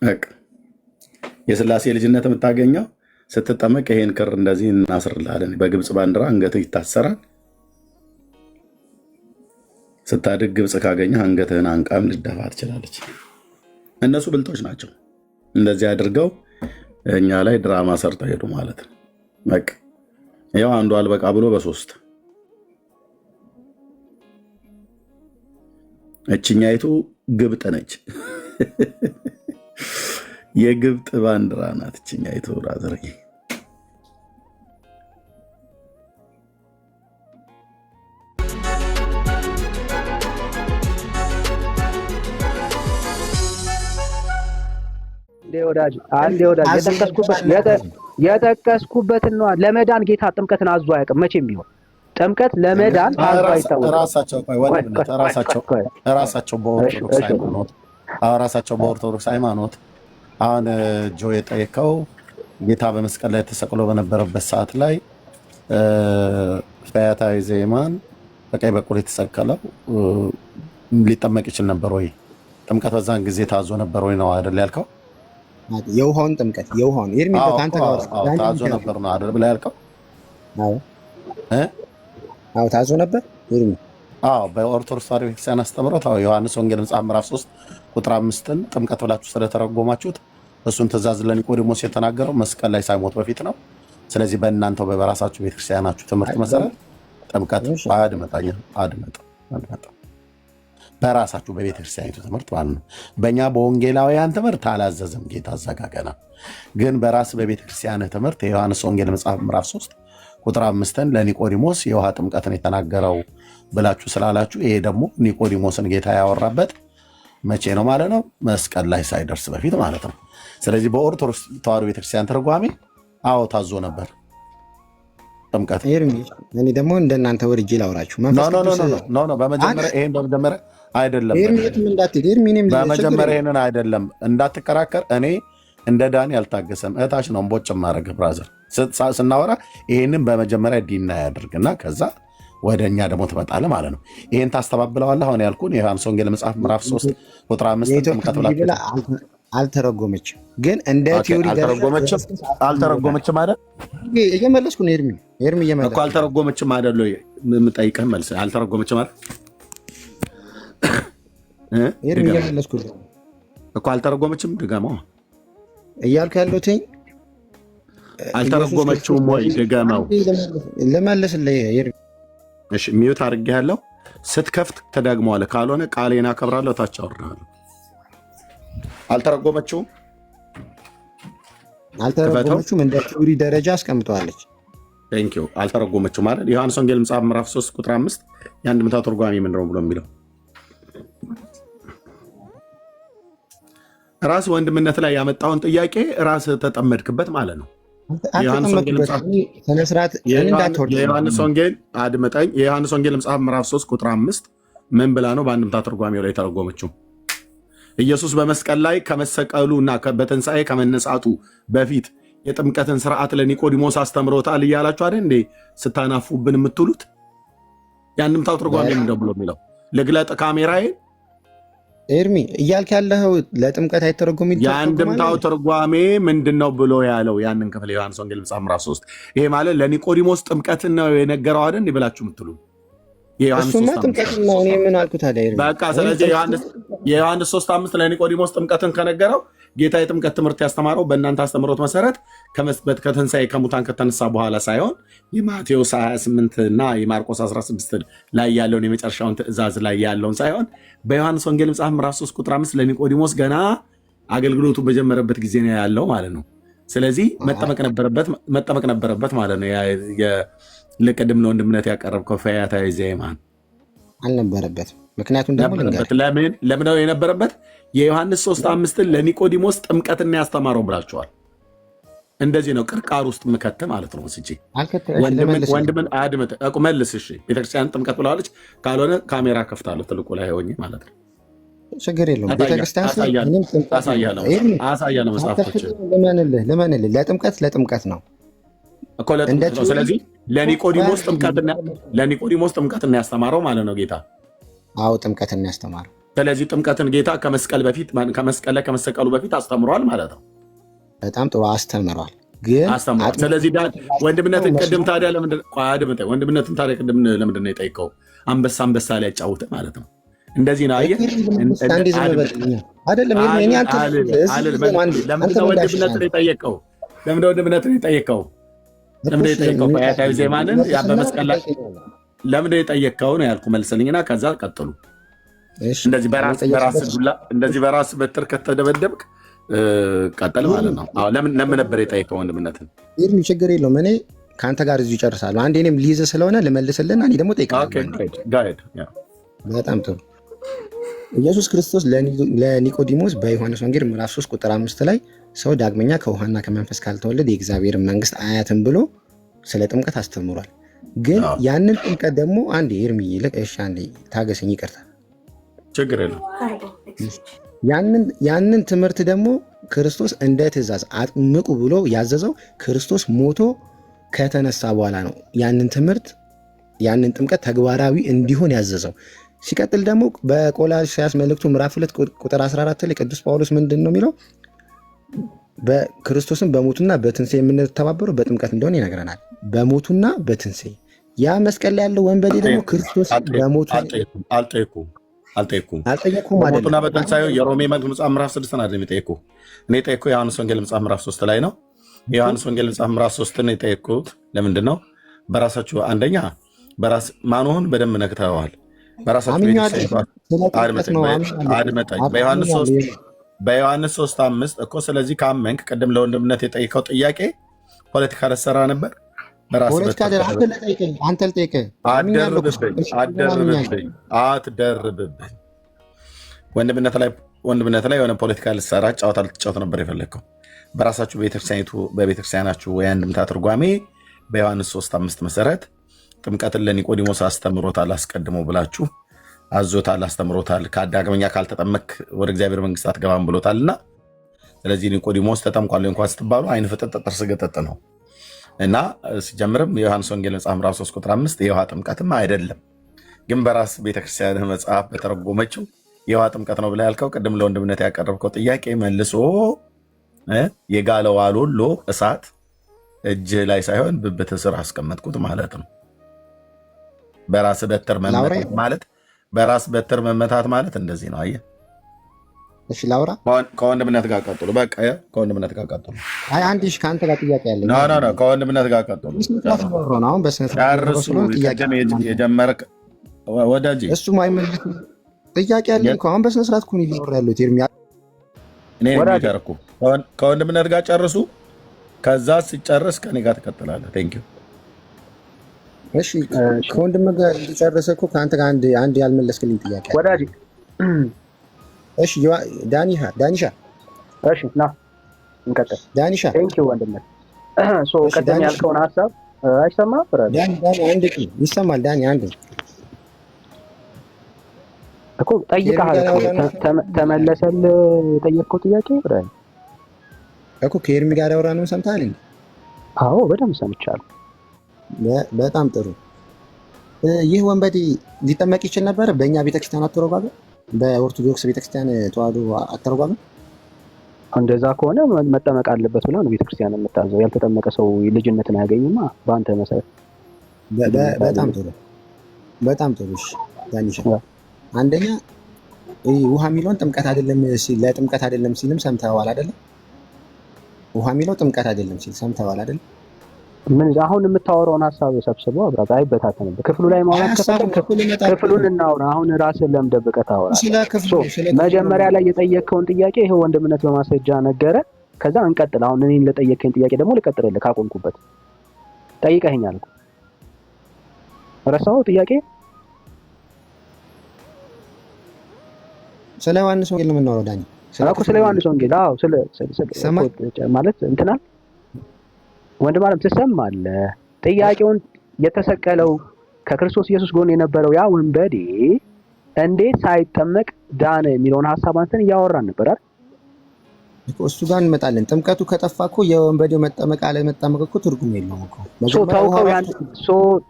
በቃ የሥላሴ ልጅነት የምታገኘው ስትጠመቅ ይሄን ክር እንደዚህ እናስርልሃለን። በግብፅ ባንዲራ አንገትህ ይታሰራል። ስታድግ ግብፅ ካገኘህ አንገትህን አንቃም ልደፋ ትችላለች። እነሱ ብልጦች ናቸው። እንደዚህ አድርገው እኛ ላይ ድራማ ሰርተው ሄዱ ማለት ነው። በቃ ያው አንዱ አልበቃ ብሎ በሶስት እችኛይቱ ግብጥ ነች። የግብጥ ባንዲራ ናት እችኛይቱ ብራዘር። አንዴ ወዳጅ የጠቀስኩበትን ነው። ለመዳን ጌታ ጥምቀትን አዞ አያውቅም መቼም ቢሆን። ጥምቀት ለመዳን አዞ አይታወቅም። ራሳቸው በኦርቶዶክስ ሃይማኖት አሁን ጆ የጠየቀው ጌታ በመስቀል ላይ ተሰቅሎ በነበረበት ሰዓት ላይ ፈያታዊ ዜማን በቀኝ በኩል የተሰቀለው ሊጠመቅ ይችል ነበር ወይ? ጥምቀት በዛን ጊዜ ታዞ ነበር ወይ ነው አይደል ያልከው? የውሃውን ጥምቀት የውሃውን ታዞ ነበር ነው አይደል ብለህ ያልከው? አዎ ታዞ ነበር። በኦርቶዶክስ ተዋሕዶ ቤተክርስቲያን አስተምሮት ዮሐንስ ወንጌል መጽሐፍ ምዕራፍ 3 ቁጥር 5ን ጥምቀት ብላችሁ ስለተረጎማችሁት እሱን ትእዛዝ ለኒቆዲሞስ የተናገረው መስቀል ላይ ሳይሞት በፊት ነው። ስለዚህ በእናንተው በራሳችሁ ቤተክርስቲያናችሁ ትምህርት መሰረት ጥምቀት አድመጥ በራሳችሁ በቤተክርስቲያኒቱ ትምህርት ማለት ነው። በእኛ በወንጌላውያን ትምህርት አላዘዘም ጌታ አዘጋገና። ግን በራስ በቤተክርስቲያን ትምህርት የዮሐንስ ወንጌል መጽሐፍ ምዕራፍ 3 ቁጥር 5ን ለኒቆዲሞስ የውሃ ጥምቀትን የተናገረው ብላችሁ ስላላችሁ ይሄ ደግሞ ኒቆዲሞስን ጌታ ያወራበት መቼ ነው ማለት ነው? መስቀል ላይ ሳይደርስ በፊት ማለት ነው። ስለዚህ በኦርቶዶክስ ተዋሕዶ ቤተክርስቲያን ትርጓሜ ታዞ ነበር ጥምቀት። እኔ ደግሞ እንደናንተ ወርጄ ላውራችሁ። በመጀመሪያ አይደለም፣ በመጀመሪያ ይሄንን አይደለም እንዳትከራከር። እኔ እንደ ዳኒ አልታገሰም። እህታች ነው ቦጭ ማድረግ ብራዘር ስናወራ ይሄንን በመጀመሪያ ዲና ያደርግና ከዛ ወደ እኛ ደግሞ ትመጣለህ ማለት ነው። ይሄን ታስተባብለዋለህ። አሁን ያልኩን የዮሐንስ ወንጌል መጽሐፍ ምዕራፍ 3 ቁጥር 5 ጥምቀት ብላ አልተረጎመችም፣ ግን እንደ ቲዮሪ አልተረጎመችም አይደል? እየመለስኩ ነው። ኤርሚ እየመለስኩ እኮ አልተረጎመችም አይደል? የምጠይቅህ መልስ አልተረጎመችም አይደል? ኤርሚ እየመለስኩ እኮ አልተረጎመችም። ድገመው እያልኩ ያለሁት አልተረጎመችውም ወይ? ድገመው ልመልስልህ። እሺ ሚዩት አድርጌሃለሁ። ስትከፍት ተደግመዋለህ። ካልሆነ ቃሌን አከብራለሁ፣ ታች አወርድሃለሁ። አልተረጎመችውም። እንደ ቲዮሪ ደረጃ አስቀምጠዋለች። ቴንኪው። አልተረጎመችውም ማለት ዮሐንስ ወንጌል መጽሐፍ ምዕራፍ 3 ቁጥር 5 የአንድምታ ትርጓሜ ምንድን ነው ብሎ የሚለው ራስ ወንድምነት ላይ ያመጣውን ጥያቄ ራስ ተጠመድክበት ማለት ነው። የዮሐንስ ወንጌል አድመጠኝ። የዮሐንስ ወንጌል መጽሐፍ ምዕራፍ 3 ቁጥር 5 ምን ብላ ነው በአንድምታ ትርጓሜው ላይ የተረጎመችው? ኢየሱስ በመስቀል ላይ ከመሰቀሉ እና በትንሣኤ ከመነሳቱ በፊት የጥምቀትን ስርዓት ለኒቆዲሞስ አስተምሮታል እያላችሁ አይደል እንዴ ስታናፉብን የምትሉት? የአንድምታው ትርጓሜ ምንድን ብሎ የሚለው ልግለጥ ካሜራዬ። ኤርሚ እያልክ ያለኸው ለጥምቀት አይተረጎም። የአንድምታው ትርጓሜ ምንድን ነው ብሎ ያለው ያንን ክፍል የዮሐንስ ወንጌል መጽሐፍ ምዕራፍ 3 ይሄ ማለት ለኒቆዲሞስ ጥምቀትን ነው የነገረው አይደል እንዴ ብላችሁ የምትሉ? እሱማ ጥምቀት ነው። እኔ ምን አልኩት ታዲያ? በቃ ስለዚህ የዮሐንስ 3:5 ለኒቆዲሞስ ጥምቀትን ከነገረው ጌታ የጥምቀት ትምህርት ያስተማረው በእናንተ አስተምሮት መሰረት ከትንሣኤ ከሙታን ከተነሳ በኋላ ሳይሆን የማቴዎስ 28 እና የማርቆስ 16 ላይ ያለውን የመጨረሻውን ትእዛዝ ላይ ያለውን ሳይሆን በዮሐንስ ወንጌል መጽሐፍ ምዕራፍ 3 ቁጥር 5 ለኒቆዲሞስ ገና አገልግሎቱ በጀመረበት ጊዜ ነው ያለው ማለት ነው። ስለዚህ መጠመቅ ነበረበት ማለት ነው። ለቅድም ለወንድምነት ያቀረብከው ፈያታዊ ዜማን አልነበረበትም። ምክንያቱም ደግሞ ለምን ነው የነበረበት? የዮሐንስ 3:5 ለኒቆዲሞስ ጥምቀትን ያስተማረው ብላችኋል። እንደዚህ ነው ቅርቃር ውስጥ ምከት ማለት ነው። ስጂ ወንድምን አድምጥ መልስ። እሺ ቤተክርስቲያን ጥምቀት ብለዋለች። ካልሆነ ካሜራ ከፍታለሁ ትልቁ ላይ ሆኜ ማለት ነው። ችግር የለውም። ቤተክርስቲያን አሳያለሁ። መጽሐፎች ልመንልህ ለጥምቀት ነው እኮ ለጥምቀት ነው። ስለዚህ ለኒቆዲሞስ ጥምቀትን ያስተማረው ማለት ነው ጌታ። አዎ ጥምቀትን ያስተማረው ስለዚህ ጥምቀትን ጌታ ከመስቀል ላይ ከመሰቀሉ በፊት አስተምሯል ማለት ነው። በጣም ጥሩ አስተምሯል። ግን ስለዚህ ወንድምነትን ቅድም ታዲያ ወንድምነትን ታዲያ ቅድም ለምንድን ነው የጠይቀው? አንበሳ ላይ ያጫውተ ማለት ነው። እንደዚህ ነው። አየህ አይደለም። ለምንድን ነው ወንድምነትን የጠየቀው? ፈያታዊ ዜማንን በመስቀል ላይ ለምንድን ነው የጠየቀው ነው ያልኩ። መልስልኝና ከዛ ቀጥሉ። እንደዚህ በራስ በትር ከተደበደብክ ቀጠል ማለት ነው። ለምን ነበር የጠየቀው ወንድምነትን? ችግር የለውም። እኔ ከአንተ ጋር እዚሁ ይጨርሳለሁ። አንዴ እኔም ሊይዝ ስለሆነ ልመልስልና እኔ ደግሞ ጠይቃለሁ። በጣም ጥሩ። ኢየሱስ ክርስቶስ ለኒቆዲሞስ በዮሐንስ ወንጌል ምዕራፍ 3 ቁጥር 5 ላይ ሰው ዳግመኛ ከውሃና ከመንፈስ ካልተወለደ የእግዚአብሔር መንግስት አያትም ብሎ ስለ ጥምቀት አስተምሯል። ግን ያንን ጥምቀት ደግሞ አንዴ ኤርሚ ይልቅ አንዴ ታገሰኝ፣ ይቅርታ ችግር የለም። ያንን ትምህርት ደግሞ ክርስቶስ እንደ ትእዛዝ አጥምቁ ብሎ ያዘዘው ክርስቶስ ሞቶ ከተነሳ በኋላ ነው። ያንን ጥምቀት ተግባራዊ እንዲሆን ያዘዘው። ሲቀጥል ደግሞ በቆላስይስ መልእክቱ ምዕራፍ 2 ቁጥር 14 ላይ ቅዱስ ጳውሎስ ምንድን ነው የሚለው? በክርስቶስን በሞቱና በትንሣኤ የምንተባበረው በጥምቀት እንደሆነ ይነግረናል። በሞቱና በትንሣኤ ያ መስቀል ላይ ያለው ወንበዴ ደግሞ ክርስቶስ በሞቱ አልጠየኩም በሞቱና በትንሣኤው የሮሜ መጽሐፍ ምዕራፍ 6 ነው የሚጠየቁ። እኔ የጠየኩ የዮሐንስ ወንጌል መጽሐፍ ምዕራፍ 3 ላይ ነው። የዮሐንስ ወንጌል መጽሐፍ ምዕራፍ 3 ነው የጠየኩት። ለምንድን ነው? በራሳችሁ አንደኛ በራስ ማኖህን በደንብ ነክተዋል። በራሳችሁ አድመጠኝ። በዮሐንስ 3:5 እኮ ስለዚህ ካመንክ ቅድም ለወንድምነት የጠይቀው ጥያቄ ፖለቲካ ልትሰራ ነበር። አትደርብብኝ። ወንድምነት ላይ የሆነ ፖለቲካ ልትሰራ ጨዋታ ልትጫወት ነበር የፈለግከው። በራሳችሁ በቤተክርስቲያናችሁ ወይ አንድምታ ትርጓሜ በዮሐንስ 3:5 መሰረት ጥምቀትን ለኒቆዲሞስ አስተምሮታል፣ አስቀድሞ ብላችሁ አዞታል፣ አስተምሮታል። ከዳግመኛ ካልተጠመክ ወደ እግዚአብሔር መንግስት አትገባም ብሎታልና፣ ስለዚህ ኒቆዲሞስ ተጠምቋል እንኳን ስትባሉ አይን ፍጥጥ ጥርስ ገጠጥ ነው እና ሲጀምርም የዮሐንስ ወንጌል መጽሐፍ ምዕራፍ 3 ቁጥር 5 የውሃ ጥምቀትም አይደለም፣ ግን በራስ ቤተክርስቲያን መጽሐፍ በተረጎመችው የውሃ ጥምቀት ነው ብላ ያልከው ቅድም ለወንድምነት ያቀረብከው ጥያቄ መልሶ የጋለው አሎሎ እሳት እጅህ ላይ ሳይሆን ብብትህ ስር አስቀመጥኩት ማለት ነው። በራስ በትር መመታት ማለት እንደዚህ ነው። አየህ። እሺ ላውራ። ከወንድምነት ጋር ቀጥሉ። በቃ ከወንድምነት ጋር ቀጥሉ። አይ አንድ ከአንተ ጋር ጥያቄ ያለኝ ኖ ከወንድምነት ጋር ቀጥሉ። አሁን በስነ ስርዓት የጀመርክ ወዳጅ እሱ ማይመልስ ጥያቄ ያለኝ እኮ አሁን በስነ ስርዓት እኮ ነው እያወራ ያለሁት። እኔ የሚገርኩ ከወንድምነት ጋር ጨርሱ። ከዛ ሲጨርስ ከኔ ጋር ትቀጥላለህ። ቴንኪው። እሺ ከወንድም ጋር እንዲጨርስ እኮ ከአንተ ጋር አንድ ያልመለስክልኝ ጥያቄ ወዳጅ። እሺ ዳኒሻ እሺ ና እንቀጥል። ዳኒሻ ቴንኪው ወንድም። ሶ ቀደም ያልከውን ሐሳብ አይሰማም? ዳኒ አንድ ይሰማል። ዳኒ አንድ እኮ ጠይቀሃል። ተመለሰልህ የጠየቅከው ጥያቄ እኮ ከኤርሚ ጋር ያወራነው ሰምተሃል እንዴ? አዎ በደንብ ሰምቻለሁ። በጣም ጥሩ። ይህ ወንበዴ ሊጠመቅ ይችል ነበር በእኛ ቤተክርስቲያን አተረጓጎም፣ በኦርቶዶክስ ቤተክርስቲያን ተዋህዶ አተረጓጎም። እንደዛ ከሆነ መጠመቅ አለበት ብላ ነው ቤተክርስቲያን የምታዘው። ያልተጠመቀ ሰው ልጅነትን አያገኝማ በአንተ መሰረት። በጣም ጥሩ። እሺ ዳኒሻ፣ አንደኛ ውሃ የሚለውን ጥምቀት አይደለም ሲል ለጥምቀት አይደለም ሲልም ሰምተዋል አይደለም? ውሃ የሚለው ጥምቀት አይደለም ሲል ሰምተዋል አይደለም? ምን አሁን የምታወራውን ሐሳብ ሰብስበው አብራታ አይበታተንም። ክፍሉ ላይ ማውራት ከፈለክ ክፍሉን እናውራ። አሁን ራስን ለምን ደብቀህ ታወራለህ? መጀመሪያ ላይ የጠየቅከውን ጥያቄ ይሄው ወንድምነት በማስረጃ ነገረ። ከዛ እንቀጥል። አሁን እኔን ለጠየቅከኝ ጥያቄ ደግሞ ልቀጥልልህ ካቆምኩበት። ጠይቀኸኛል እኮ ረሳኸው ጥያቄ? ስለ ዮሐንስ ወንጌል ነው የምናወራው ዳኒ። ስለ ዮሐንስ ወንጌል አዎ፣ ማለት እንትናል ወንድም አለም ትሰማለህ? ጥያቄውን የተሰቀለው ከክርስቶስ ኢየሱስ ጎን የነበረው ያ ወንበዴ እንዴት ሳይጠመቅ ዳነ የሚለውን ሐሳብ አንተን እያወራን ነበር አይደል? እሱ ጋር እንመጣለን። ጥምቀቱ ከጠፋ እኮ የወንበዴው መጠመቅ አለመጠመቅ እኮ ትርጉም የለውም እኮ።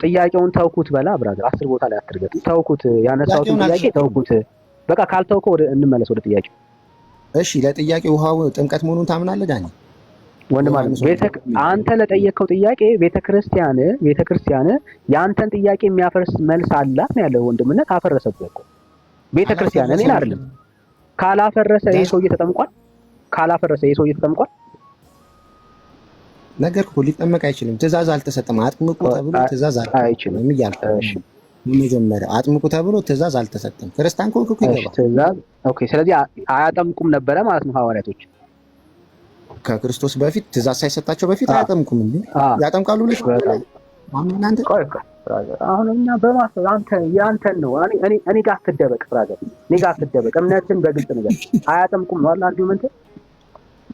ጥያቄውን ተውኩት በላ ብራዘር፣ 10 ቦታ ላይ አትርገጥ። ተውኩት፣ ያነሳሁትን ጥያቄ ተውኩት። በቃ ካልተውከው እንመለስ ወደ ጥያቄው። እሺ ለጥያቄ ውሃው ጥምቀት መሆኑን ታምናለህ ዳኒ? ወንድም አለ አንተ ለጠየቅከው ጥያቄ ቤተክርስቲያን የአንተን ጥያቄ የሚያፈርስ መልስ አላት ነው ያለው። ወንድምነት አፈረሰብህ እኮ ቤተክርስቲያን እኔን አይደለም። ካላፈረሰ ይሄ ሰውዬ ተጠምቋል? ነገር እኮ ሊጠመቅ አይችልም። ትእዛዝ አልተሰጠም። አጥምቁ ተብሎ ትእዛዝ አይችልም እያልኩ መጀመሪያ አጥምቁ ተብሎ ትእዛዝ አልተሰጠም። ክርስቲያን ከሆንክ እኮ ይገባል ትእዛዝ። ኦኬ ስለዚህ አያጠምቁም ነበረ ማለት ነው ሐዋርያቶች ከክርስቶስ በፊት ትእዛዝ ሳይሰጣቸው በፊት አያጠምቁም እንዴ? ያጠምቃሉ ልጅ እናንተ አሁን እኛ በማሰብ አንተ ያንተን ነው እኔ ጋር አትደበቅ ብራዘር፣ እኔ ጋር አትደበቅ። እምነትን በግልጽ ነገር አያጠምቁም ነው አላ አርጊውመንት።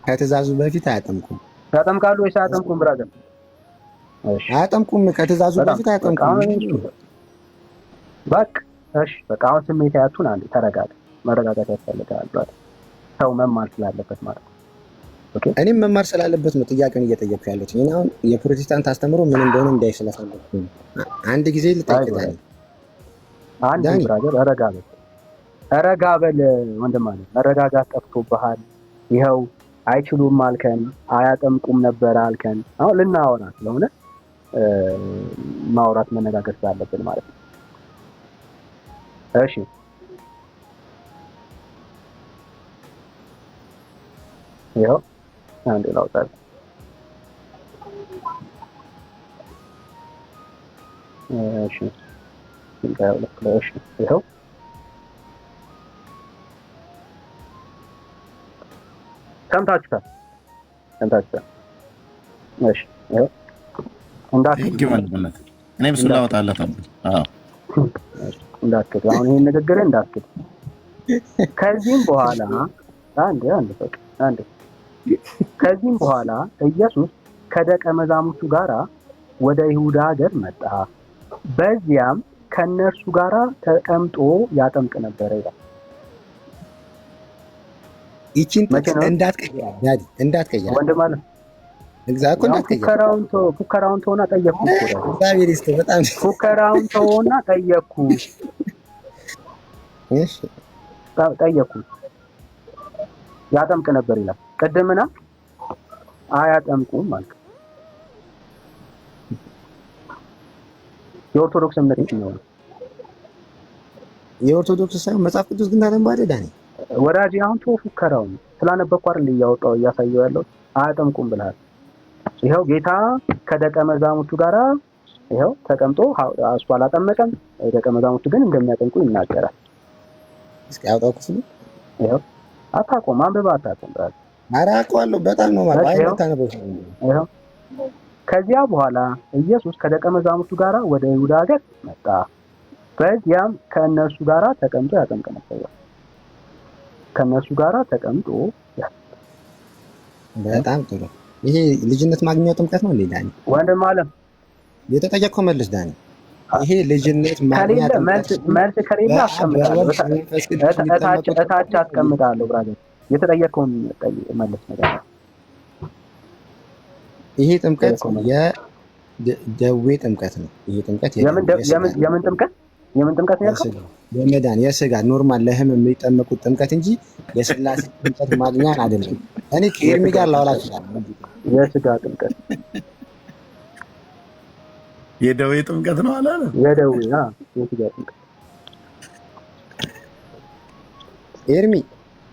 ከትእዛዙ በፊት አያጠምቁም። ያጠምቃሉ ወይስ አያጠምቁም ብራዘር? እሺ አያጠምቁም። ከትእዛዙ በፊት አያጠምቁም። በቃ እሺ በቃ አሁን ስሜት ያቱን አንዴ ተረጋጋ። መረጋጋት ያስፈልጋል ብራዘር፣ ሰው መማር ስላለበት ማለት ነው። እኔም መማር ስላለበት ነው ጥያቄውን እየጠየኩ ያለሁት። እኔ አሁን የፕሮቴስታንት አስተምሮ ምን እንደሆነ እንዳይ ስለፈለኩ አንድ ጊዜ ልጠይቅህ። አንድ ብራዘር ረጋ በል ወንድም አለ። መረጋጋት ጠፍቶብሃል። ይኸው አይችሉም አልከን፣ አያጠምቁም ነበር አልከን። አሁን ልናወራ ስለሆነ ማውራት መነጋገር ስላለብን ማለት ነው። እሺ ይኸው አንድ ላውጣት። እሺ እሺ ይኸው ሰምታችኋል። እሺ ይኸው እኔ ብሱ ላወጣለት እንዳትክድ አሁን ይሄን ንግግር እንዳትክድ። ከዚህም በኋላ ከዚህም በኋላ ኢየሱስ ከደቀ መዛሙርቱ ጋር ወደ ይሁዳ ሀገር መጣ። በዚያም ከነርሱ ጋር ተቀምጦ ያጠምቅ ነበር ይላል። ይቺን እንዳትቀይር ወንድም አለ እግዚአብሔር እንዳትቀይር። ፉከራውን ተውና ጠየቅኩ። እግዚአብሔር ይስጥ። በጣም ፉከራውን ተውና ጠየቅኩ። እሺ ጠየቅኩ። ያጠምቅ ነበር ይላል። ቀደምና አያጠምቁም ማለት የኦርቶዶክስ እምነት ነው። የኦርቶዶክስ ሳይሆን መጽሐፍ ቅዱስ ግን ታነባለህ ዳኒ? ወዳጅ አሁን ፉከራውን ስላነበብኩ አይደል እያወጣው እያሳየው ያለው። አያጠምቁም ብለሃል። ይኸው ጌታ ከደቀ መዛሙርቱ ጋር ይኸው ተቀምጦ እሱ አላጠመቀም። ደቀ መዛሙርቱ ግን እንደሚያጠምቁ ይናገራል። እስኪ አውጣው ክፍሉ። ይኸው አታውቀውም፣ አንብበህ አታውቀውም ብራዘር። ኧረ አውቀዋለሁ በጣም ነው ማለት አይታነበው። ይኸው ከዚያ በኋላ ኢየሱስ ከደቀ መዛሙርቱ ጋር ወደ ይሁዳ ሀገር መጣ። በዚያም ከእነርሱ ጋር ተቀምጦ ያጠምቅ ነበር። ከእነርሱ ጋር ተቀምጦ በጣም ጥሩ። ይሄ ልጅነት ማግኘት ጥምቀት ነው እንዴ ዳኒ? ወንድም አለም የተጠየቀው መልስ ዳኒ። ይሄ ልጅነት ማግኘት መልስ ከሌለ አስቀምጣለሁ፣ እታች አስቀምጣለሁ ብራዘር። የተጠየቀውን መልስ ነገር ይሄ ጥምቀት የደዌ ጥምቀት ነው። ይሄ ጥምቀት የምን ጥምቀት? የምን ጥምቀት ነው ያልከው? የመዳን የስጋ ኖርማል ለህም የሚጠመቁት ጥምቀት እንጂ የስላሴ ጥምቀት ማግኛን አይደለም። እኔ ከኤርሚ ጋር ላወራ እችላለሁ። የስጋ ጥምቀት የደዌ ጥምቀት ነው አላለ? የደዌ የስጋ ጥምቀት። ኤርሚ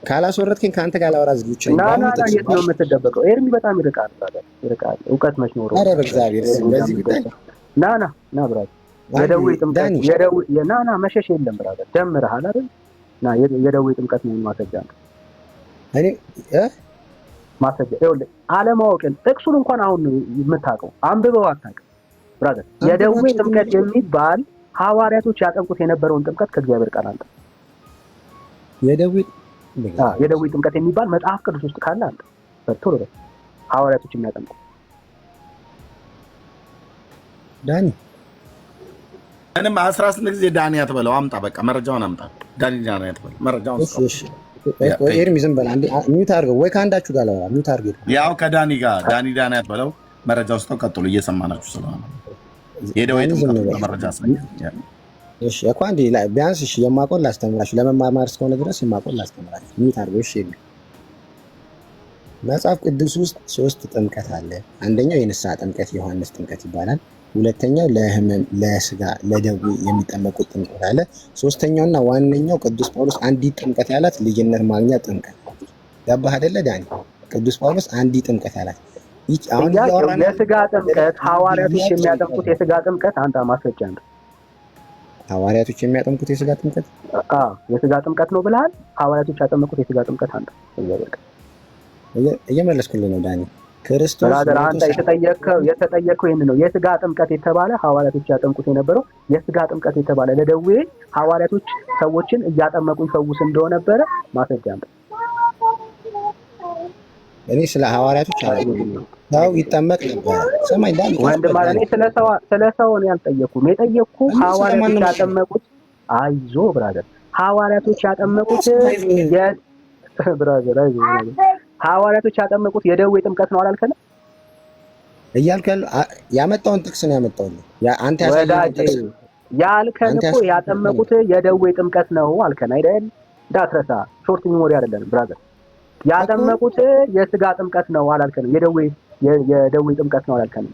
ካላስወረድከኝ ከአንተ ጋር ላወራ ዝግጁ ነኝ። የት ነው የምትደበቀው? ኤርሚ በጣም ይርቃል። እውቀት መች ኖሮ? ኧረ በእግዚአብሔር በዚህ ጉዳይ ና ብራዘር። የደዌ ጥምቀት ና መሸሽ የለም ብራዘር። ደምረሃል አይደል? ና የደዌ ጥምቀት ነው ማስረጃ ነው። እኔ ማስረጃ ይኸውልህ፣ አለማወቅን ጥቅሱን እንኳን አሁን የምታውቀው አንብበው አታውቅም ብራዘር። የደዌ ጥምቀት የሚባል ሐዋርያቶች ያጠምቁት የነበረውን ጥምቀት ከእግዚአብሔር ቃል አንተ የደዌ ጥምቀት የሚባል መጽሐፍ ቅዱስ ውስጥ ካለ አንተ በቶሎ ሐዋርያቶች የሚያጠምቁ ዳኒ እኔም 18 ጊዜ ዳኒ አትበለው። አምጣ በቃ መረጃውን አምጣ። ዳኒ አትበለው መረጃውን። እሺ ኤርሚ ዝም በል አንዴ ሚውት አድርገው፣ ወይ ከአንዳችሁ ጋር ላወራ ሚውት አድርገው። ያው ከዳኒ ጋር ዳኒ አትበለው። መረጃው ውስጥ ቀጥሉ፣ እየሰማናችሁ ስለሆነ የደዌ ጥምቀት መረጃ እሺ እኮ አንዴ ቢያንስ እሺ የማውቀውን ላስተምራችሁ፣ ለመማማር እስከሆነ ድረስ የማውቀውን ላስተምራችሁ። ሚት አድርጎ እሺ። መጽሐፍ ቅዱስ ውስጥ 3 ጥምቀት አለ። አንደኛው የንስሐ ጥምቀት ዮሐንስ ጥምቀት ይባላል። ሁለተኛው ለህመም ለስጋ ለደዌ የሚጠመቁት ጥምቀት አለ። ሶስተኛውና ዋነኛው ቅዱስ ጳውሎስ አንዲት ጥምቀት ያላት ልጅነት ማግኛ ጥምቀት። ገባህ አይደለ ዳኒ? ቅዱስ ጳውሎስ አንዲት ጥምቀት ያላት አሁን የስጋ ጥምቀት ሐዋርያቶች የሚያጠምቁት የስጋ ጥምቀት አንተ ማስረጃ ነው። ሐዋርያቶች የሚያጠምቁት የስጋ ጥምቀት የስጋ ጥምቀት ነው ብለሃል። ሐዋርያቶች ያጠመቁት የስጋ ጥምቀት አንተ እየመለስኩልህ ነው ዳኒ። ክርስቶስ አንተ የተጠየቀው ይሄን ነው። የስጋ ጥምቀት የተባለ ሐዋርያቶች ያጠምቁት የነበረው የስጋ ጥምቀት የተባለ ለደዌ ሐዋርያቶች ሰዎችን እያጠመቁ ይፈውስ እንደሆነ ነበረ ማስረጃ ነው። እኔ ስለ ሐዋርያቶች ሰው ይጠመቅ ነበር። ሰማይ ዳኒ ወንድም ማለት እኔ ስለ ሰው ነው ያልጠየኩም። የጠየቅኩ ሐዋርያቶች ያጠመቁት አይዞ ብራዘር ሐዋርያቶች ያጠመቁት ብራዘር አይዞ ሐዋርያቶች ያጠመቁት የደዌ ጥምቀት ነው አላልከንም? እያልከ ያመጣውን ጥቅስ ነው ያመጣውልህ። አንተ ያልከን እኮ ያጠመቁት የደዌ ጥምቀት ነው አልከን አይደል? እንዳትረሳ፣ ሾርት ሚሞሪ አይደለም ብራዘር። ያጠመቁት የስጋ ጥምቀት ነው አላልከንም? የደዌ ጥምቀት ነው አላልከንም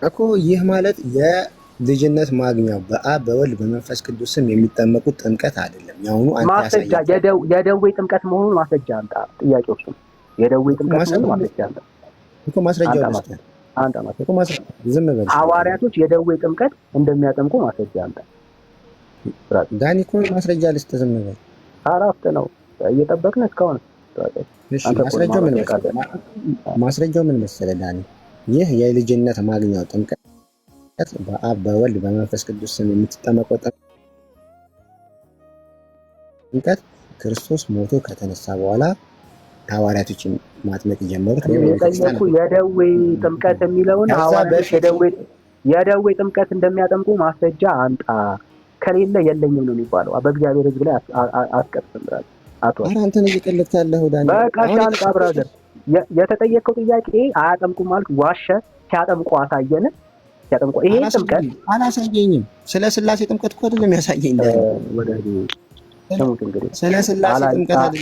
እኮ። ይህ ማለት የልጅነት ማግኛው በአብ በወልድ በመንፈስ ቅዱስ ስም የሚጠመቁት ጥምቀት አይደለም። ያሁኑ አንተ ማስረጃ የደዌ ጥምቀት መሆኑን ማስረጃ አንተ ጥያቄው ነው። የደዌ ጥምቀት መሆኑን ማስረጃ አንተ እኮ ማስረጃው ልስጥህ። አንተ እኮ ማስረጃ ዝም በል። ሐዋርያቶች የደዌ ጥምቀት እንደሚያጠምቁ ማስረጃ አንተ ዳኒ እኮ ማስረጃ ልስጥህ። ዝም በል። አራፍት ነው እየጠበቅን እስካሁን። ማስረጃው ምን መሰለህ ዳኒ? ይህ የልጅነት ማግኛው ጥምቀት በአብ በወልድ በመንፈስ ቅዱስ ስም የምትጠመቀው ጥምቀት ክርስቶስ ሞቶ ከተነሳ በኋላ ሐዋርያቶችን ማጥመቅ የጀመሩት የደዌ ጥምቀት የሚለውን ሐዋርያቶች የደዌ ጥምቀት እንደሚያጠምቁ ማስረጃ አንጣ። ከሌለ የለኝም ነው የሚባለው። በእግዚአብሔር ሕዝብ ላይ አስቀጥም ብራዘር። ኧረ አንተን እየቀለድክ ያለህ ዳኒ። በቃ ሻንጣ ብራዘር። የተጠየቀው ጥያቄ አያጠምቁም ማለት ዋሸ። ሲያጠምቁ አሳየን። ሲያጠምቁ ይሄ ጥምቀት አላሳየኝም። ስለ ስላሴ ጥምቀት እኮ አይደለም ያሳየኝ ዳኒ። ስሙት እንግዲህ ስለ ስላሴ ጥምቀት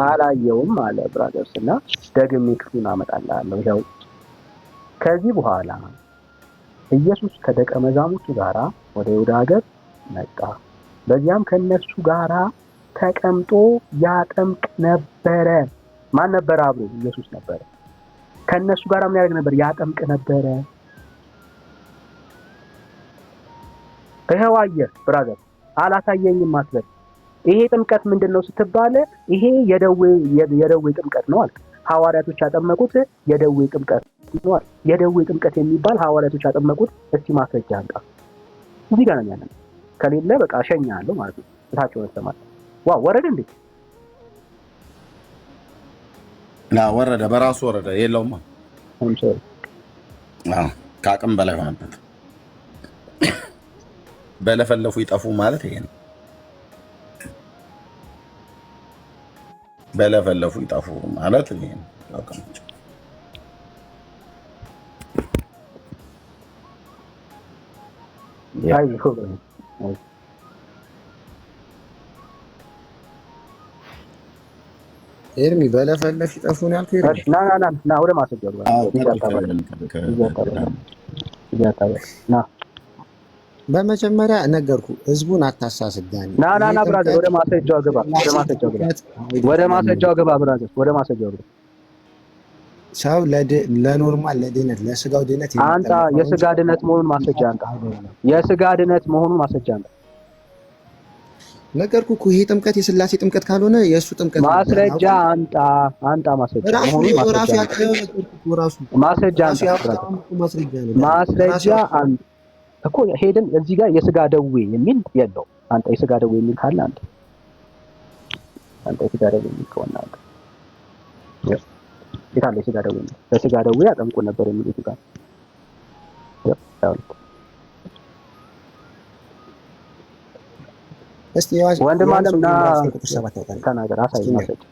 አላየውም አለ ብራዘርስ። እና ደግሜ ክፉን አመጣልሃለሁ። ይኸው ከዚህ በኋላ ኢየሱስ ከደቀ መዛሙርቱ ጋራ ወደ ይሁዳ ሀገር መጣ። በዚያም ከነሱ ጋራ ተቀምጦ ያጠምቅ ነበረ። ማን ነበር? አብሮ ኢየሱስ ነበረ። ከነሱ ጋራ ምን ያደርግ ነበር? ያጠምቅ ነበረ። ይኸው አየህ ብራዘር፣ አላሳየኝም አትበል። ይሄ ጥምቀት ምንድነው ስትባለ ይሄ የደዌ ጥምቀት ነው አልክ። ሐዋርያቶች ያጠመቁት የደዌ ጥምቀት ነው አልክ። የደዌ ጥምቀት የሚባል ሐዋርያቶች ያጠመቁት እስቲ ማስረጃ አንጣ። እዚህ ጋር ነው ያለው። ከሌለ በቃ እሸኛለሁ ማለት ነው። እታቸው ተሰማል። ዋው ወረደ እንዴ? ወረደ፣ በራሱ ወረደ። የለውማ ከአቅም በላይ ሆነበት። በለፈለፉ ይጠፉ ማለት ይሄ ነው። በለፈለፉ ይጠፉ ማለት ይሄ ነው። ኤርሚ በለፈለፍ ይጠፉ ነው ያልኩህ። ና ወደ ማስረጃው ና። በመጀመሪያ ነገርኩ፣ ህዝቡን አታሳስብ ዳኒ። ና ብራዘር፣ ወደ ማስረጃው ግባ። ወደ ማስረጃው ግባ ብራዘር፣ ወደ ማስረጃው ግባ። ሰው ለኖርማል ለድነት ለስጋው ድነት አንተ የስጋ ድነት መሆኑን ማስረጃ አንተ። የስጋ ድነት መሆኑን ማስረጃ አንተ። ነገርኩ እኮ ይሄ ጥምቀት የስላሴ ጥምቀት ካልሆነ የእሱ ጥምቀት ማስረጃ አንጣ ማስረጃ መሆኑን ማስረጃ አንተ እኮ ሄደን እዚህ ጋር የስጋ ደዌ የሚል የለው። አንተ የስጋ ደዌ የሚል ካለ አንተ የስጋ ደዌ የሚል ከሆነ አንተ የታለ የስጋ ደዌ? በስጋ ደዌ ያጠምቁ ነበር የሚሉት ጋር እስቲ ወንድም አለምና ተናገር፣ አሳይ ማስረጃ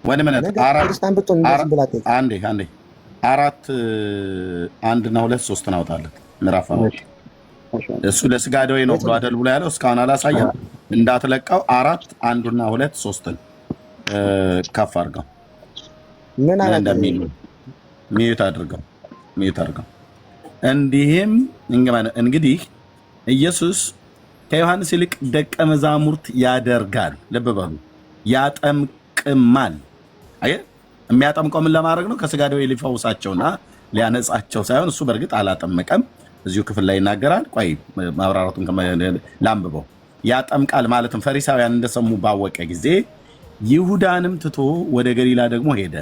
ወንድም አለ። አንዴ 4 1 እና 2 3 አውጣለት ምዕራፍ 4 እሱ ለስጋ ደዌ ነው ብሎ አይደል ብሎ ያለው እስካሁን አላሳየም። እንዳትለቀው 4 1 እና 2 3 ከፍ አድርገው ምን እንደሚል ሚዩት አድርገው እንዲህም እንግዲህ ኢየሱስ ከዮሐንስ ይልቅ ደቀ መዛሙርት ያደርጋል። ልብ በሉ ያጠምቅማል። አየ የሚያጠምቀው ምን ለማድረግ ነው? ከስጋ ደዌ ሊፈውሳቸውና ሊያነጻቸው ሳይሆን እሱ በእርግጥ አላጠመቀም። እዚሁ ክፍል ላይ ይናገራል። ቆይ ማብራራቱን ላንብበው። ያጠምቃል ማለትም ፈሪሳውያን እንደሰሙ ባወቀ ጊዜ ይሁዳንም ትቶ ወደ ገሊላ ደግሞ ሄደ።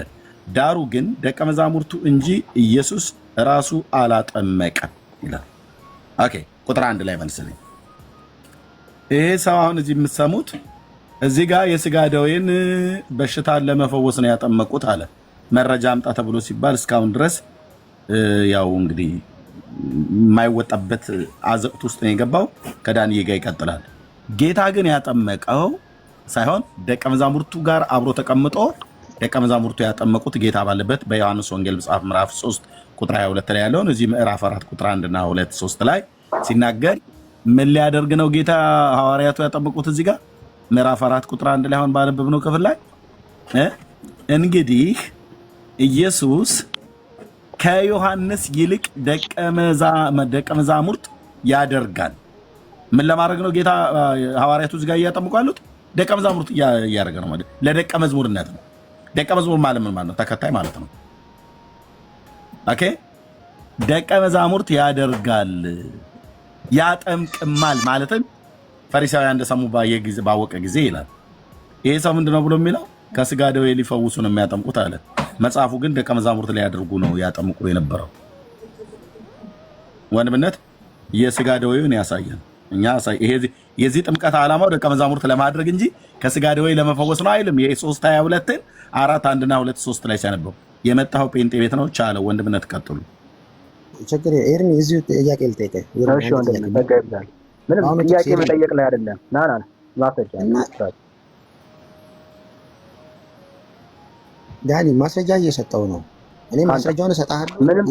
ዳሩ ግን ደቀ መዛሙርቱ እንጂ ኢየሱስ ራሱ አላጠመቀም ይላል። ኦኬ ቁጥር 1 ላይ መልስልኝ። ይሄ ሰው አሁን እዚህ የምትሰሙት እዚህ ጋር የስጋ ደዌን በሽታን ለመፈወስ ነው ያጠመቁት አለ። መረጃ አምጣ ተብሎ ሲባል እስካሁን ድረስ ያው እንግዲህ የማይወጣበት አዘቅት ውስጥ ነው የገባው። ከዳንዬ ጋር ይቀጥላል። ጌታ ግን ያጠመቀው ሳይሆን ደቀ መዛሙርቱ ጋር አብሮ ተቀምጦ ደቀ መዛሙርቱ ያጠመቁት ጌታ ባለበት በዮሐንስ ወንጌል መጽሐፍ ምዕራፍ 3 ቁጥር 22 ላይ ያለውን እዚህ ምዕራፍ 4 ቁጥር 1 እና 2 3 ላይ ሲናገር ምን ሊያደርግ ነው ጌታ ሐዋርያቱ ያጠመቁት? እዚህ ጋር ምዕራፍ 4 ቁጥር 1 ላይ አሁን ባነበብነው ክፍል ላይ እንግዲህ ኢየሱስ ከዮሐንስ ይልቅ ደቀ መዛሙርት ያደርጋል። ምን ለማድረግ ነው ጌታ ሐዋርያቱ እዚህ ጋር እያጠመቁ ያሉት? ደቀ መዛሙርት እያደረገ ነው ማለት ለደቀ መዝሙርነት ነው። ደቀ መዝሙር ማለት ምን ማለት ነው? ተከታይ ማለት ነው። ኦኬ ደቀ መዛሙርት ያደርጋል ያጠምቅማል ማለትም ፈሪሳውያን እንደሰሙ ባወቀ ጊዜ ይላል። ይሄ ሰው ምንድነው ብሎ የሚለው? ከስጋ ደዌ ሊፈውሱ ነው የሚያጠምቁት አለ። መጽሐፉ ግን ደቀ መዛሙርት ሊያደርጉ ነው ያጠምቁ የነበረው። ወንድምነት የስጋ ደዌውን ያሳያል። እኛ የዚህ ጥምቀት ዓላማው ደቀ መዛሙርት ለማድረግ እንጂ ከስጋ ደዌ ለመፈወስ ነው አይልም። የ3:22 4 1 እና 2 3 ላይ ሲያነበው የመጣው ጴንጤ ቤት ነው ቻለው። ወንድምነት ቀጥሉ። ችግር ኤርሚ እዚሁ ጥያቄ ልጠይቅህ። እሺ ወንድምነት በቃ ይብዛል። ምንም ጥያቄ መጠየቅ ላይ አይደለም። ና ማስረጃ ዳኒ ማስረጃ እየሰጠው ነው። እኔ ማስረጃውን እሰጥሃለሁ። ምንም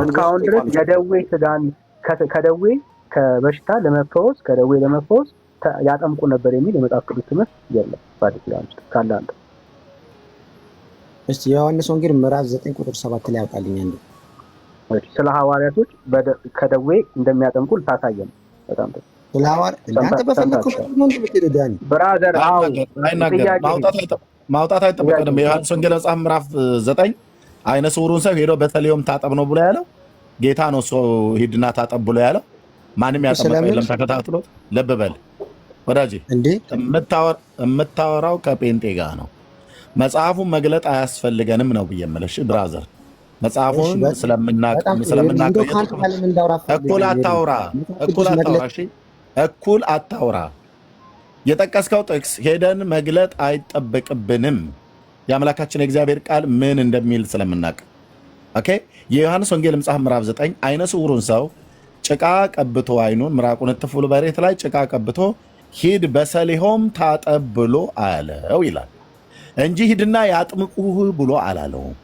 እስካሁን ድረስ የደዌ ስጋን ከደዌ ከበሽታ ለመፈወስ ከደዌ ለመፈወስ ያጠምቁ ነበር የሚል የመጽሐፍ ቅዱስ ትምህርት የለም። ባዲስላም ካለ አንተ እስቲ የዮሐንስ ወንጌል ምዕራፍ 9 ቁጥር 7 ላይ ያውቃልኝ እንዴ? ስለ ሐዋርያቶች ከደዌ እንደሚያጠምቁ ልታሳየን። በጣም ጥሩ። ስለ ሐዋርያት እናንተ በፈለኩት ነው እንደምትሄዱ ዳኒ ብራዘር ማውጣት አይጠበቅም። የዮሐንስ ወንጌል መጽሐፍ ምዕራፍ 9 አይነ ስውሩን ሰው ሄዶ በተለዮም ታጠብ ነው ብሎ ያለው ጌታ ነው። ሰው ሂድና ታጠብ ብሎ ያለው ማንም ያጠመቀው የለም። ተከታትሎት ልብ በል ወዳጄ፣ የምታወራው ከጴንጤ ጋር ነው። መጽሐፉን መግለጥ አያስፈልገንም ነው ብዬ የምልሽ ብራዘር። መጽሐፉን ስለምናቀው እኩል አታውራ። የጠቀስከው ጥቅስ ሄደን መግለጥ አይጠበቅብንም። የአምላካችን የእግዚአብሔር ቃል ምን እንደሚል ስለምናቅ። ኦኬ የዮሐንስ ወንጌል መጽሐፍ ምዕራፍ 9 አይነ ስውሩን ሰው ጭቃ ቀብቶ አይኑን ምራቁን እጥፍ ብሎ በሬት ላይ ጭቃ ቀብቶ ሂድ በሰሊሆም ታጠብ ብሎ አለው ይላል እንጂ ሂድና ያጥምቁህ ብሎ አላለውም።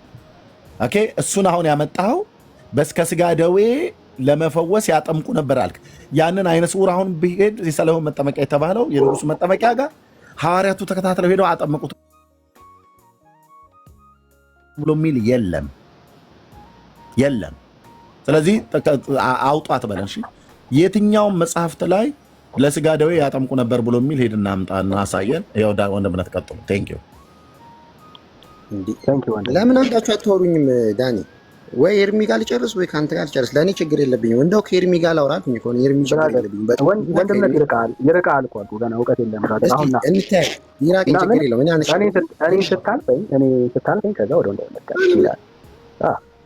ኦኬ እሱን አሁን ያመጣው በስከ ስጋ ደዌ ለመፈወስ ያጠምቁ ነበር አልክ። ያንን አይነ ስውር አሁን ቢሄድ የሰሊሆም መጠመቂያ የተባለው የንጉሱ መጠመቂያ ጋር ሐዋርያቱ ተከታትለው ሄደው አጠመቁት ብሎ የሚል የለም። ስለዚህ አውጧት በለን። እሺ የትኛውም መጽሐፍት ላይ ለስጋ ደዌ ያጠምቁ ነበር ብሎ የሚል ሄድና አምጣና አሳየን። ይኸው ወንድምነት ቀጥሉ። ቴንክ ዩ ለምን አንዳችሁ አትወሩኝም? ዳኒ ወይ ኤርሚ ጋር ልጨርስ ወይ ከአንተ ጋር ልጨርስ። ለእኔ ችግር የለብኝም። እንደው ከኤርሚ ጋር ላውራ አልኩኝ እኮ ኤርሚ ችግር የለብኝም። ወንድምነት ይርቃል እኮ ገና እውቀት የለም። አሁን እንታይ ይራቅ ችግር የለውም። እኔ ስታልፈኝ ከዛ ወደ ወንድምነት ይላል።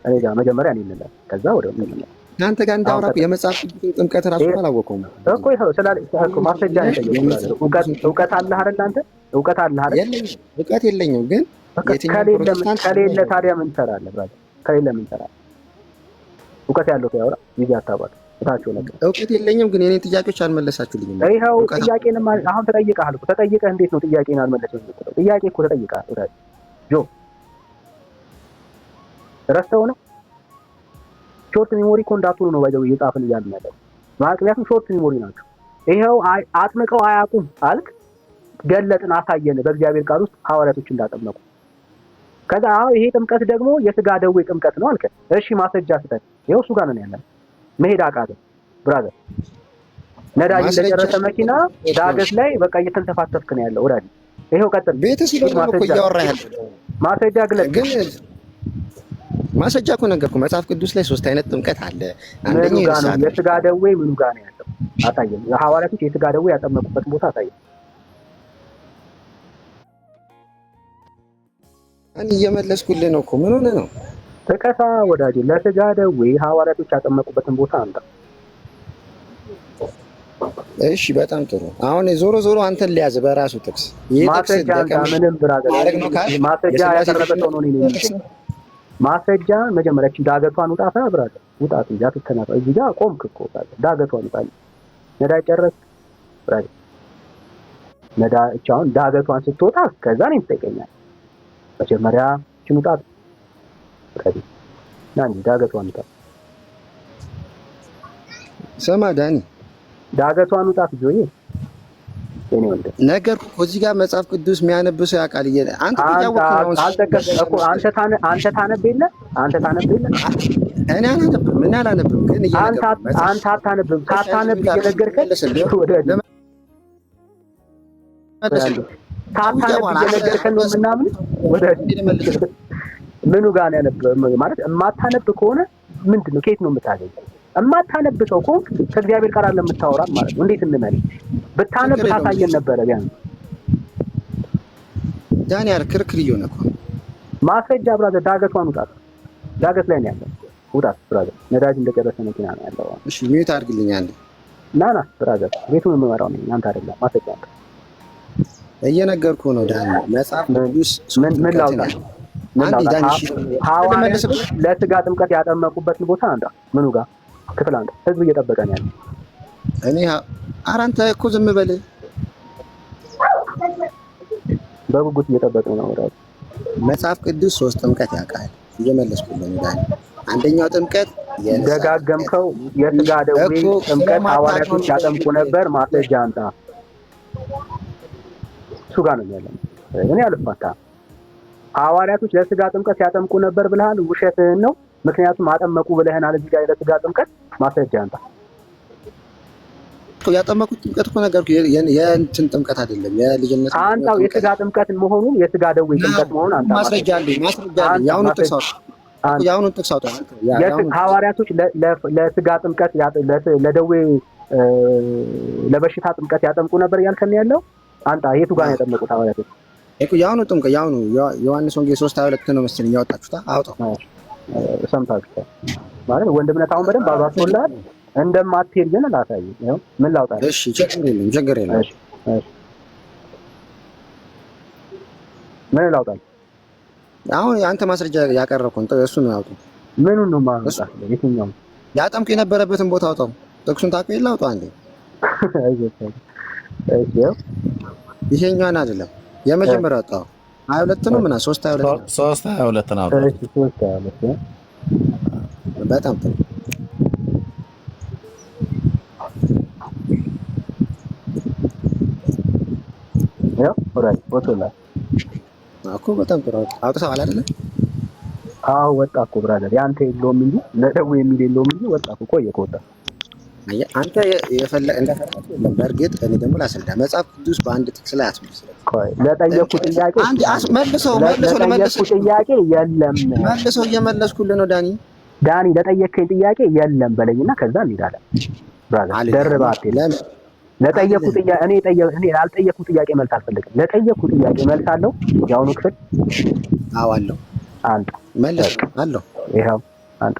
እኔ ጋር መጀመሪያ እኔ ልላል ከዛ ወደ ወንድምነት እናንተ ጋር እንዳውራ የመጽሐፍ ቅዱስ ጥምቀት ራሱ አላወቀውም እኮ ስላልኩ ማስረጃ ነው። እውቀት አለህ አይደል? አንተ እውቀት አለህ አይደል? እውቀት የለኝም ግን ከሌለ ታዲያ ምን ትሰራለህ? ብራዘር ከሌለ ምን ትሰራለህ? እውቀት ያለው ያወራ ጊዜ አታባል እታቸው ነገር እውቀት የለኝም ግን የኔን ጥያቄዎች አልመለሳችሁልኝም። ይኸው ጥያቄን አሁን ተጠይቀሃል እኮ ተጠይቀህ እንዴት ነው ጥያቄን አልመለስም? ጥያቄ እኮ ተጠይቀሃል ጆ ረስተው ነው። ሾርት ሜሞሪ እኮ እንዳትሆኑ ነው ባይዘው እየጻፍን እያልን ያለው። ምክንያቱም ሾርት ሜሞሪ ናቸው። ይኸው አጥምቀው አያውቁም አልክ፣ ገለጥን፣ አሳየን በእግዚአብሔር ቃል ውስጥ ሐዋርያቶች እንዳጠመቁ። ከዛ ይሄ ጥምቀት ደግሞ የስጋ ደዌ ጥምቀት ነው አልከ። እሺ ማስረጃ ስጠን። ይኸው እሱ ጋር ነው ያለን። መሄድ አቃተ ብራዘር። ነዳጅ እንደጨረሰ መኪና ዳገት ላይ በቃ እየተንተፋተፍክ ነው ያለው ወዳጅ። ይኸው ቀጥል። ቤተሰብ እኮ እያወራህ ያለው ማስረጃ ግለጥ። ግን ማስረጃ እኮ ነገርኩህ። መጽሐፍ ቅዱስ ላይ 3 አይነት ጥምቀት አለ። አንደኛው የስጋ ደዌ ምኑ ጋር ነው ያለው? አሳየን። ሐዋርያቶች የስጋ ደዌ ያጠመቁበት ቦታ አሳየን። እኔ እየመለስኩልህ ነው እኮ። ምን ሆነህ ነው? ተከሳ ወዳጅ። ለስጋ ደዌ ሐዋርያቶች ያጠመቁበትን ቦታ አንተ። እሺ በጣም ጥሩ። አሁን ዞሮ ዞሮ አንተን ሊያዝ በራሱ ጥቅስ ማስረጃ ምንም ብራዘር ማስረጃ ያቀረበ ሰው ነው ነኝ። ማስረጃ መጀመሪያችን ዳገቷን ውጣ ብራዘር፣ ውጣ እንጂ አትተናፋ። እዚህ ጋር ቆምክ እኮ ብራዘር። ዳገቷን ውጣ። ነዳጅ ጨረስክ ብራዘር። ነዳጅ ዳገቷን ስትወጣ ከዛ ነው ይጠይቀኛል። መጀመሪያ ችሙጣት ብራዘር ናንጂ ዳገቷን ውጣ። ስማ ዳኒ፣ ዳገቷን ውጣ ጆዬ። እኔ ወንድ ነገርኩህ እኮ እዚህ ጋር መጽሐፍ ቅዱስ የሚያነብ ሰው ያውቃል። አንተ ታነብ የለ እኔ አላነብም ግን አንተ አታነብም። ሳታነብ እየነገርከኝ ነው ምናምን ወደ ምኑ ጋር ነው ያነብ ማለት የማታነብ ከሆነ ምንድን ነው? ከየት ነው የምታገኘው? የማታነብ ሰው ከሆንክ ከእግዚአብሔር ጋር ለምታወራ ማለት ነው። እንዴት እንመል? ብታነብ ታሳየን ነበረ። ቢያንስ ዳንኤል ክርክር እየሆነ እኮ ማስረጃ ብራዘር። ዳገቷን ውጣት። ዳገት ላይ ነው ያለው። ውጣት ብራዘር። ነዳጅ እንደጨረሰ መኪና ነው ያለው። እሺ ሚዩት አድርግልኝ አንዴ። ና ብራዘር፣ ቤቱን የምመራው ነኝ አንተ አይደለም። ማስረጃ እየነገርኩህ ነው ዳንኤል። መጽሐፍ ቅዱስ ምን ላውጣ? ሐዋርያት ለስጋ ጥምቀት ያጠመቁበትን ቦታ አንተ ምኑ ጋር ክፍል አንተ ህዝብ እየጠበቀ ነው ያለው። እኔ አራንተ እኮ ዝም በል። በጉጉት እየጠበቀ ነው ወዳጅ። መጽሐፍ ቅዱስ 3 ጥምቀት ያውቃል። እየመለስኩልህ ነው ዳንኤል። አንደኛው ጥምቀት ደጋገምከው፣ የስጋ ደዌ ጥምቀት ሐዋርያቶች ያጠምቁ ነበር። ማስረጃ አንተ እሱ ጋር ነው ያለው። እኔ አልፋታም። ሐዋርያቶች ለስጋ ጥምቀት ያጠምቁ ነበር ብለሃል። ውሸትህን ነው። ምክንያቱም አጠመቁ ብለህናል። እዚህ ጋር ለስጋ ጥምቀት ማስረጃ አንተ ያጠመቁት ጥምቀት እኮ ነገርኩህ። የእንትን ጥምቀት አይደለም፣ የልጅነት አንተው የስጋ ጥምቀት መሆኑን የስጋ ደዌ ጥምቀት መሆኑን አንተ ማስረጃ አለኝ። ያውኑ ጥቅስ አውጣ። ሐዋርያቶች ለስጋ ጥምቀት ለደዌ ለበሽታ ጥምቀት ያጠምቁ ነበር ያልከን ያለው አንተ የቱ ጋር ያጠመቁት ሐዋርያቶች? ያውኑ ጥምቀት ያውኑ ዮሐንስ ወንጌል 3:22 ነው መሰለኝ ያወጣችሁታ። አውጣው ሰምታችኋል ማለት ወንድምነት አሁን በደንብ አባቶላል። እንደማትሄድ ግን ላሳይ ነው። ምን ላውጣ? እሺ ችግር የለም። እሺ ምን ላውጣ? አሁን አንተ ማስረጃ ያቀረብከውን እሱን አውጡ። ምኑን ነው ማውጣ? የትኛው ያጠምቁ የነበረበትን ቦታ አውጣው። ጥቅሱን ታውቀው የለ አውጣው አንዴ። ይሄኛውን አይደለም የመጀመሪያው አውጣው። 22 ነው ምናምን 3:22 ነው። በጣም ጥሩ። ያው ወራይ ወጥቷል እኮ በጣም ጥሩ አውጥተዋል አይደለ? አዎ ወጣ እኮ ብራዘር። ያንተ የለውም እንጂ ለደው የሚል የለውም እንጂ ወጣ እኮ ቆየ ከወጣ። አንተ እንደፈለክ የለም። በእርግጥ እኔ ደግሞ ላስረዳ። መጽሐፍ ቅዱስ በአንድ ጥቅስ ላይ አስመስል። ለጠየቁት ጥያቄ መልሰው ጥያቄ የለም። መልሰው እየመለስኩልህ ነው ዳኒ ለጠየቀኝ ጥያቄ የለም በለኝና ከዛ እንሄዳለን። ብራዘር ደርባት የለም። ለጠየቁት ጥያቄ እኔ ላልጠየቁት ጥያቄ መልስ አልፈልግም። ለጠየቁት ጥያቄ መልስ አለው። ያውኑ ክፍል አዎ አለው። አንተ መልስ አለው። ይሄው አንተ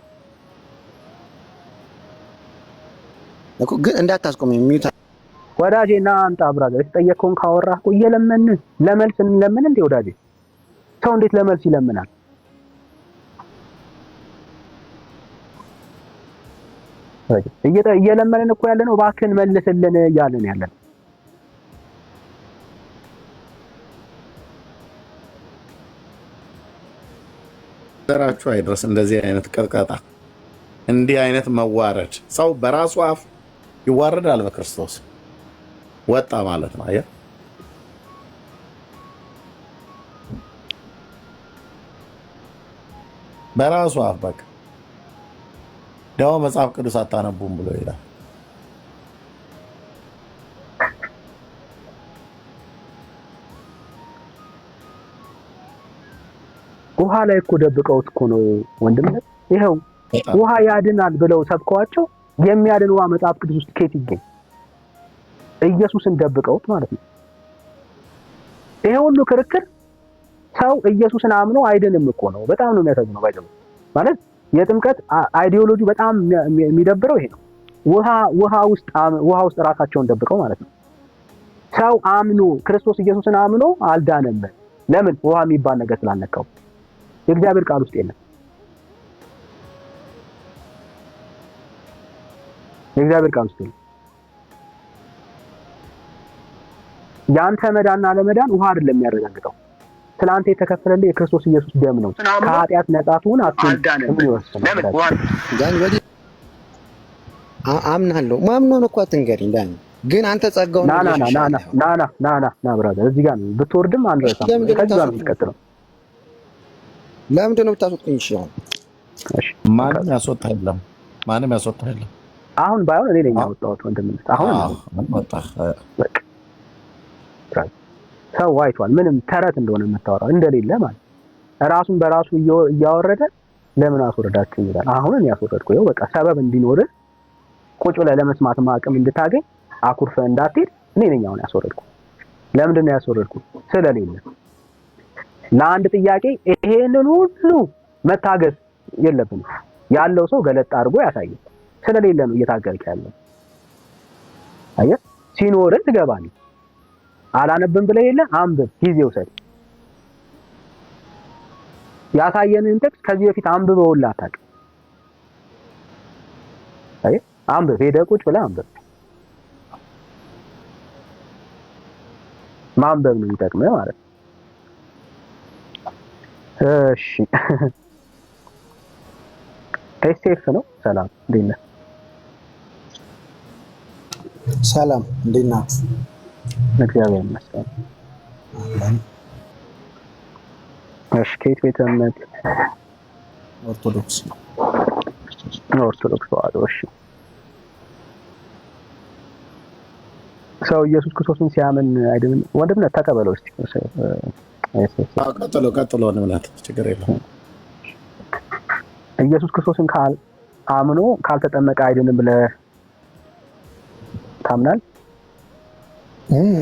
እኮ ግን እንዳታስቆም የሚዩት ወዳጄና አንተ ብራዘር የተጠየቀውን ካወራህ እኮ እየለመን ለመልስ እንለምን እንዴ ወዳጄ? ሰው እንዴት ለመልስ ይለምናል? እየለመንን እኮ ያለነው እባክህን መልስልን እያልን ያለን። ዘራችሁ አይድረስ እንደዚህ አይነት ቅጥቀጣ፣ እንዲህ አይነት መዋረድ። ሰው በራሱ አፍ ይዋረዳል፣ በክርስቶስ ወጣ ማለት ነው። አየህ፣ በራሱ አፍ በቃ ደግሞ መጽሐፍ ቅዱስ አታነቡም ብሎ ይላል። ውሃ ላይ እኮ ደብቀውት እኮ ነው ወንድምነት። ይኸው ውሃ ያድናል ብለው ሰብከዋቸው የሚያድን ውሃ መጽሐፍ ቅዱስ ውስጥ ከየት ይገኝ? ኢየሱስን ደብቀውት ማለት ነው። ይሄ ሁሉ ክርክር ሰው ኢየሱስን አምኖ አይድንም እኮ ነው። በጣም ነው የሚያሳዝነው። ባይዘው ማለት የጥምቀት አይዲዮሎጂ በጣም የሚደብረው ይሄ ነው። ውሃ ውስጥ ራሳቸውን ደብቀው ማለት ነው። ሰው አምኖ ክርስቶስ ኢየሱስን አምኖ አልዳነም። ለምን? ውሃ የሚባል ነገር ስላልነካው። የእግዚአብሔር ቃል ውስጥ የለም። የእግዚአብሔር ቃል ውስጥ የለም። ያንተ መዳንና ለመዳን ውሃ አይደለም የሚያረጋግጠው። ስለአንተ የተከፈለልህ የክርስቶስ ኢየሱስ ደም ነው። ከኃጢአት ነጻ ትሁን አትሁን የሚወስነው። አምናለሁ። ማምኖን እኮ አትንገሪኝ ዳኒ። ግን አንተ ጸጋው ና ብራዘር፣ እዚህ ጋር ነው ብትወርድም አንረሳም። ከዚህ ጋር ነው የምትቀጥለው። ለምንድን ነው ብታስወጡኝ? ይችላል። እሺ፣ ማንም ያስወጣ የለም። ማንም ያስወጣ የለም። አሁን ባይሆን እኔ ነኝ ያወጣሁት ወንድምነት። አሁን ወጣ። ሰው አይቷል። ምንም ተረት እንደሆነ የምታወራው እንደሌለ ማለት ራሱን በራሱ እያወረደ ለምን አስወረዳችሁ ይላል። አሁን እኔ ያስወረድኩ ይኸው በቃ ሰበብ እንዲኖር ቁጭ ብለህ ለመስማት አቅም እንድታገኝ አኩርፈህ እንዳትሄድ እኔ ነኝ አሁን ያስወረድኩ። ለምንድን ነው ያስወረድኩ? ስለሌለ ለአንድ ጥያቄ ይሄንን ሁሉ መታገስ የለብንም። ያለው ሰው ገለጥ አድርጎ ያሳያል። ስለሌለ ነው እየታገልክ ያለው። አየህ፣ ሲኖርህ ትገባለህ። አላነብም ብለህ የለ አንብብ፣ ጊዜ ውሰድ። ያሳየንን ጥቅስ ከዚህ በፊት አንብበውልህ አታውቅም። አየህ፣ አንብብ፣ ሄደህ ቁጭ ብለህ አንብብ። ማንበብ ነው የሚጠቅምህ ማለት ነው። እሺ ኤስኤፍ ነው። ሰላም እንዴት ነህ? ሰላም እንዴት ናችሁ? እግዚአብሔር ይመስገን። እሺ ከየት ቤተ እምነት? ኦርቶዶክስ ተዋህዶ። እሺ ሰው ኢየሱስ ክርስቶስን ሲያምን አይደለም ወንድምነት ተቀበለው እስቲ። ቀጥሎ እንብላት፣ ችግር የለውም። ኢየሱስ ክርስቶስን አምኖ ካልተጠመቀ አይድንም ብለህ ታምናለህ?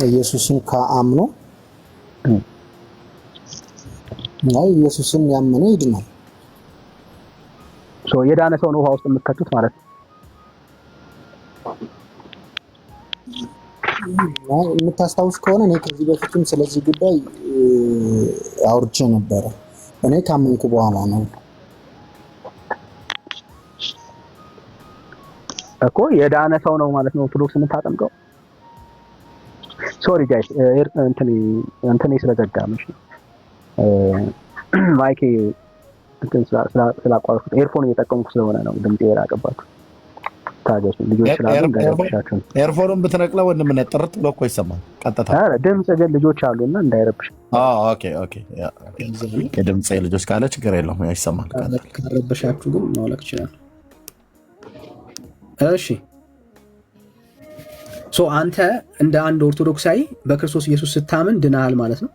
ኢየሱስን ከአምኖ ኢየሱስን ያመነ ይድናል። የዳነ ሰውን ውሃ ውስጥ የምትከቱት ማለት ነው። የምታስታውስ ከሆነ እኔ ከዚህ በፊትም ስለዚህ ጉዳይ አውርቼ ነበረ። እኔ ካመንኩ በኋላ ነው እኮ የዳነ ሰው ነው ማለት ነው ኦርቶዶክስ የምታጠምቀው። ሶሪ ጋይስ እንትኔ ስለዘጋመሽ ነው ማይኬ ስላቋረጥኩት ኤርፎን እየጠቀምኩ ስለሆነ ነው ድምጤ የራቀባችሁ። ታገሱ ልጆች ስላሉ እንዳይረብሻችሁ። ኤርፎኑን ብትነቅለው ወንድምነት ጥርት ብሎ እኮ ይሰማል ቀጥታ። ድምፅ ግን ልጆች አሉና እንዳይረብሽ። ኦኬ የድምፅ ልጆች ካለ ችግር የለውም ይሰማል። ካረበሻችሁ ግን ማውለቅ ይችላል። እሺ አንተ እንደ አንድ ኦርቶዶክሳዊ በክርስቶስ ኢየሱስ ስታምን ድናሃል ማለት ነው?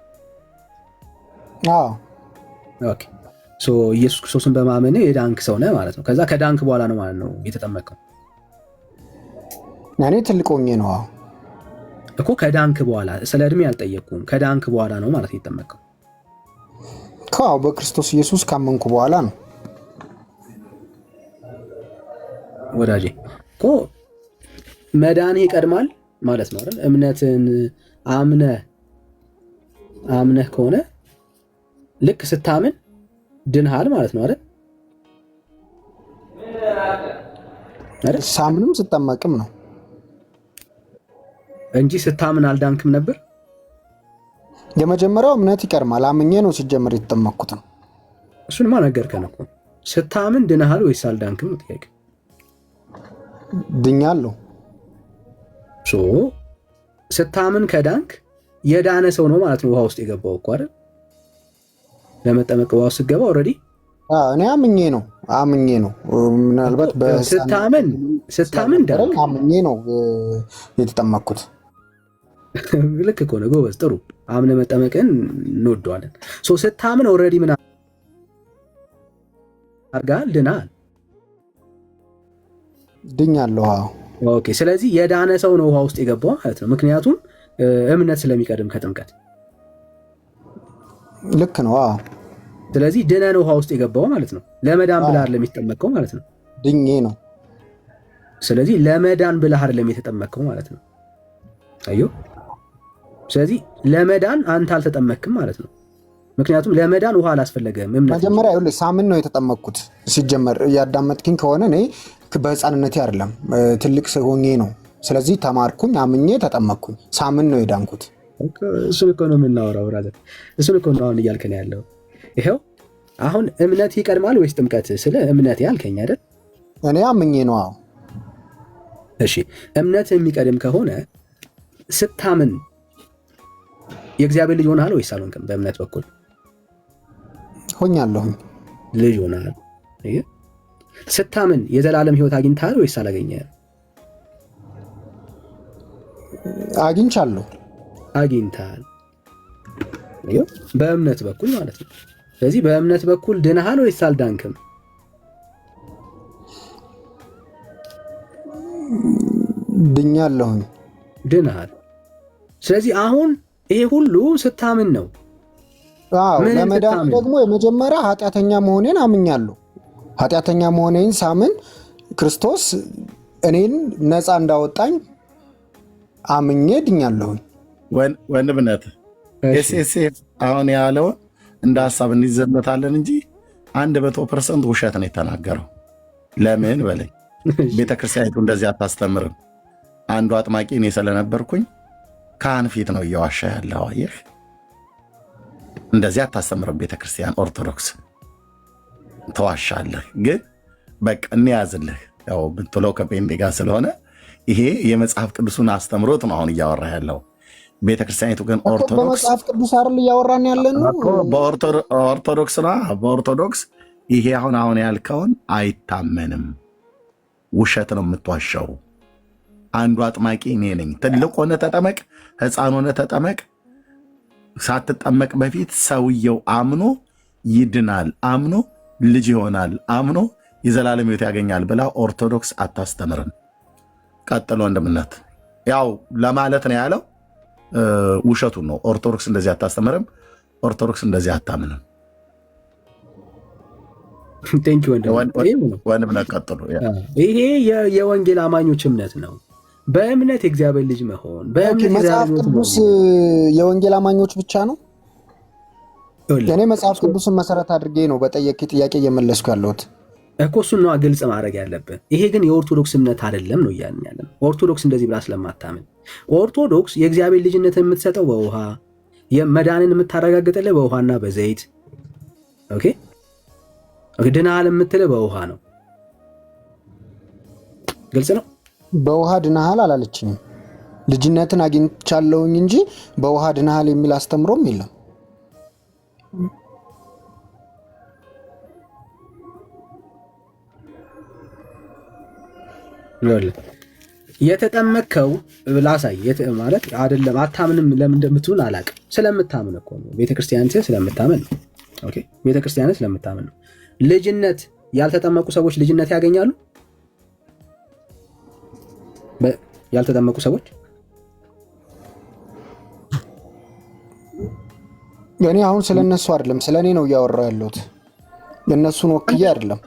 አዎ። ኦኬ ኢየሱስ ክርስቶስን በማመን የዳንክ ሰው ነህ ማለት ነው። ከዛ ከዳንክ በኋላ ነው ማለት ነው የተጠመቀው? እኔ ትልቅ ሆኜ ነው እኮ። ከዳንክ በኋላ ስለ እድሜ አልጠየቅኩም። ከዳንክ በኋላ ነው ማለት የተጠመቀው? በክርስቶስ ኢየሱስ ካመንኩ በኋላ ነው ወዳጄ እኮ። መዳንህ ይቀድማል ማለት ነው አይደል? እምነትን አምነህ ከሆነ ልክ ስታምን ድንሃል ማለት ነው አይደል? ሳምንም ስጠመቅም ነው እንጂ ስታምን አልዳንክም ነበር። የመጀመሪያው እምነት ይቀድማል። አምኜ ነው ሲጀመር የተጠመቅኩት ነው። እሱንማ ነገርከን እኮ። ስታምን ድነሃል ወይስ አልዳንክም ነው ጥያቄ። ድኛለሁ። ስታምን ከዳንክ የዳነ ሰው ነው ማለት ነው ውሃ ውስጥ የገባው እኮ አይደል? ለመጠመቅ ውሃ ውስጥ ስትገባ ኦልሬዲ እኔ አምኜ ነው ምናልባት ስታምን ዳንክ። አምኜ ነው የተጠመቅኩት። ልክ እኮ ነው ጎበዝ፣ ጥሩ አምነ መጠመቅን እንወደዋለን። ስታምን ኦልሬዲ ምን አድርገሃል? ድናል። ድኛለሁ። ኦኬ። ስለዚህ የዳነ ሰው ነው ውሃ ውስጥ የገባው ማለት ነው። ምክንያቱም እምነት ስለሚቀድም ከጥምቀት። ልክ ነው። ስለዚህ ድነህ ነው ውሃ ውስጥ የገባው ማለት ነው። ለመዳን ብለህ አይደለም የተጠመቅከው ማለት ነው። ድኜ ነው። ስለዚህ ለመዳን ብለህ አይደለም የተጠመቅከው ማለት ነው። አዮ። ስለዚህ ለመዳን አንተ አልተጠመቅክም ማለት ነው። ምክንያቱም ለመዳን ውሃ አላስፈለገም። መጀመሪያ ሳምን ነው የተጠመቅኩት። ሲጀመር እያዳመጥክኝ ከሆነ እኔ በህፃንነቴ አይደለም ትልቅ ሆኜ ነው። ስለዚህ ተማርኩኝ፣ አምኜ ተጠመቅኩኝ። ሳምን ነው የዳንኩት። እሱን እኮ ነው የምናወራው ብራዘር። እሱን እኮ ነው አሁን እያልከን ያለው። ይኸው አሁን እምነት ይቀድማል ወይስ ጥምቀት? ስለ እምነት ያልከኝ አይደል? እኔ አምኜ ነው። እሺ፣ እምነት የሚቀድም ከሆነ ስታምን የእግዚአብሔር ልጅ ሆነሃል ወይስ አልሆንክም? በእምነት በኩል ሆኛለሁ። ልጅ ሆነሃል። ስታምን የዘላለም ህይወት አግኝተሃል ወይስ አላገኘህም? አግኝቻለሁ። አግኝተሃል። በእምነት በኩል ማለት ነው። ስለዚህ በእምነት በኩል ድነሃል ወይስ አልዳንክም? ድኛለሁኝ። ድነሃል። ስለዚህ አሁን ይሄ ሁሉ ስታምን ነው። ለመዳን ደግሞ የመጀመሪያ ኃጢአተኛ መሆኔን አምኛለሁ። ኃጢአተኛ መሆኔን ሳምን ክርስቶስ እኔን ነፃ እንዳወጣኝ አምኜ ድኛለሁኝ። ወንድምነት ኤስኤስኤፍ አሁን ያለውን እንደ ሀሳብ እንይዘበታለን እንጂ 100% ውሸት ነው የተናገረው። ለምን በለኝ። ቤተክርስቲያኒቱ እንደዚህ አታስተምርም። አንዱ አጥማቂ እኔ ስለነበርኩኝ ካህን ፊት ነው እየዋሻ ያለው። አየህ፣ እንደዚህ አታስተምርም ቤተክርስቲያን። ኦርቶዶክስ ተዋሻለህ። ግን በቃ እንያዝልህ። ያው ብትለው ከጴንጤ ጋር ስለሆነ ይሄ የመጽሐፍ ቅዱሱን አስተምሮት ነው አሁን እያወራ ያለው። ቤተክርስቲያኒቱ ግን በመጽሐፍ ቅዱስ አይደል እያወራን ያለን ነው። በኦርቶዶክስ ይሄ አሁን ያልከውን አይታመንም። ውሸት ነው የምትዋሻው። አንዱ አጥማቂ እኔ ነኝ። ትልቅ ሆነ ተጠመቅ፣ ሕፃን ሆነ ተጠመቅ። ሳትጠመቅ በፊት ሰውየው አምኖ ይድናል፣ አምኖ ልጅ ይሆናል፣ አምኖ የዘላለም ሕይወት ያገኛል ብላ ኦርቶዶክስ አታስተምርም። ቀጥሎ ወንድምነት ያው ለማለት ነው ያለው። ውሸቱን ነው። ኦርቶዶክስ እንደዚህ አታስተምርም። ኦርቶዶክስ እንደዚህ አታምንም። ወንድምነት ቀጥሎ። ይሄ የወንጌል አማኞች እምነት ነው። በእምነት የእግዚአብሔር ልጅ መሆን መጽሐፍ ቅዱስ የወንጌል አማኞች ብቻ ነው። እኔ መጽሐፍ ቅዱስን መሰረት አድርጌ ነው በጠየቅ ጥያቄ እየመለስኩ ያለሁት እኮ። እሱን ነዋ ግልጽ ማድረግ ያለብን። ይሄ ግን የኦርቶዶክስ እምነት አይደለም ነው እያልን ያለን። ኦርቶዶክስ እንደዚህ ብላ ስለማታምን፣ ኦርቶዶክስ የእግዚአብሔር ልጅነት የምትሰጠው በውሃ መዳንን የምታረጋግጥልህ በውሃና በዘይት ኦኬ። ድናሃል የምትልህ በውሃ ነው። ግልጽ ነው። በውሃ ድናሃል አላለችኝም። ልጅነትን አግኝቻለሁኝ እንጂ በውሃ ድናሃል የሚል አስተምሮም የለም። የተጠመቅከው ላሳይ ማለት አይደለም። አታምንም ለምን እንደምትሉን አላውቅም። ስለምታምን እኮ ነው። ቤተክርስቲያን ስለምታምን ነው። ኦኬ፣ ቤተክርስቲያን ስለምታምን ነው። ልጅነት ያልተጠመቁ ሰዎች ልጅነት ያገኛሉ። ያልተጠመቁ ሰዎች እኔ አሁን ስለነሱ አይደለም ስለ እኔ ነው እያወራሁ ያለሁት። እነሱን ወክዬ አይደለም።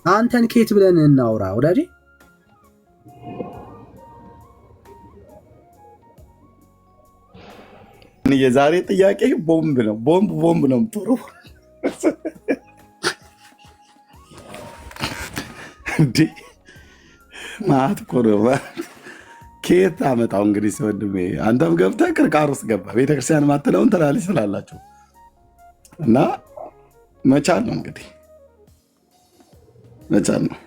አንተን ኬት ብለን እናውራ ወዳጄ? የዛሬ ጥያቄ ቦምብ ነው። ቦምብ ነው ጥሩ እንዴ ማት ኮሮ ከየት አመጣው? እንግዲህ ወንድሜ አንተም ገብተህ ቅርቃር ውስጥ ገባ። ቤተክርስቲያን ማትለውን ትላለች ስላላችሁ እና መቻል ነው እንግዲህ መቻል ነው።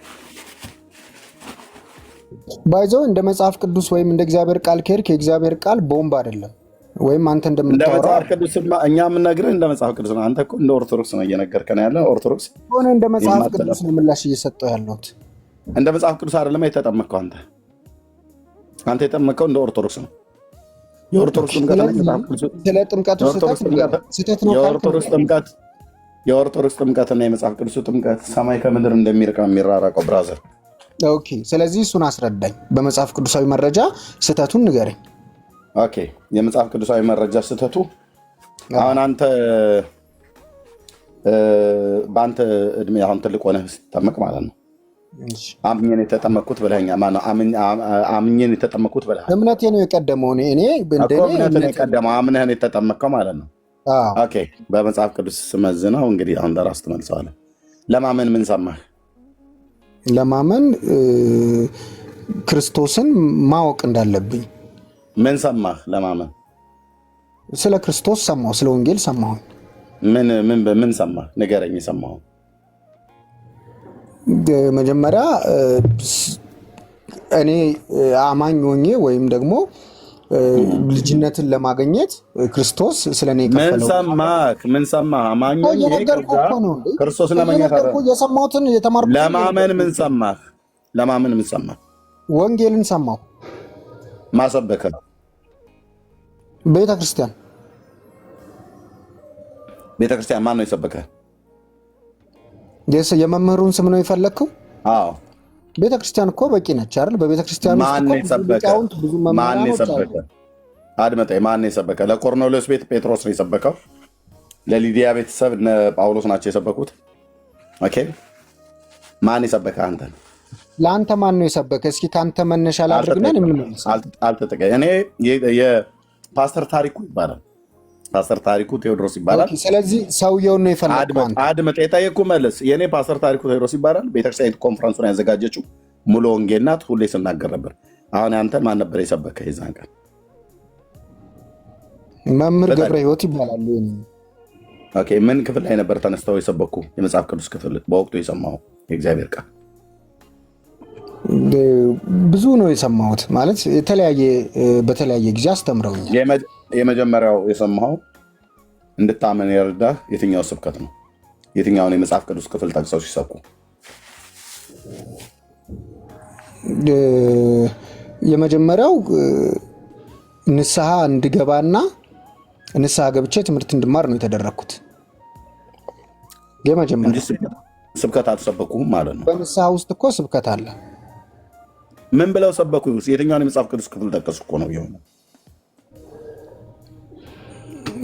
ባይዘው እንደ መጽሐፍ ቅዱስ ወይም እንደ እግዚአብሔር ቃል ከሄድክ የእግዚአብሔር ቃል ቦምብ አይደለም። ወይም አንተ እንደምታወራው እንደ መጽሐፍ ቅዱስ እኛ የምንነግርህ እንደ መጽሐፍ ቅዱስ ነው። አንተ እኮ እንደ ኦርቶዶክስ ነው እየነገርከን ያለ። ኦርቶዶክስ ሆነ እንደ መጽሐፍ ቅዱስ ነው ምላሽ እየሰጠው ያለሁት። እንደ መጽሐፍ ቅዱስ አይደለም የተጠመቅከው አንተ የጠመቅከው እንደ ኦርቶዶክስ ነው። የኦርቶዶክስ ጥምቀት ነው መጽሐፍ ቅዱስ። ስለ ጥምቀቱ ስህተት ነው። የኦርቶዶክስ ጥምቀትና የመጽሐፍ ቅዱስ ጥምቀት ሰማይ ከምድር እንደሚርቅ ነው የሚራራቀው ብራዘር። ኦኬ፣ ስለዚህ እሱን አስረዳኝ። በመጽሐፍ ቅዱሳዊ መረጃ ስህተቱን ንገረኝ። ኦኬ፣ የመጽሐፍ ቅዱሳዊ መረጃ ስህተቱ አሁን አንተ በአንተ እድሜ አሁን ትልቅ ሆነህ ስትጠመቅ ማለት ነው አምኜን የተጠመቅኩት ብለኸኛል። ማነው አምኜን የተጠመቅኩት ብለሃል። እምነቴ ነው የቀደመው። እኔ እምነትህን የቀደመው አምነህን የተጠመቅከው ማለት ነው። ኦኬ፣ በመጽሐፍ ቅዱስ ስመዝነው እንግዲህ አሁን ለራስ ትመልሰዋለህ። ለማመን ምን ሰማህ? ለማመን ክርስቶስን ማወቅ እንዳለብኝ። ምን ሰማህ? ለማመን ስለ ክርስቶስ ሰማሁ፣ ስለ ወንጌል ሰማሁ። ምን ሰማህ? ንገረኝ። የሰማሁ መጀመሪያ እኔ አማኝ ሆኜ ወይም ደግሞ ልጅነትን ለማግኘት ክርስቶስ ስለኔ የከፈለው። ምን ሰማህ? አማኝ ሆኜ ክርስቶስ የሰማሁትን የተማርኩት። ለማመን ምን ሰማህ? ለማመን ምን ሰማህ? ወንጌልን ሰማሁ። ማሰበከ ቤተክርስቲያን ማን ነው የሰበከ? የመምህሩን ስም ነው የፈለግከው? አዎ፣ ቤተክርስቲያን እኮ በቂ ነች አይደል? በቤተክርስቲያን ማን የሰበከ? አድመጣኝ። ማን የሰበከ? ለቆርኔሌዎስ ቤት ጴጥሮስ ነው የሰበከው። ለሊዲያ ቤተሰብ እነ ጳውሎስ ናቸው የሰበኩት። ኦኬ፣ ማን የሰበከ? አንተ። ለአንተ ማን ነው የሰበከ? እስኪ ከአንተ መነሻ ላድርግና እኔ የፓስተር ታሪኩ ይባላል። ፓስተር ታሪኩ ቴዎድሮስ ይባላል። ስለዚህ ሰውየውን ነው የፈለግከው? አድመጥ፣ የጠየቅኩህ መልስ። የእኔ ፓስተር ታሪኩ ቴዎድሮስ ይባላል። ቤተክርስቲያን ኮንፈረንሱን ያዘጋጀችው ሙሉ ወንጌል ናት። ሁሌ ስናገር ነበር። አሁን አንተ ማን ነበር የሰበከ የዛን ቀን? መምህር ገብረ ሕይወት ይባላል። ኦኬ፣ ምን ክፍል ላይ ነበር ተነስተው የሰበኩ? የመጽሐፍ ቅዱስ ክፍል በወቅቱ የሰማው የእግዚአብሔር ቃል ብዙ ነው የሰማሁት። ማለት በተለያየ ጊዜ አስተምረውኛል። የመጀመሪያው የሰማው እንድታመን የረዳህ የትኛው ስብከት ነው? የትኛውን የመጽሐፍ ቅዱስ ክፍል ጠቅሰው ሲሰብኩ? የመጀመሪያው ንስሐ እንድገባና ንስሐ ገብቼ ትምህርት እንድማር ነው የተደረግኩት። የመጀመሪያ ስብከት አልሰበኩህም ማለት ነው? በንስሐ ውስጥ እኮ ስብከት አለ። ምን ብለው ሰበኩ? የትኛውን የመጽሐፍ ቅዱስ ክፍል ጠቀሱ እኮ ነው የሆነ።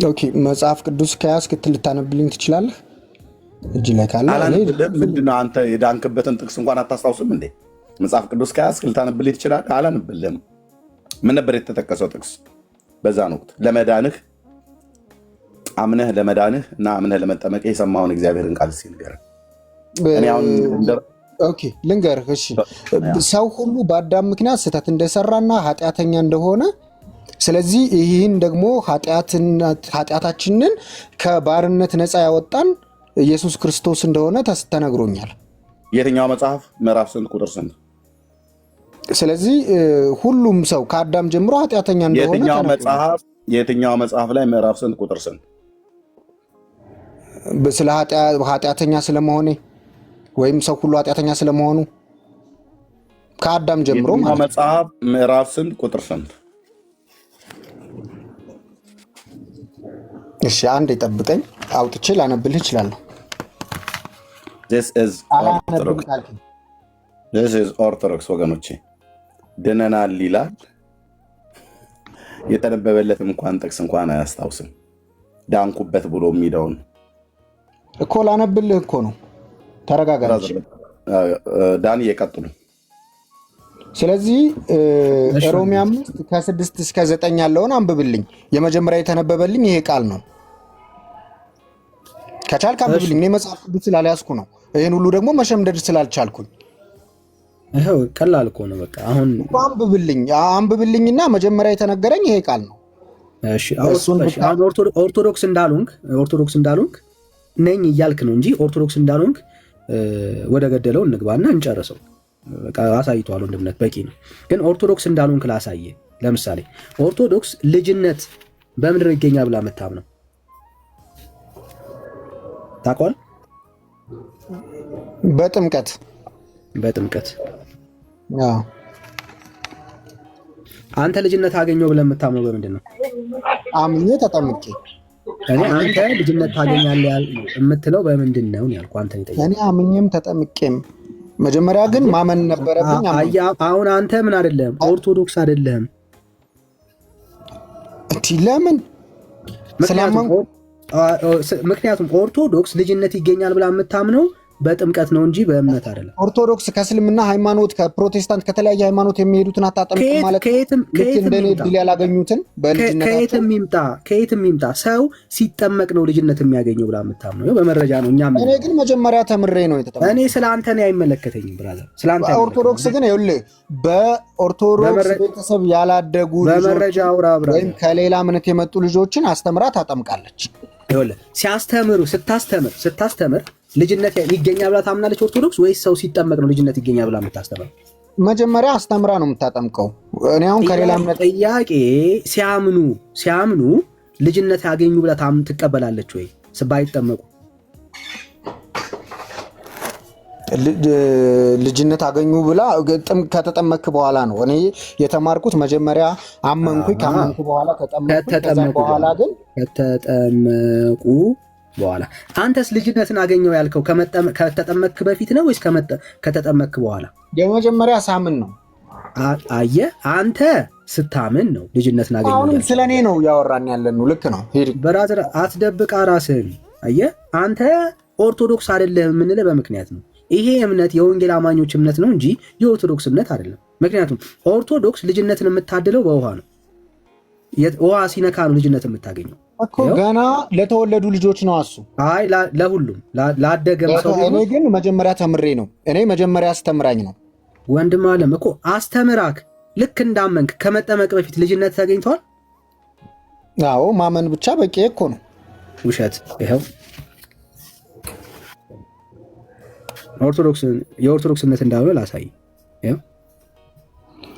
ኦኬ፣ መጽሐፍ ቅዱስ ከያዝክ ልታነብልኝ ትችላለህ? እጅ ላይ ካለ ምንድነው? አንተ የዳንክበትን ጥቅስ እንኳን አታስታውስም እንዴ? መጽሐፍ ቅዱስ ከያዝክ ልታነብልኝ ትችላለህ? አላነብልህም። ምን ነበር የተጠቀሰው ጥቅስ በዛን ወቅት? ለመዳንህ አምነህ ለመዳንህ እና አምነህ ለመጠመቅ የሰማውን እግዚአብሔርን ቃል ሲንገር ኦኬ፣ ልንገርህ። እሺ፣ ሰው ሁሉ በአዳም ምክንያት ስህተት እንደሰራና ኃጢአተኛ እንደሆነ፣ ስለዚህ ይህን ደግሞ ኃጢአታችንን ከባርነት ነፃ ያወጣን ኢየሱስ ክርስቶስ እንደሆነ ተነግሮኛል። የትኛው መጽሐፍ? ምዕራፍ ስንት? ቁጥር ስንት? ስለዚህ ሁሉም ሰው ከአዳም ጀምሮ ኃጢአተኛ እንደሆነ የትኛው መጽሐፍ ላይ ምዕራፍ ስንት? ቁጥር ስንት? ስለ ኃጢአተኛ ስለመሆኔ ወይም ሰው ሁሉ ኃጢአተኛ ስለመሆኑ ከአዳም ጀምሮ መጽሐፍ ምዕራፍ ስንት? ቁጥር ስንት? እሺ፣ አንድ የጠብቀኝ፣ አውጥቼ ላነብልህ እችላለሁ። This is ኦርቶዶክስ ወገኖቼ። ድነናል ይላል። የተነበበለት እንኳን ጥቅስ እንኳን አያስታውስም። ዳንኩበት ብሎ የሚለውን እኮ ላነብልህ እኮ ነው። ተረጋጋች ዳን፣ እየቀጥሉ። ስለዚህ ሮሜ 5 ከ6 እስከ 9 ያለውን አንብብልኝ። የመጀመሪያ የተነበበልኝ ይሄ ቃል ነው። ከቻልክ አንብብልኝ። እኔ መጽሐፍ ቅዱስ ስላልያዝኩ ነው። ይህን ሁሉ ደግሞ መሸምደድ ስላልቻልኩኝ ይሄው ቀላል እኮ ነው። በቃ አሁን አንብብልኝና መጀመሪያ የተነገረኝ ይሄ ቃል ነው። እሺ፣ ኦርቶዶክስ እንዳሉንክ ነኝ እያልክ ነው እንጂ ኦርቶዶክስ እንዳልሆንክ ወደ ገደለው እንግባና እንጨርሰው። በቃ አሳይቷል ወንድምነት በቂ ነው። ግን ኦርቶዶክስ እንዳልሆንክ ላሳየ። ለምሳሌ ኦርቶዶክስ ልጅነት በምንድን ነው ይገኛል ብላ የምታምነው? ታውቀዋል? በጥምቀት አንተ ልጅነት አገኘው ብለህ የምታምነው በምንድን ነው? አምኜ ተጠምቄ። እኔ አንተ ልጅነት ታገኛለህ የምትለው በምንድን ነው ያልኩህ? አንተ ይጠይቅ። እኔ አምኜም ተጠምቄም መጀመሪያ ግን ማመን ነበረብኝ። አሁን አንተ ምን አይደለም ኦርቶዶክስ አይደለም። ለምን? ምክንያቱም ኦርቶዶክስ ልጅነት ይገኛል ብላ የምታምነው በጥምቀት ነው እንጂ በእምነት አይደለም። ኦርቶዶክስ ከእስልምና ሃይማኖት ከፕሮቴስታንት ከተለያየ ሃይማኖት የሚሄዱትን አታጠምቅም ማለት እንደኔ ድል ያላገኙትን በልጅነት ከየትም ይምጣ ሰው ሲጠመቅ ነው ልጅነት የሚያገኘው ብላ የምታምነው በመረጃ ነው። እኔ ግን መጀመሪያ ተምሬ ነው የተጠመቅኩት። እኔ ስለ አንተ ነው አይመለከተኝም ብራዘር። ስለ አንተ ኦርቶዶክስ ግን ይኸውልህ በኦርቶዶክስ ቤተሰብ ያላደጉ በመረጃ አውራ ብራዘር ወይም ከሌላ እምነት የመጡ ልጆችን አስተምራ ታጠምቃለች። ይኸውልህ ስታስተምር ልጅነት ይገኛል ብላ ታምናለች ኦርቶዶክስ ወይስ ሰው ሲጠመቅ ነው ልጅነት ይገኛል ብላ የምታስተምረው? መጀመሪያ አስተምራ ነው የምታጠምቀው። እኔ አሁን ከሌላ እምነት ጥያቄ ሲያምኑ ልጅነት ያገኙ ብላ ትቀበላለች ወይ? ባይጠመቁ ልጅነት አገኙ ብላ ከተጠመክ በኋላ ነው። እኔ የተማርኩት መጀመሪያ አመንኩኝ። ካመንኩ በኋላ ከተጠመቁ በኋላ አንተስ ልጅነትን አገኘው ያልከው ከተጠመክ በፊት ነው ወይስ ከተጠመክ በኋላ? የመጀመሪያ ሳምን ነው። አየህ አንተ ስታምን ነው ልጅነትን አገኘው። አሁንም ስለኔ ነው ያወራን ያለን ነው። ልክ ነው ብራዘር፣ አትደብቃ ራስህን። አየህ አንተ ኦርቶዶክስ አይደለህም የምንልህ በምክንያት ነው። ይሄ እምነት የወንጌል አማኞች እምነት ነው እንጂ የኦርቶዶክስ እምነት አይደለም። ምክንያቱም ኦርቶዶክስ ልጅነትን የምታድለው በውሃ ነው። ውሃ ሲነካ ነው ልጅነት የምታገኘው እኮ ገና ለተወለዱ ልጆች ነው እሱ። አይ ለሁሉም ላደገም ሰው። እኔ ግን መጀመሪያ ተምሬ ነው። እኔ መጀመሪያ አስተምራኝ ነው። ወንድም አለም እኮ አስተምራክ ልክ እንዳመንክ ከመጠመቅ በፊት ልጅነት ተገኝቷል። አዎ ማመን ብቻ በቂ እኮ ነው። ውሸት። ይኸው የኦርቶዶክስነት እንዳልሆነ ላሳይ።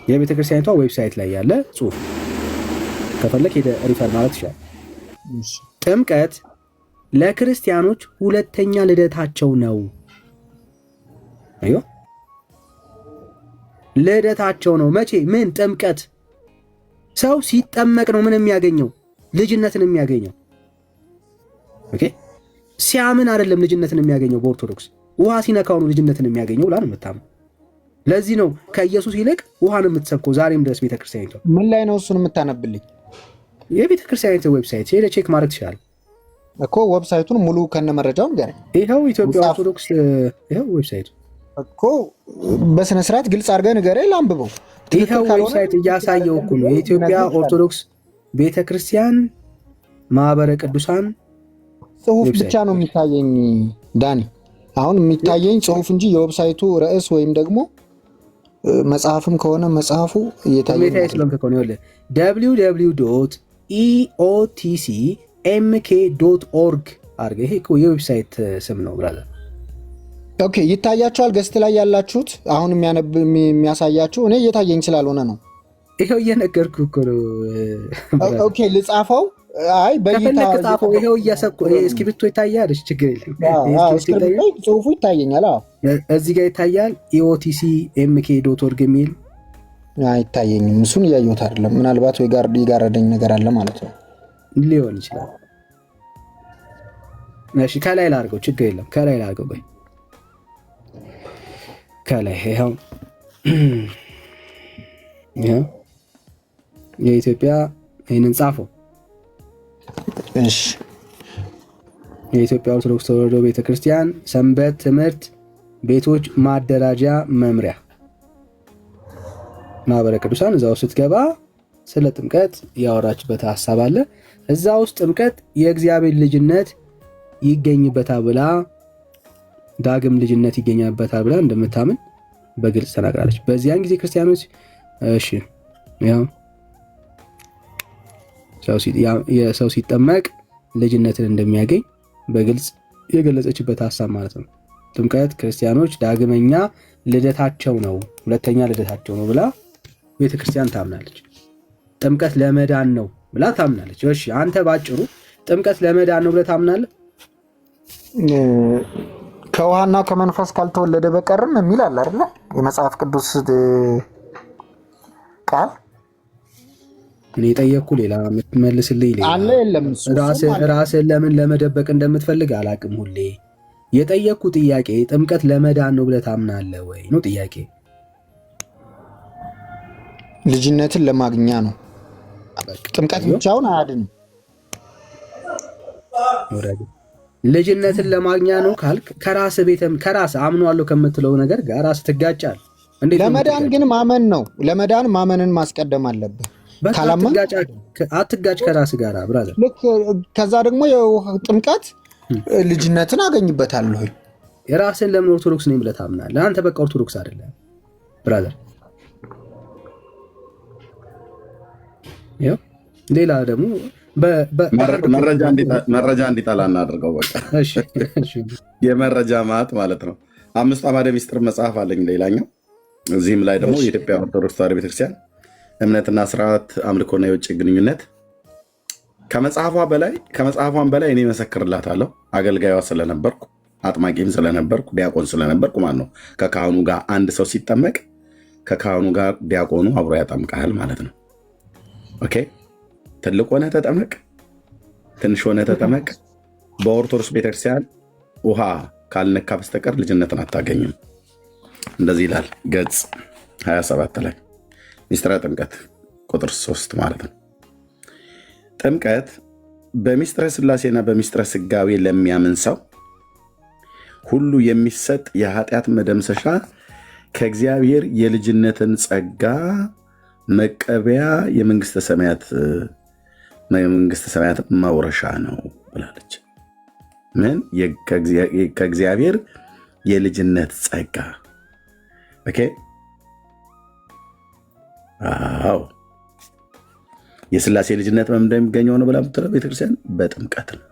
የቤተክርስቲያኒቷ ዌብሳይት ላይ ያለ ጽሁፍ ከፈለክ ሄደ ሪፈር ማለት ይችላል። ጥምቀት ለክርስቲያኖች ሁለተኛ ልደታቸው ነው። ልደታቸው ነው። መቼ? ምን? ጥምቀት። ሰው ሲጠመቅ ነው ምን የሚያገኘው? ልጅነትን የሚያገኘው። ኦኬ። ሲያምን አይደለም ልጅነትን የሚያገኘው። በኦርቶዶክስ ውሃ ሲነካው ነው ልጅነትን የሚያገኘው ብላ ነው የምታምነው። ለዚህ ነው ከኢየሱስ ይልቅ ውሃን የምትሰብከው ዛሬም ድረስ ቤተክርስቲያኒቷ። ምን ላይ ነው እሱን የምታነብልኝ? የቤተክርስቲያኒቷ ዌብሳይት ሄደ ቼክ ማድረግ ትችላለህ እኮ። ዌብሳይቱን ሙሉ ከነ መረጃው ንገረኝ። ይኸው ኢትዮጵያ ኦርቶዶክስ ይኸው ዌብሳይቱ እኮ በስነ ስርዓት ግልጽ አድርገህ ንገረኝ ላንብበው። ይኸው ዌብሳይት እያሳየው እኮ ነው። የኢትዮጵያ ኦርቶዶክስ ቤተክርስቲያን ማህበረ ቅዱሳን ጽሁፍ ብቻ ነው የሚታየኝ ዳኒ። አሁን የሚታየኝ ጽሁፍ እንጂ የዌብሳይቱ ርዕስ ወይም ደግሞ መጽሐፍም ከሆነ መጽሐፉ እየታየኝ www.eotcmk.org አርገ። ይሄ እኮ የዌብሳይት ስም ነው ብራዘር። ኦኬ ይታያችኋል። ገስት ላይ ያላችሁት አሁን የሚያሳያችሁ እኔ እየታየኝ ስላልሆነ ነው። ይሄው እየነገርኩህ እኮ ነው። ኦኬ ልጻፈው። አይ በይታ ይሄው እያሰብኩ እስክሪብቶ ይታያል። ችግር የለም። ጽሁፉ ይታየኛል። አዎ እዚህ ጋር ይታያል። eotcmk.org የሚል አይታየኝም። እሱን እያየሁት አይደለም። ምናልባት ወይ ጋር ይጋረደኝ ነገር አለ ማለት ነው። ሊሆን ይችላል። እሺ ከላይ ላድርገው። ችግር የለም። ከላይ ላድርገው። ቆይ ከላይ ይሄው የኢትዮጵያ ይሄንን ጻፈው። እሺ የኢትዮጵያ ኦርቶዶክስ ተዋሕዶ ቤተክርስቲያን ሰንበት ትምህርት ቤቶች ማደራጃ መምሪያ ማህበረ ቅዱሳን። እዛው ስትገባ ስለ ጥምቀት ያወራችበት ሐሳብ አለ። እዛ ውስጥ ጥምቀት የእግዚአብሔር ልጅነት ይገኝበታል ብላ ዳግም ልጅነት ይገኝበታል ብላ እንደምታምን በግልጽ ተናግራለች። በዚያን ጊዜ ክርስቲያኖች እሺ ያው ሰው ሲጠመቅ ልጅነትን እንደሚያገኝ በግልጽ የገለጸችበት ሀሳብ ማለት ነው። ጥምቀት ክርስቲያኖች ዳግመኛ ልደታቸው ነው፣ ሁለተኛ ልደታቸው ነው ብላ ቤተክርስቲያን ታምናለች። ጥምቀት ለመዳን ነው ብላ ታምናለች። እሺ አንተ ባጭሩ ጥምቀት ለመዳን ነው ብለህ ታምናለህ? ከውሃና ከመንፈስ ካልተወለደ በቀርም የሚል አለ አይደለ? የመጽሐፍ ቅዱስ ቃል እኔ ጠየቅኩ፣ ሌላ የምትመልስልኝ ሌላ አለ የለም? ራስህን ለምን ለመደበቅ እንደምትፈልግ አላቅም። ሁሌ የጠየቅኩ ጥያቄ ጥምቀት ለመዳን ነው ብለህ ታምናለህ ወይ ነው ጥያቄ። ልጅነትን ለማግኛ ነው። ጥምቀት ብቻውን አያድንም። ልጅነትን ለማግኛ ነው ካልክ ከራስ አምኗለሁ ከምትለው ነገር ጋር ራስ ትጋጫል። ለመዳን ግን ማመን ነው። ለመዳን ማመንን ማስቀደም አለብህ። አትጋጭ ከራስ ጋር ብራዘር። ልክ ከዛ ደግሞ ጥምቀት ልጅነትን አገኝበታለሁ። የራስን ለምን ኦርቶዶክስ ነኝ ብለህ ታምናለህ? አንተ በቃ ኦርቶዶክስ አይደለም ብራዘር። ሌላ ደግሞ መረጃ እንዲጠላ እናደርገው። በቃ የመረጃ ማት ማለት ነው። 5 አዕማደ ምስጢር መጽሐፍ አለኝ ሌላኛው። እዚህም ላይ ደግሞ የኢትዮጵያ ኦርቶዶክስ ተዋሕዶ ቤተክርስቲያን እምነትና ስርዓት፣ አምልኮና የውጭ ግንኙነት ከመጽሐፏን በላይ እኔ መሰክርላታለሁ። አገልጋይዋ ስለነበርኩ፣ አጥማቂም ስለነበርኩ፣ ዲያቆን ስለነበርኩ ማለት ነው። ከካህኑ ጋር አንድ ሰው ሲጠመቅ ከካህኑ ጋር ዲያቆኑ አብሮ ያጠምቃል ማለት ነው። ኦኬ፣ ትልቅ ሆነ ተጠመቅ፣ ትንሽ ሆነ ተጠመቅ። በኦርቶዶክስ ቤተክርስቲያን ውሃ ካልነካ በስተቀር ልጅነትን አታገኝም። እንደዚህ ይላል ገጽ 27 ላይ ሚስጥረ ጥምቀት ቁጥር 3 ማለት ነው። ጥምቀት በሚስጥረ ሥላሴና በሚስጥረ ሥጋዌ ለሚያምን ሰው ሁሉ የሚሰጥ የኃጢአት መደምሰሻ ከእግዚአብሔር የልጅነትን ጸጋ መቀበያ የመንግስተ ሰማያት መውረሻ ነው ብላለች። ምን? ከእግዚአብሔር የልጅነት ጸጋ። ኦኬ። አዎ፣ የሥላሴ ልጅነት በምን እንደሚገኘው ነው ብላ የምትለው ቤተክርስቲያን በጥምቀት ነው።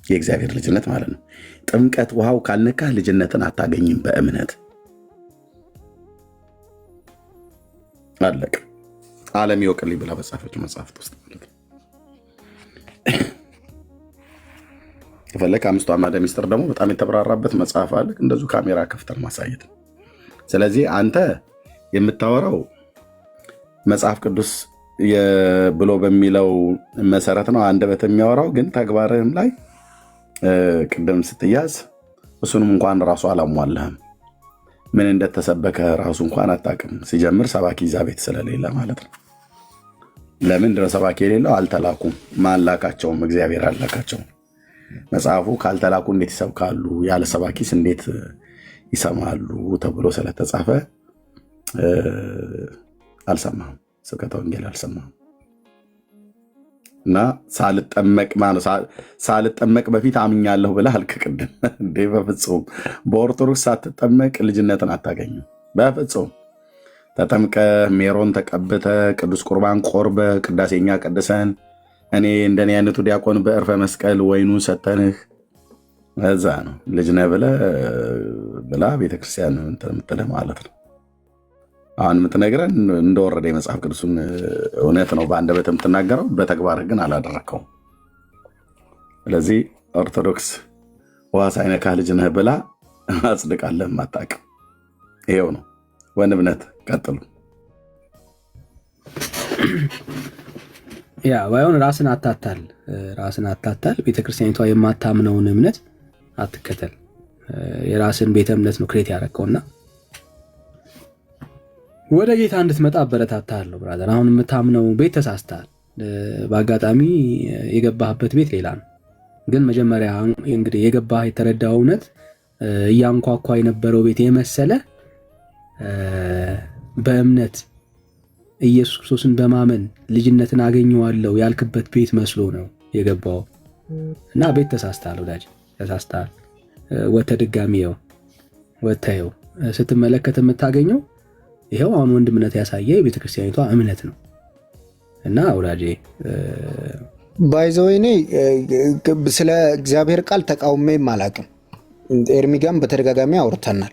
የእግዚአብሔር ልጅነት ማለት ነው። ጥምቀት ውሃው ካልነካህ ልጅነትን አታገኝም በእምነት አለቅ። ዓለም ይወቅልኝ ብላ በጻፈችው መጽሐፍት ውስጥ ማለት ነው። ከፈለክ 5 አዕማደ ምስጢር ደግሞ በጣም የተብራራበት መጽሐፍ አለ። እንደዚሁ ካሜራ ከፍተን ማሳየት ነው። ስለዚህ አንተ የምታወራው መጽሐፍ ቅዱስ ብሎ በሚለው መሰረት ነው አንደበት የሚያወራው፣ ግን ተግባርህም ላይ ቅድም ስትያዝ እሱንም እንኳን ራሱ አላሟላህም። ምን እንደተሰበከ ራሱ እንኳን አታውቅም። ሲጀምር ሰባኪ ይዛ ቤት ስለሌለ ማለት ነው። ለምንድነው ሰባኪ የሌለው? አልተላኩም። ማን ላካቸውም? እግዚአብሔር አላካቸውም። መጽሐፉ ካልተላኩ እንዴት ይሰብካሉ? ያለ ሰባኪስ እንዴት ይሰማሉ? ተብሎ ስለተጻፈ አልሰማህም። ስብከተ ወንጌል አልሰማህም። እና ሳልጠመቅ በፊት አምኛለሁ ብለህ አልክ ቅድም። እንዴ በፍጹም በኦርቶዶክስ ሳትጠመቅ ልጅነትን አታገኝም። በፍጹም ተጠምቀ ሜሮን ተቀብተ ቅዱስ ቁርባን ቆርበ ቅዳሴኛ ቀድሰን እኔ እንደኔ አይነቱ ዲያቆን በእርፈ መስቀል ወይኑን ሰተንህ እዛ ነው ልጅ ነህ ብላ ቤተክርስቲያን የምትልህ ማለት ነው። አሁን የምትነግረን እንደወረደ የመጽሐፍ ቅዱስን እውነት ነው በአንደበት የምትናገረው፣ በተግባር ግን አላደረከውም። ስለዚህ ኦርቶዶክስ ውሃ ሳይነካህ ልጅ ነህ ብላ አጽድቃለህም አታውቅም። ይሄው ነው ወንድምነት። ቀጥሉ። ያ ባይሆን ራስን አታታል። ቤተክርስቲያኒቷ የማታምነውን እምነት አትከተል። የራስን ቤተ እምነት ነው ክሬት ያደረከውና ወደ ጌታ እንድትመጣ አበረታታለሁ ብራዘር። አሁን የምታምነው ቤት ተሳስተሃል። በአጋጣሚ የገባህበት ቤት ሌላ ነው። ግን መጀመሪያ እንግዲህ የገባህ የተረዳው እውነት እያንኳኳ የነበረው ቤት የመሰለ በእምነት ኢየሱስ ክርስቶስን በማመን ልጅነትን አገኘዋለሁ ያልክበት ቤት መስሎ ነው የገባው እና ቤት ተሳስተሃል ወዳጅ፣ ተሳስተሃል። ወጥተህ ድጋሚ ወጥተህ ስትመለከት የምታገኘው ይሄው አሁን ወንድምነት ያሳየ የቤተክርስቲያኒቷ እምነት ነው እና ወዳጄ ባይዘወይ እኔ ስለ እግዚአብሔር ቃል ተቃውሜም አላቅም። ኤርሚ ጋርም በተደጋጋሚ አውርተናል።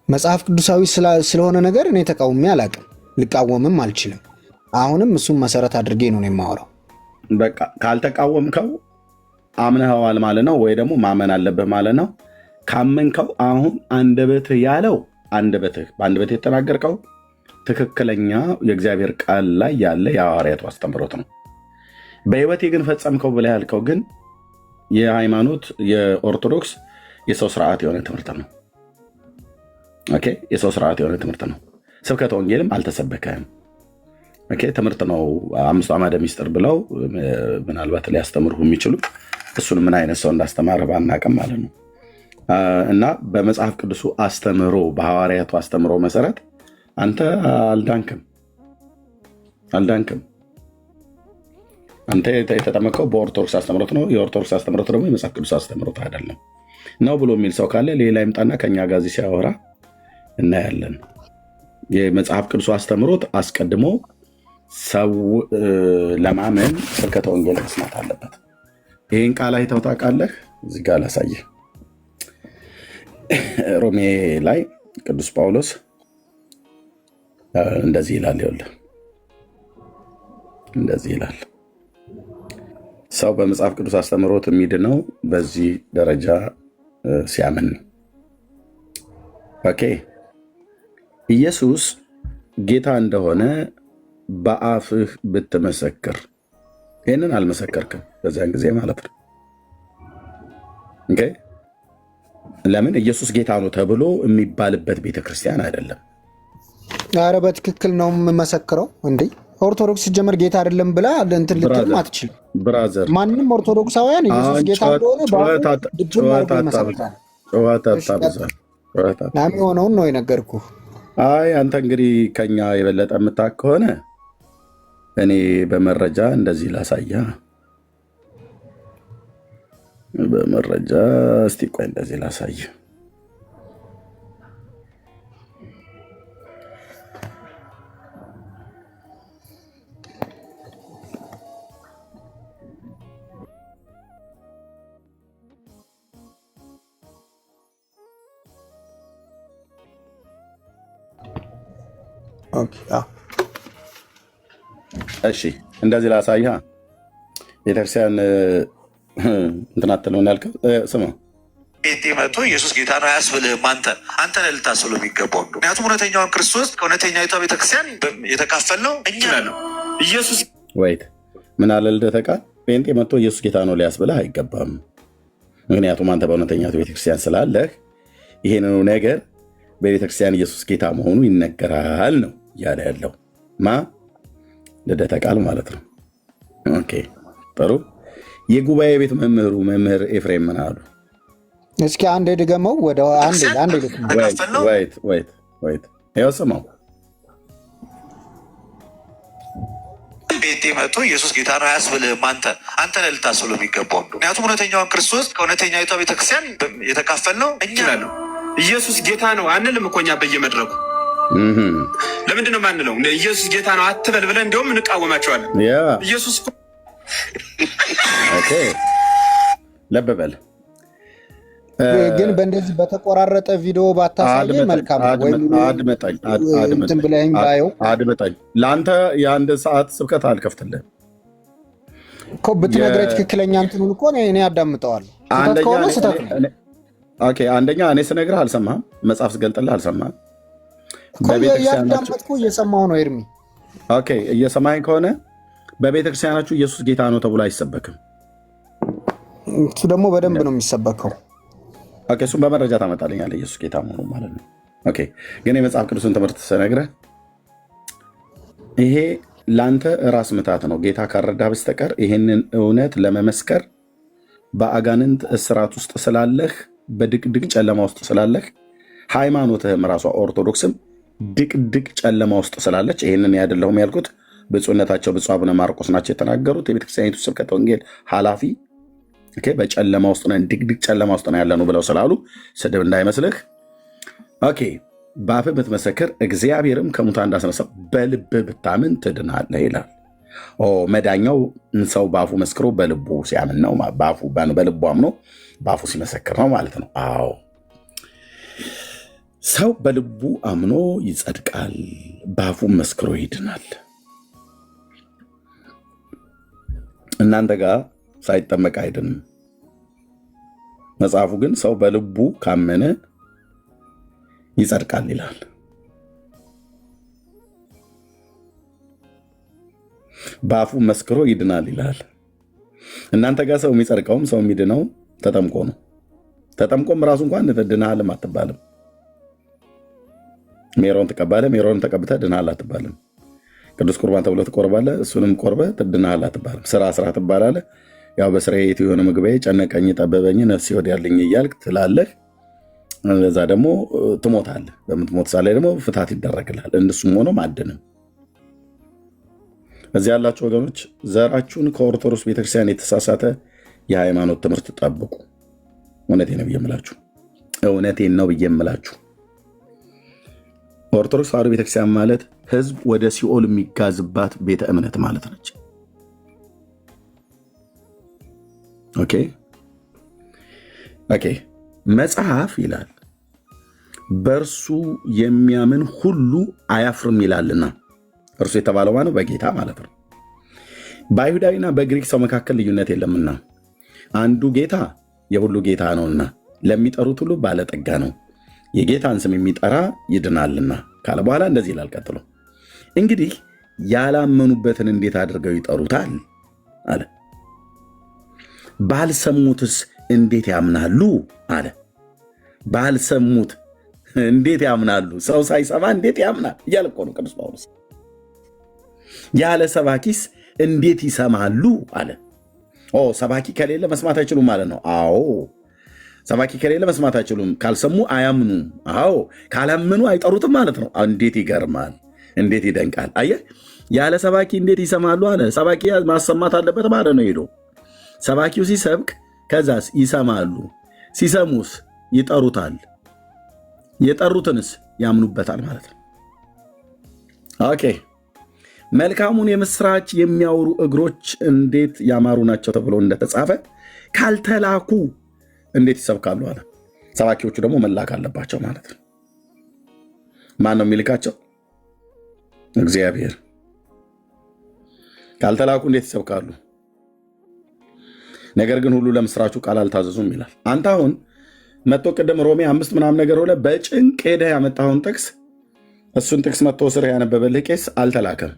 መጽሐፍ ቅዱሳዊ ስለሆነ ነገር እኔ ተቃውሜ አላቅም፣ ልቃወምም አልችልም። አሁንም እሱም መሰረት አድርጌ ነው የማወራው። በቃ ካልተቃወምከው አምነኸዋል ማለት ነው፣ ወይ ደግሞ ማመን አለብህ ማለት ነው። ካመንከው አሁን አንደበትህ ያለው በአንደበትህ የተናገርከው ትክክለኛ የእግዚአብሔር ቃል ላይ ያለ የሐዋርያቱ አስተምህሮት ነው። በሕይወቴ ግን ፈጸምከው ብለህ ያልከው ግን የሃይማኖት የኦርቶዶክስ የሰው ስርዓት የሆነ ትምህርት ነው። ኦኬ፣ የሰው ስርዓት የሆነ ትምህርት ነው። ስብከተ ወንጌልም አልተሰበከም። ኦኬ፣ ትምህርት ነው። አምስቱ አዕማደ ምስጢር ብለው ምናልባት ሊያስተምሩ የሚችሉ እሱን ምን አይነት ሰው እንዳስተማረ ባናቅም ማለት ነው። እና በመጽሐፍ ቅዱሱ አስተምህሮ በሐዋርያቱ አስተምህሮ መሰረት አንተ አልዳንክም። አንተ የተጠመቀው በኦርቶዶክስ አስተምህሮት ነው። የኦርቶዶክስ አስተምህሮት ደግሞ የመጽሐፍ ቅዱስ አስተምህሮት አይደለም ነው ብሎ የሚል ሰው ካለ ሌላ ይምጣና ከኛ ጋር እዚህ ሲያወራ እናያለን። የመጽሐፍ ቅዱስ አስተምህሮት አስቀድሞ ሰው ለማመን ስብከተ ወንጌል መስማት አለበት። ይህን ቃል አይተው ታውቃለህ? እዚህ ጋር ላሳየህ። ሮሜ ላይ ቅዱስ ጳውሎስ እንደዚህ ይላል። ይኸውልህ እንደዚህ ይላል፣ ሰው በመጽሐፍ ቅዱስ አስተምህሮት የሚድነው በዚህ ደረጃ ሲያምን ነው። ኦኬ፣ ኢየሱስ ጌታ እንደሆነ በአፍህ ብትመሰክር፣ ይህንን አልመሰከርክም በዚያን ጊዜ ማለት ነው። ኦኬ፣ ለምን? ኢየሱስ ጌታ ነው ተብሎ የሚባልበት ቤተክርስቲያን አይደለም። አረ በትክክል ነው የምመሰክረው። እንዴ ኦርቶዶክስ ሲጀመር ጌታ አይደለም ብላ እንትን ልትልም አትችልም። ብራዘር፣ ማንም ኦርቶዶክሳውያን ኢየሱስ ጌታ እንደሆነ የሆነውን ነው የነገርኩህ። አይ አንተ እንግዲህ ከኛ የበለጠ የምታውቅ ከሆነ እኔ በመረጃ እንደዚህ ላሳያ። በመረጃ እስቲ ቆይ እንደዚህ ላሳየ። እሺ እንደዚህ ላሳያ። ቤተክርስቲያን እንትን አትለውን ያልከው ስማ፣ ጴንጤ መጥቶ ኢየሱስ ጌታ ነው አያስብልህም። አንተ ነህ ልታስብለው የሚገባው። ምክንያቱም እውነተኛውን ክርስቶስ ከእውነተኛይቷ ቤተክርስቲያን የተካፈልነው እኛ ነው። ኢየሱስ ወይት ምን አለ ልደተ ቃል ጴንጤ መጥቶ ኢየሱስ ጌታ ነው ሊያስብልህ አይገባም። ምክንያቱም አንተ በእውነተኛቱ ቤተክርስቲያን ስላለህ ይሄንኑ ነገር በቤተክርስቲያን ኢየሱስ ጌታ መሆኑ ይነገራል ነው እያለ ያለው ማ ልደተ ቃል ማለት ነው። ኦኬ ጥሩ። የጉባኤ ቤት መምህር ኤፍሬም ምን አሉ? እስኪ አንድ ድገመው። ወደ አንድ ይኸው ስማው። ጴንጤ መጥቶ ኢየሱስ ጌታ ነው አያስብልህም። አንተ ነህ ልታስብለው የሚገባው። ምክንያቱም እውነተኛውን ክርስቶስ ከእውነተኛይቷ ቤተክርስቲያን የተካፈልነው እኛ ነው። ኢየሱስ ጌታ ነው አንልም እኮ እኛ በየመድረኩ። ለምንድን ነው ማንለው? ኢየሱስ ጌታ ነው አትበል ብለን እንዲሁም እንቃወማቸዋለን። ኢየሱስ ለበበል ግን በእንደዚህ በተቆራረጠ ቪዲዮ ባታሳየ መልካም ነው። አድምጠኝ። ለአንተ የአንድ ሰዓት ስብከት አልከፍትልህም እኮ ብትነግረኝ ትክክለኛ እንትኑን እኮ እኔ አዳምጠዋለሁ። ስህተት ከሆነ ስህተት ነው። አንደኛ እኔ ስነግርህ አልሰማህም፣ መጽሐፍ ስገልጥልህ አልሰማህም። ያዳመጥኩ እየሰማሁ ነው ኤርሚ። እየሰማኸኝ ከሆነ በቤተክርስቲያናችሁ ኢየሱስ ጌታ ነው ተብሎ አይሰበክም። እሱ ደግሞ በደንብ ነው የሚሰበከው። እሱም በመረጃ ታመጣልኛለህ ኢየሱስ ጌታ መሆኑ ማለት ነው። ግን የመጽሐፍ ቅዱስን ትምህርት ስነግርህ ይሄ ለአንተ ራስ ምታት ነው። ጌታ ካረዳ በስተቀር ይህንን እውነት ለመመስከር በአጋንንት እስራት ውስጥ ስላለህ፣ በድቅድቅ ጨለማ ውስጥ ስላለህ፣ ሃይማኖትህም ራሷ ኦርቶዶክስም ድቅድቅ ጨለማ ውስጥ ስላለች ይህንን ያደለሁም ያልኩት ብፁዕነታቸው ብፁዕ አቡነ ማርቆስ ናቸው የተናገሩት። የቤተክርስቲያኒቱ ስብከተ ወንጌል ኃላፊ በጨለማ ውስጥ ነን፣ ድቅድቅ ጨለማ ውስጥ ነው ያለነው ብለው ስላሉ ስድብ እንዳይመስልህ። በአፍህ ብትመሰክር እግዚአብሔርም ከሙታን እንዳስነሳው በልብህ ብታምን ትድናለህ ይላል። መዳኛው ሰው በአፉ መስክሮ በልቡ ሲያምን ነው። በልቡ አምኖ በአፉ ሲመሰክር ነው ማለት ነው። አዎ ሰው በልቡ አምኖ ይጸድቃል፣ በአፉ መስክሮ ይድናል። እናንተ ጋር ሳይጠመቅ አይድንም። መጽሐፉ ግን ሰው በልቡ ካመነ ይጸድቃል ይላል። በአፉ መስክሮ ይድናል ይላል። እናንተ ጋር ሰው የሚጸድቀውም ሰው የሚድነው ተጠምቆ ነው። ተጠምቆም ራሱ እንኳን ድናልም አትባልም። ሜሮን ትቀባለህ፣ ሜሮን ተቀብተህ ድናል አትባልም። ቅዱስ ቁርባን ተብሎ ትቆርባለህ፣ እሱንም ቆርበህ ድናል አትባልም። ስራ ትባላለህ። ያው በስራዬ የሆነ ምግቤ ጨነቀኝ፣ ጠበበኝ፣ ነፍሴ ወዲያልኝ እያልክ ትላለህ። እዛ ደግሞ ትሞታለህ። በምትሞት ሳለ ደግሞ ፍታት ይደረግልሃል። እንድሱም ሆኖ አድንም። እዚህ ያላችሁ ወገኖች ዘራችሁን ከኦርቶዶክስ ቤተክርስቲያን የተሳሳተ የሃይማኖት ትምህርት ጠብቁ። እውነቴን ነው ብዬ የምላችሁ፣ እውነቴን ነው ብዬ የምላችሁ። ኦርቶዶክስ ተዋሕዶ ቤተክርስቲያን ማለት ህዝብ ወደ ሲኦል የሚጋዝባት ቤተ እምነት ማለት ነች። ኦኬ መጽሐፍ ይላል በእርሱ የሚያምን ሁሉ አያፍርም ይላልና፣ እርሱ የተባለው ማነው? በጌታ ማለት ነው። በአይሁዳዊና በግሪክ ሰው መካከል ልዩነት የለምና አንዱ ጌታ የሁሉ ጌታ ነውና ለሚጠሩት ሁሉ ባለጠጋ ነው፣ የጌታን ስም የሚጠራ ይድናልና ካለ በኋላ እንደዚህ ይላል ቀጥሎ፣ እንግዲህ ያላመኑበትን እንዴት አድርገው ይጠሩታል አለ። ባልሰሙትስ እንዴት ያምናሉ አለ። ባልሰሙት እንዴት ያምናሉ? ሰው ሳይሰማ እንዴት ያምናል እያለ እኮ ነው ቅዱስ ጳውሎስ። ያለ ሰባኪስ እንዴት ይሰማሉ አለ። ሰባኪ ከሌለ መስማት አይችሉም ማለት ነው። አዎ ሰባኪ ከሌለ መስማት አይችሉም። ካልሰሙ አያምኑም። አዎ ካላመኑ አይጠሩትም ማለት ነው። እንዴት ይገርማል! እንዴት ይደንቃል! አየህ፣ ያለ ሰባኪ እንዴት ይሰማሉ አለ። ሰባኪ ማሰማት አለበት ማለት ነው። ሄዶ ሰባኪው ሲሰብክ ከዛስ ይሰማሉ። ሲሰሙስ ይጠሩታል። የጠሩትንስ ያምኑበታል ማለት ነው። ኦኬ መልካሙን የምስራች የሚያወሩ እግሮች እንዴት ያማሩ ናቸው ተብሎ እንደተጻፈ ካልተላኩ እንዴት ይሰብካሉ አለ። ሰባኪዎቹ ደግሞ መላክ አለባቸው ማለት ነው። ማን ነው የሚልካቸው? እግዚአብሔር። ካልተላኩ እንዴት ይሰብካሉ? ነገር ግን ሁሉ ለምስራቹ ቃል አልታዘዙም ይላል። አንተ አሁን መጥቶ ቅድም ሮሜ 5 ምናምን ነገር ሆነ በጭንቅ ሄደህ ያመጣኸውን ጥቅስ እሱን ጥቅስ መጥቶ ስር ያነበበልህ ቄስ አልተላከም።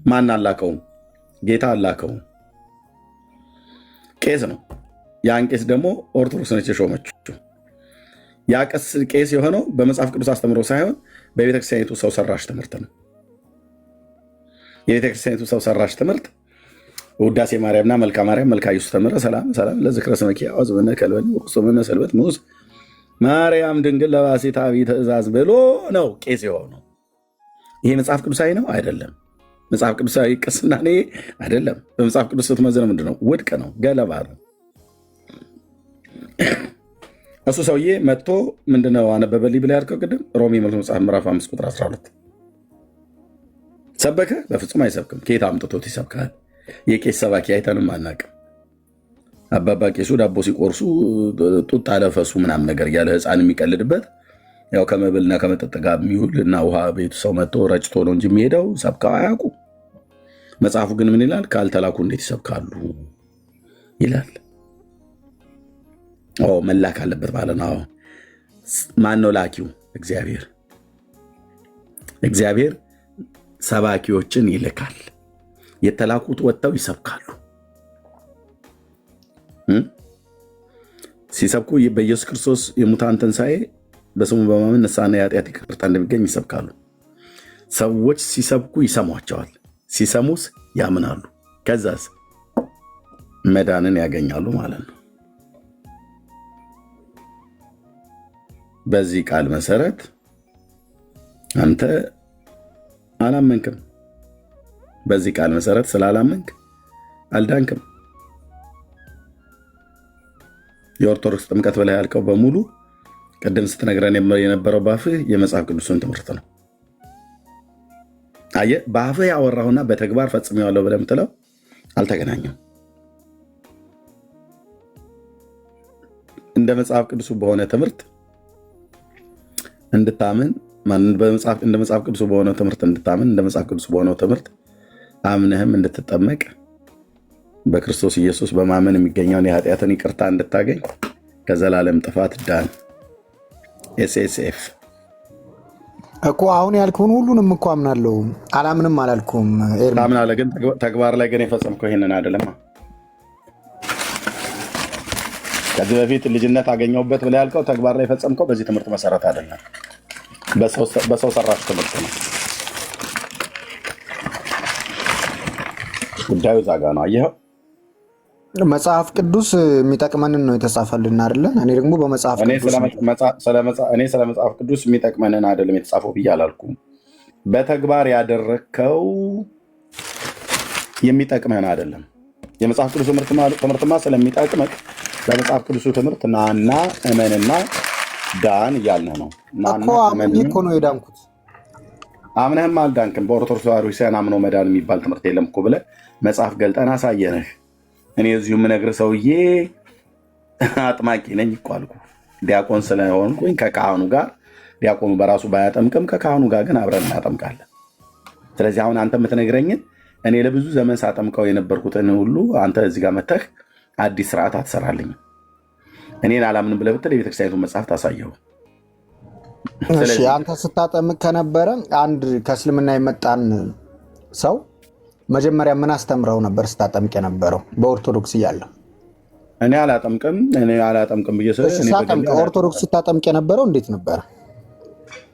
ማን አላከውም? ጌታ አላከውም። ቄስ ነው። ያን ቄስ ደግሞ ኦርቶዶክስ ነች የሾመችው። ያ ቄስ የሆነው በመጽሐፍ ቅዱስ አስተምሮ ሳይሆን በቤተክርስቲያኒቱ ሰው ሰራሽ ትምህርት ነው። የቤተክርስቲያኒቱ ሰው ሰራሽ ትምህርት ውዳሴ ማርያምና መልካ ማርያም መልካ ኢየሱስ ተምረ ሰላም ሰላም ለዝክረ ስመኪ አወዝበነ ከልበኒ ወቅሶመነ ሰልበት ሙዝ ማርያም ድንግል ለባሴታዊ ትእዛዝ ብሎ ነው ቄስ የሆነው። ይሄ መጽሐፍ ቅዱሳዊ ነው አይደለም። መጽሐፍ ቅዱሳዊ ቅስና አይደለም። በመጽሐፍ ቅዱስ ስትመዝነው ምንድነው? ውድቅ ነው፣ ገለባ ነው። እሱ ሰውዬ መጥቶ ምንድነው አነበበልኝ ብላ ያልከው ቅድም ሮሜ መጽሐፍ ምዕራፍ 5 ቁጥር 12 ሰበከ? በፍጹም አይሰብክም። ከየት አምጥቶት ይሰብካል? የቄስ ሰባኪ አይተንም አናቅም። አባባ ቄሱ ዳቦ ሲቆርሱ ጡጥ አለፈሱ ምናምን ነገር እያለ ህፃን የሚቀልድበት ያው ከመብልና ከመጠጥ ጋር የሚውል እና ውሃ ቤቱ ሰው መጥቶ ረጭቶ ነው እንጂ የሚሄደው ሰብከው አያውቁ። መጽሐፉ ግን ምን ይላል? ካልተላኩ እንዴት ይሰብካሉ ይላል። መላክ አለበት ማለት ነው። ማን ነው ላኪው? እግዚአብሔር። እግዚአብሔር ሰባኪዎችን ይልካል። የተላኩት ወጥተው ይሰብካሉ። ሲሰብኩ በኢየሱስ ክርስቶስ የሙታን ትንሣኤ በስሙ በማመን ንስሐና የኃጢአት ይቅርታ እንደሚገኝ ይሰብካሉ። ሰዎች ሲሰብኩ ይሰሟቸዋል። ሲሰሙስ ያምናሉ። ከዛስ መዳንን ያገኛሉ ማለት ነው። በዚህ ቃል መሰረት አንተ አላመንክም። በዚህ ቃል መሰረት ስላላመንክ አልዳንክም። የኦርቶዶክስ ጥምቀት በላይ ያልከው በሙሉ ቅድም ስትነግረን የነበረው ባፍህ የመጽሐፍ ቅዱስን ትምህርት ነው። አየህ፣ በአፍህ ያወራሁና በተግባር ፈጽሜዋለሁ ብለህ የምትለው አልተገናኘም። እንደ መጽሐፍ ቅዱሱ በሆነ ትምህርት እንድታምን እንደ መጽሐፍ ቅዱሱ በሆነ ትምህርት እንድታምን እንደ መጽሐፍ ቅዱሱ በሆነው ትምህርት አምነህም እንድትጠመቅ በክርስቶስ ኢየሱስ በማመን የሚገኘውን የኃጢአትን ይቅርታ እንድታገኝ ከዘላለም ጥፋት ዳን። ኤስኤስኤፍ እኮ አሁን ያልከውን ሁሉንም እኮ አምናለሁ። አላምንም አላልኩም። ታምናለህ፣ ግን ተግባር ላይ ግን የፈጸምከው ይሄንን አይደለም። ከዚህ በፊት ልጅነት አገኘሁበት ብለህ ያልከው ተግባር ላይ የፈጸምከው በዚህ ትምህርት መሰረት አይደለም፣ በሰው ሰራሽ ትምህርት ነው። ጉዳዩ እዛ ጋ ነው። አየኸው፣ መጽሐፍ ቅዱስ የሚጠቅመንን ነው የተጻፈልን አይደለ? እኔ ደግሞ በመጽሐፍ እኔ ስለ መጽሐፍ ቅዱስ የሚጠቅመንን አይደለም የተጻፈው ብዬ አላልኩም። በተግባር ያደረግከው የሚጠቅምህን አይደለም። የመጽሐፍ ቅዱስ ትምህርትማ ስለሚጠቅምህ በመጽሐፍ ቅዱሱ ትምህርት ናና እመንና ዳን እያልንህ ነው። እኮ ነው የዳንኩት። አምነህም አልዳንክም። በኦርቶዶክስ ተዋሕዶ ክርስቲያን አምኖ መዳን የሚባል ትምህርት የለም እኮ ብለህ መጽሐፍ ገልጠን አሳየንህ። እኔ እዚሁ የምነግርህ ሰውዬ አጥማቂ ነኝ እኮ አልኩህ። ዲያቆን ስለሆንኩኝ ከካህኑ ጋር ዲያቆኑ በራሱ ባያጠምቅም ከካህኑ ጋር ግን አብረን እናጠምቃለን። ስለዚህ አሁን አንተ የምትነግረኝን እኔ ለብዙ ዘመን ሳጠምቀው የነበርኩትን ሁሉ አንተ እዚህ ጋር መተህ አዲስ ስርዓት አትሰራልኝም። እኔን አላምንም ብለህ ብትል የቤተክርስቲያኒቱን መጽሐፍ ታሳየው። አንተ ስታጠምቅ ከነበረ አንድ ከእስልምና የመጣን ሰው መጀመሪያ ምን አስተምረው ነበር ስታጠምቅ የነበረው? በኦርቶዶክስ እያለሁ እኔ አላጠምቅም ብዬ ኦርቶዶክስ ስታጠምቅ የነበረው እንዴት ነበረ?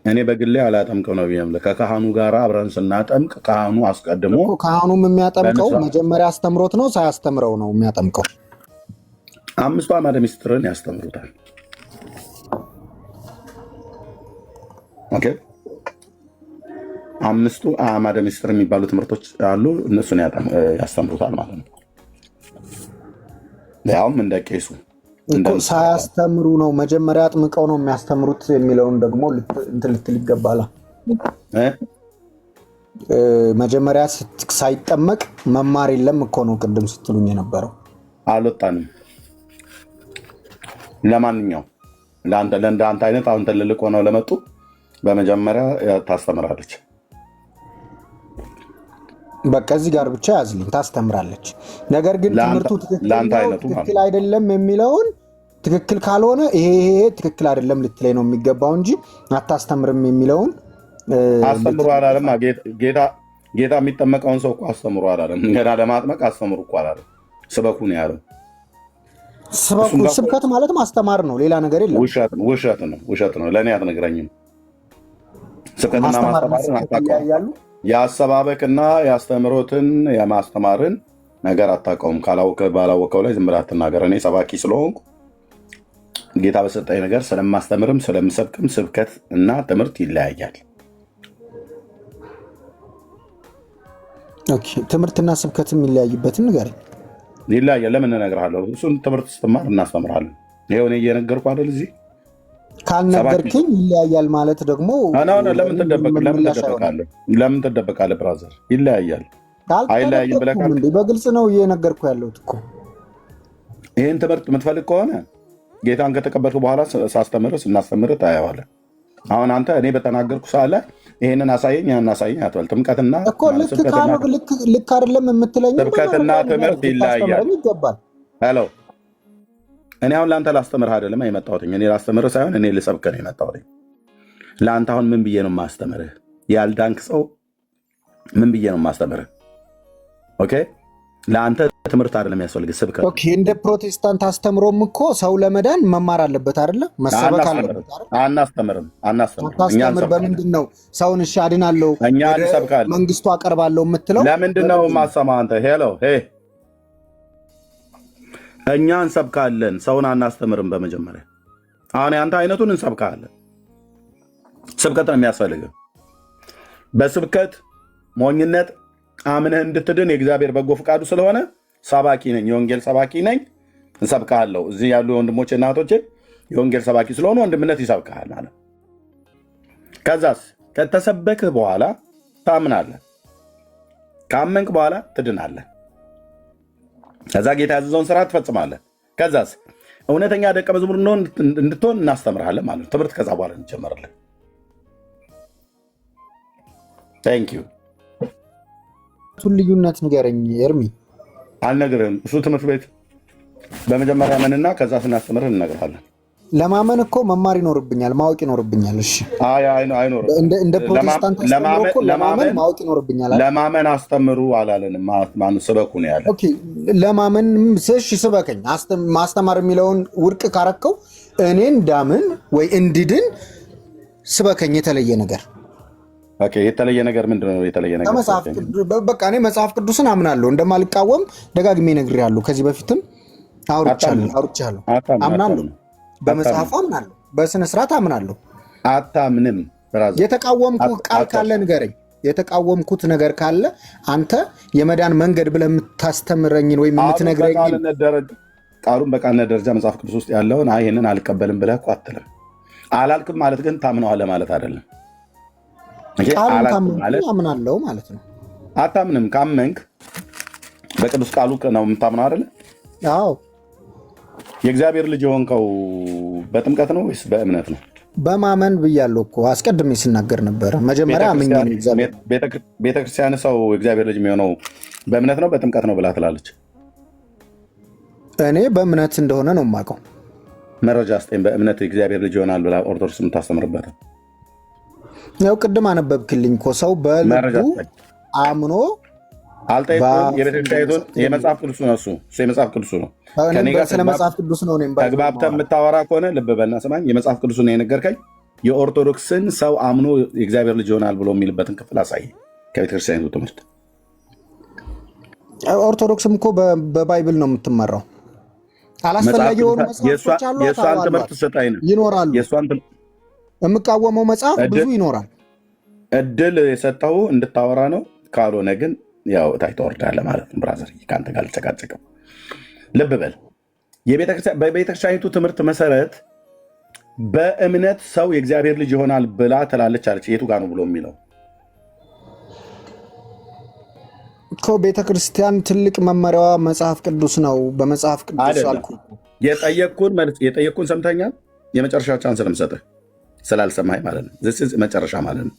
እኔ በግሌ አላጠምቅም ነው ብዬ ከካህኑ ጋር አብረን ስናጠምቅ ካህኑ አስቀድሞ ካህኑም የሚያጠምቀው መጀመሪያ አስተምሮት ነው ሳያስተምረው ነው የሚያጠምቀው? 5 አዕማደ ምስጢርን ያስተምሩታል። ኦኬ፣ 5 አዕማደ ምስጢር የሚባሉ ትምህርቶች አሉ። እነሱን ያስተምሩታል ማለት ነው። ያውም እንደ ቄሱ ሳያስተምሩ ነው መጀመሪያ አጥምቀው ነው የሚያስተምሩት የሚለውን ደግሞ ልትል ይገባል። መጀመሪያ ሳይጠመቅ መማር የለም እኮ ነው ቅድም ስትሉኝ የነበረው። አልወጣንም። ለማንኛውም ለአንተ አይነት አሁን ትልልቅ ሆነው ለመጡ በመጀመሪያ ታስተምራለች። በቃ እዚህ ጋር ብቻ ያዝልኝ፣ ታስተምራለች። ነገር ግን ትምህርቱ ትክክል አይደለም የሚለውን ትክክል ካልሆነ ይሄ ትክክል አይደለም ልትለኝ ነው የሚገባው እንጂ አታስተምርም የሚለውን አስተምሩ አላለም። ጌታ የሚጠመቀውን ሰው እኮ አስተምሩ አላለም። ገና ለማጥመቅ አስተምሩ እኮ አላለም። ስበኩ ነው ያለው። ስብከት ማለት ማስተማር ነው፣ ሌላ ነገር የለም። ውሸት ነው። ለእኔ አትነግረኝም። ስብከትና ማስተማርን አታውቀውም። የአሰባበክና የአስተምሮትን የማስተማርን ነገር አታውቀውም። ባላወቀው ላይ ዝም ብለህ አትናገር። እኔ ሰባኪ ስለሆንኩ ጌታ በሰጠኝ ነገር ስለማስተምርም ስለምሰብክም ስብከት እና ትምህርት ይለያያል። ትምህርትና ስብከት የሚለያይበትን ንገረኝ። ይለያያል። ለምን እነግርሃለሁ? እሱን ትምህርት ስትማር እናስተምርሃለን። ይኸው እኔ እየነገርኩህ አይደል? እዚህ ካልነገርክኝ ይለያያል ማለት ደግሞ ለምን ትደበቃለህ? ብራዘር ይለያያል። አይለያይም ብለህ በግልጽ ነው እየነገርኩህ ያለሁት እኮ። ይህን ትምህርት የምትፈልግ ከሆነ ጌታን ከተቀበልክ በኋላ ስናስተምርህ ታየዋለህ። አሁን አንተ እኔ በተናገርኩ ሰዓት ላይ ይህንን አሳየኝ ያን አሳየኝ አትበል። ጥምቀትና ልክ አይደለም የምትለኝ ስብከትና ትምህርት ይለያያል። ሄሎ፣ እኔ አሁን ለአንተ ላስተምርህ አይደለም የመጣሁት። እኔ ላስተምርህ ሳይሆን እኔ ልሰብክህ ነው የመጣሁት። ለአንተ አሁን ምን ብዬ ነው የማስተምርህ? ያልዳንክ ሰው ምን ብዬ ነው የማስተምርህ? ኦኬ፣ ለአንተ ትምህርት አይደለም ያስፈልግ ስብከት። ኦኬ፣ እንደ ፕሮቴስታንት አስተምሮም እኮ ሰው ለመዳን መማር አለበት አይደለ? መሰበክ አለበት አይደል? አናስተምርም። በምንድን ነው ሰውን እሺ አድናለሁ መንግስቱ አቀርባለሁ የምትለው? ለምንድን ነው የማሰማው አንተ? ሄሎ፣ እኛ እንሰብካለን፣ ሰውን አናስተምርም። በመጀመሪያ አሁን አንተ አይነቱን እንሰብካለን። ስብከት ነው የሚያስፈልግህ። በስብከት ሞኝነት አምነህ እንድትድን የእግዚአብሔር በጎ ፈቃዱ ስለሆነ ሰባኪ ነኝ፣ የወንጌል ሰባኪ ነኝ፣ እንሰብካለሁ። እዚህ ያሉ ወንድሞቼ እናቶቼ የወንጌል ሰባኪ ስለሆኑ ወንድምነት ይሰብካል ማለት። ከዛስ ከተሰበክህ በኋላ ታምናለህ። ካመንክ በኋላ ትድናለህ። ከዛ ጌታ ያዘዘውን ስራ ትፈጽማለህ። ከዛስ እውነተኛ ደቀ መዝሙር እንድትሆን እናስተምርሃለን ማለት ነው። ትምህርት ከዛ በኋላ እንጀመርለን። ታንክ ዩ። ልዩነት ንገረኝ ኤርሚ። አልነግርህም። እሱ ትምህርት ቤት በመጀመሪያ መንና ከዛ ስናስተምርህ እንነግርሃለን። ለማመን እኮ መማር ይኖርብኛል፣ ማወቅ ይኖርብኛል። እሺ አይኖርም። እንደ ፕሮቴስታንት ለማመን ማወቅ ይኖርብኛል። ለማመን አስተምሩ አላለንም። ማነው ስበኩ ነው ያለ። ኦኬ ለማመን እሺ ስበከኝ። ማስተማር የሚለውን ውድቅ ካረከው እኔ እንዳምን ወይ እንድድን ስበከኝ። የተለየ ነገር የተለየ ነገር ምንድን ነው? የተለየ ነገር በቃ እኔ መጽሐፍ ቅዱስን አምናለሁ፣ እንደማልቃወም ደጋግሜ ነግሬሃለሁ። ከዚህ በፊትም አውርቻለሁ። አምናለሁ፣ በመጽሐፉ አምናለሁ፣ በስነ ስርዓት አምናለሁ። አታምንም? የተቃወምኩት ቃል ካለ ንገረኝ። የተቃወምኩት ነገር ካለ አንተ የመዳን መንገድ ብለህ የምታስተምረኝን ወይም የምትነግረኝ ቃሉን በቃልነት ደረጃ መጽሐፍ ቅዱስ ውስጥ ያለውን ይህንን አልቀበልም ብለህ እኮ አትልም። አላልክም ማለት ግን ታምነዋለህ ማለት አይደለም። አምናለሁ ማለት ነው። አታምንም? ካመንክ በቅዱስ ቃሉ ነው የምታምነው አይደለ? አዎ። የእግዚአብሔር ልጅ የሆንከው በጥምቀት ነው ወይስ በእምነት ነው? በማመን ብያለሁ እኮ አስቀድሜ ስናገር ነበረ። መጀመሪያ ቤተክርስቲያን ሰው የእግዚአብሔር ልጅ የሚሆነው በእምነት ነው በጥምቀት ነው ብላ ትላለች። እኔ በእምነት እንደሆነ ነው የማውቀው። መረጃ ስጠኝ። በእምነት የእግዚአብሔር ልጅ ይሆናል ብላ ኦርቶዶክስ የምታስተምርበት ያው ቅድም አነበብክልኝ እኮ ሰው በልቡ አምኖ አልጠይቁም። የቤተክርስቲያኒቱን የመጽሐፍ ቅዱሱ ነው። እሱ የመጽሐፍ ቅዱሱ ነው። ስለ መጽሐፍ ቅዱስ ነው ተግባብተህ የምታወራ ከሆነ ልብ በልና ስማኝ። የመጽሐፍ ቅዱሱ ነው የነገርከኝ። የኦርቶዶክስን ሰው አምኖ የእግዚአብሔር ልጅ ይሆናል ብሎ የሚልበትን ክፍል አሳይ ከቤተክርስቲያኒቱ ትምህርት። ኦርቶዶክስም እኮ በባይብል ነው የምትመራው። አላስፈላጊ የሆኑ መጽሐፎች አሉ፣ የእሷን ትምህርት ስጠኝ ነው ይኖራሉ። የምቃወመው መጽሐፍ ብዙ ይኖራል። እድል የሰጠው እንድታወራ ነው። ካልሆነ ግን ያው እታይ ትወርዳለህ ማለት ነው። ብራዘር ከአንተ ጋር አልጨቃጨቅም። ልብ በል። በቤተክርስቲያኒቱ ትምህርት መሰረት በእምነት ሰው የእግዚአብሔር ልጅ ይሆናል ብላ ትላለች አለች። የቱ ጋር ነው ብሎ የሚለው እኮ ቤተክርስቲያን ትልቅ መመሪያዋ መጽሐፍ ቅዱስ ነው። በመጽሐፍ ቅዱስ አልኩ። የጠየቅኩን ሰምተኛል። የመጨረሻ ቻንስ ለምሰጥህ ስላልሰማኝ ማለት ነው። መጨረሻ ማለት ነው።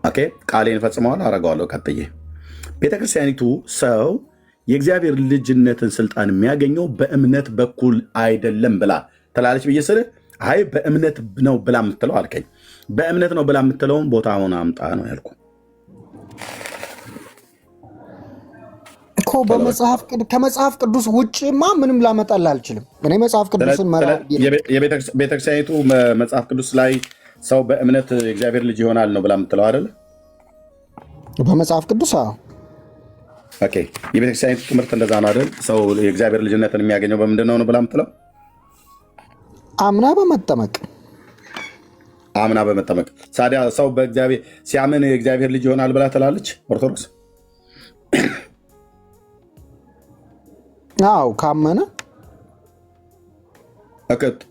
ኦኬ ቃሌን ፈጽመዋል፣ አረገዋለሁ። ቀጥዬ ቤተክርስቲያኒቱ ሰው የእግዚአብሔር ልጅነትን ስልጣን የሚያገኘው በእምነት በኩል አይደለም ብላ ትላለች ብዬ ስልህ አይ በእምነት ነው ብላ የምትለው አልከኝ። በእምነት ነው ብላ የምትለውን ቦታ ሆነ አምጣ ነው ያልኩ እኮ። ከመጽሐፍ ቅዱስ ውጭማ ምንም ላመጣልህ አልችልም። እኔ መጽሐፍ ቅዱስን ቤተክርስቲያኒቱ መጽሐፍ ቅዱስ ላይ ሰው በእምነት የእግዚአብሔር ልጅ ይሆናል ነው ብላ የምትለው አይደለ? በመጽሐፍ ቅዱስ ኦኬ። የቤተክርስቲያኒቱ ትምህርት እንደዛ ነው አይደል? ሰው የእግዚአብሔር ልጅነትን የሚያገኘው በምንድን ነው ብላ የምትለው? አምና በመጠመቅ ታዲያ ሰው በእግዚአብሔር ሲያምን የእግዚአብሔር ልጅ ይሆናል ብላ ትላለች ኦርቶዶክስ? አዎ ካመነ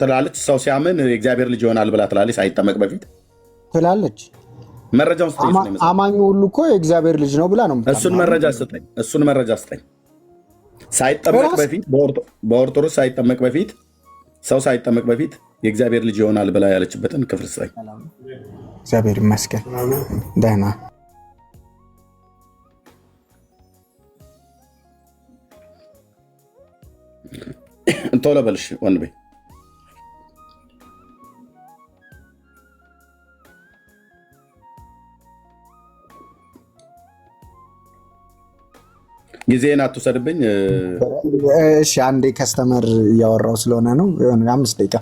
ትላለች። ሰው ሲያምን የእግዚአብሔር ልጅ ይሆናል ብላ ትላለች። ሳይጠመቅ በፊት ትላለች። መረጃውን ስጠኝ። አማኙ ሁሉ እኮ የእግዚአብሔር ልጅ ነው ብላ ነው። እሱን መረጃ ስጠኝ። ሳይጠመቅ በፊት በኦርቶዶክስ ሳይጠመቅ በፊት ሰው ሳይጠመቅ በፊት የእግዚአብሔር ልጅ ይሆናል ብላ ያለችበትን ክፍል ስጠኝ። እግዚአብሔር ይመስገን ደህና። ቶሎ በልሽ ወንድሜ። ጊዜን አትውሰድብኝ። እሺ አንዴ ከስተመር እያወራው ስለሆነ ነው። 5 ደቂቃ።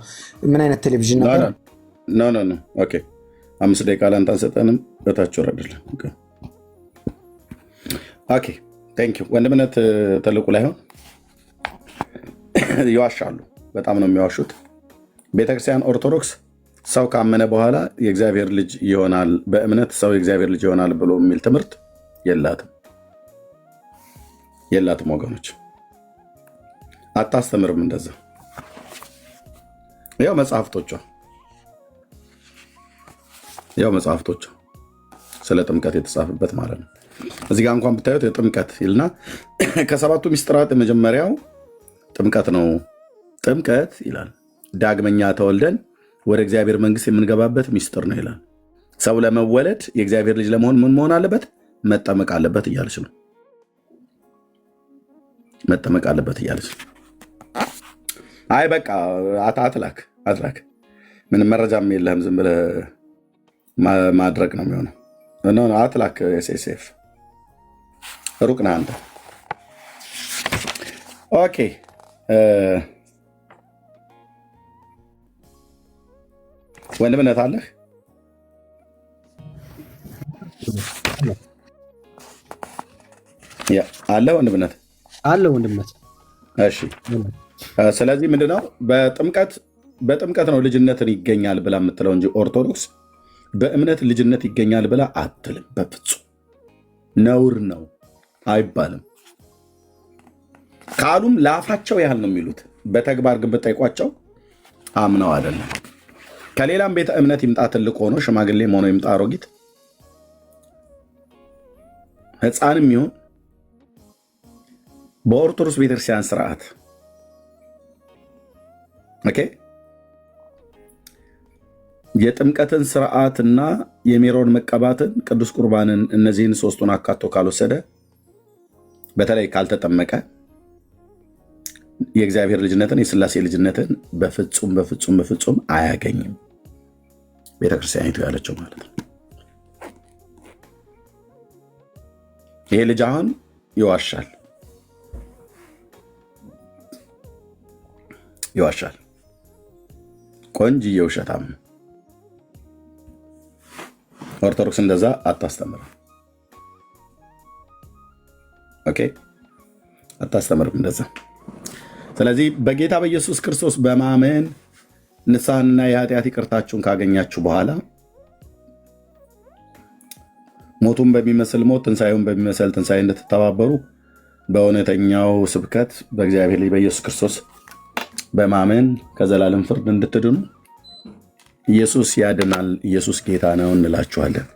ምን አይነት ቴሌቪዥን ነበር? ኖ 5 ደቂቃ ለአንተ አንሰጠንም። በታች ወረድልን። ኦኬ ቴንክ ዩ። ወንድምነት ትልቁ ላይሆን ይዋሻሉ። በጣም ነው የሚዋሹት። ቤተክርስቲያን ኦርቶዶክስ ሰው ካመነ በኋላ የእግዚአብሔር ልጅ ይሆናል፣ በእምነት ሰው የእግዚአብሔር ልጅ ይሆናል ብሎ የሚል ትምህርት የላትም ወገኖች። አታስተምርም እንደዛ። ያው መጽሐፍቶቿ ስለ ጥምቀት የተጻፈበት ማለት ነው። እዚህ ጋር እንኳን ብታዩት የጥምቀት ይልና ከሰባቱ ሚስጥራት የመጀመሪያው ጥምቀት ነው። ጥምቀት ይላል ዳግመኛ ተወልደን ወደ እግዚአብሔር መንግስት የምንገባበት ሚስጥር ነው ይላል። ሰው ለመወለድ የእግዚአብሔር ልጅ ለመሆን ምን መሆን አለበት? መጠመቅ አለበት እያለች ነው። መጠመቅ አለበት እያለች ነው። አይ በቃ አትላክ፣ ምንም መረጃም የለህም፣ ዝም ብለህ ማድረግ ነው የሚሆነው። አትላክ። ኤስኤስኤፍ ሩቅ ነህ አንተ። ኦኬ ወንድምነት አለህ? አለ ወንድምነት አለ ወንድምነት። እሺ ስለዚህ ምንድነው በጥምቀት ነው ልጅነትን ይገኛል ብላ የምትለው እንጂ ኦርቶዶክስ በእምነት ልጅነት ይገኛል ብላ አትልም። በፍጹም ነውር ነው አይባልም። ካሉም ለአፋቸው ያህል ነው የሚሉት። በተግባር ግን ብጠይቋቸው አምነው አይደለም። ከሌላም ቤተ እምነት ይምጣ ትልቅ ሆኖ ሽማግሌም ሆኖ ይምጣ አሮጊት ሕፃንም ይሁን በኦርቶዶክስ ቤተክርስቲያን ስርዓት ኦኬ የጥምቀትን ስርዓትና የሜሮን መቀባትን ቅዱስ ቁርባንን እነዚህን ሶስቱን አካቶ ካልወሰደ በተለይ ካልተጠመቀ የእግዚአብሔር ልጅነትን የሥላሴ ልጅነትን በፍጹም አያገኝም ቤተክርስቲያኒቱ ያለችው ማለት ነው። ይሄ ልጅ አሁን ይዋሻል ቆንጅዬ ውሸታም። ኦርቶዶክስ እንደዛ አታስተምርም። ኦኬ አታስተምርም እንደዛ። ስለዚህ በጌታ በኢየሱስ ክርስቶስ በማመን ንስሐንና የኃጢአት ይቅርታችሁን ካገኛችሁ በኋላ ሞቱን በሚመስል ሞት ትንሣኤውን በሚመስል ትንሣኤ እንድትተባበሩ በእውነተኛው ስብከት በእግዚአብሔር ልጅ በኢየሱስ ክርስቶስ በማመን ከዘላለም ፍርድ እንድትድኑ ኢየሱስ ያድናል፣ ኢየሱስ ጌታ ነው እንላችኋለን።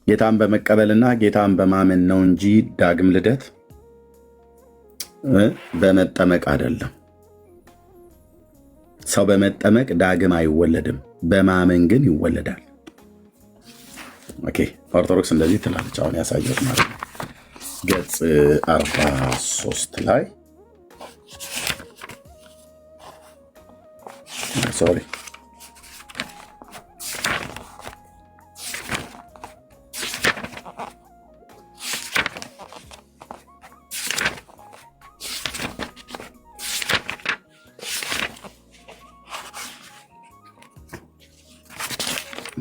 ጌታን በመቀበልና ጌታን በማመን ነው እንጂ ዳግም ልደት በመጠመቅ አይደለም። ሰው በመጠመቅ ዳግም አይወለድም፣ በማመን ግን ይወለዳል። ኦኬ ኦርቶዶክስ እንደዚህ ትላለች። አሁን ያሳየሁት ማለት ነው ገጽ 43 ላይ ሶሪ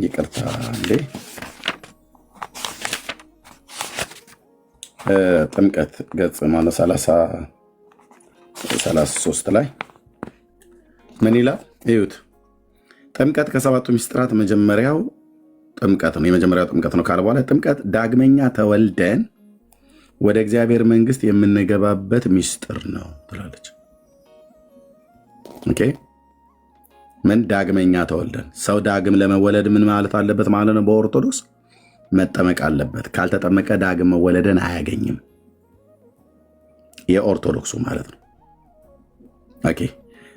ይቅርታ እንዴ ጥምቀት ገጽ ማለት 33 ላይ ምን ይላል? እዩት። ጥምቀት ከሰባቱ ሚስጥራት መጀመሪያው ጥምቀት ነው፣ የመጀመሪያው ጥምቀት ነው ካለ በኋላ ጥምቀት ዳግመኛ ተወልደን ወደ እግዚአብሔር መንግስት የምንገባበት ሚስጥር ነው ትላለች። ኦኬ ምን ዳግመኛ ተወልደን? ሰው ዳግም ለመወለድ ምን ማለት አለበት ማለት ነው? በኦርቶዶክስ መጠመቅ አለበት። ካልተጠመቀ ዳግም መወለድን አያገኝም። የኦርቶዶክሱ ማለት ነው። ኦኬ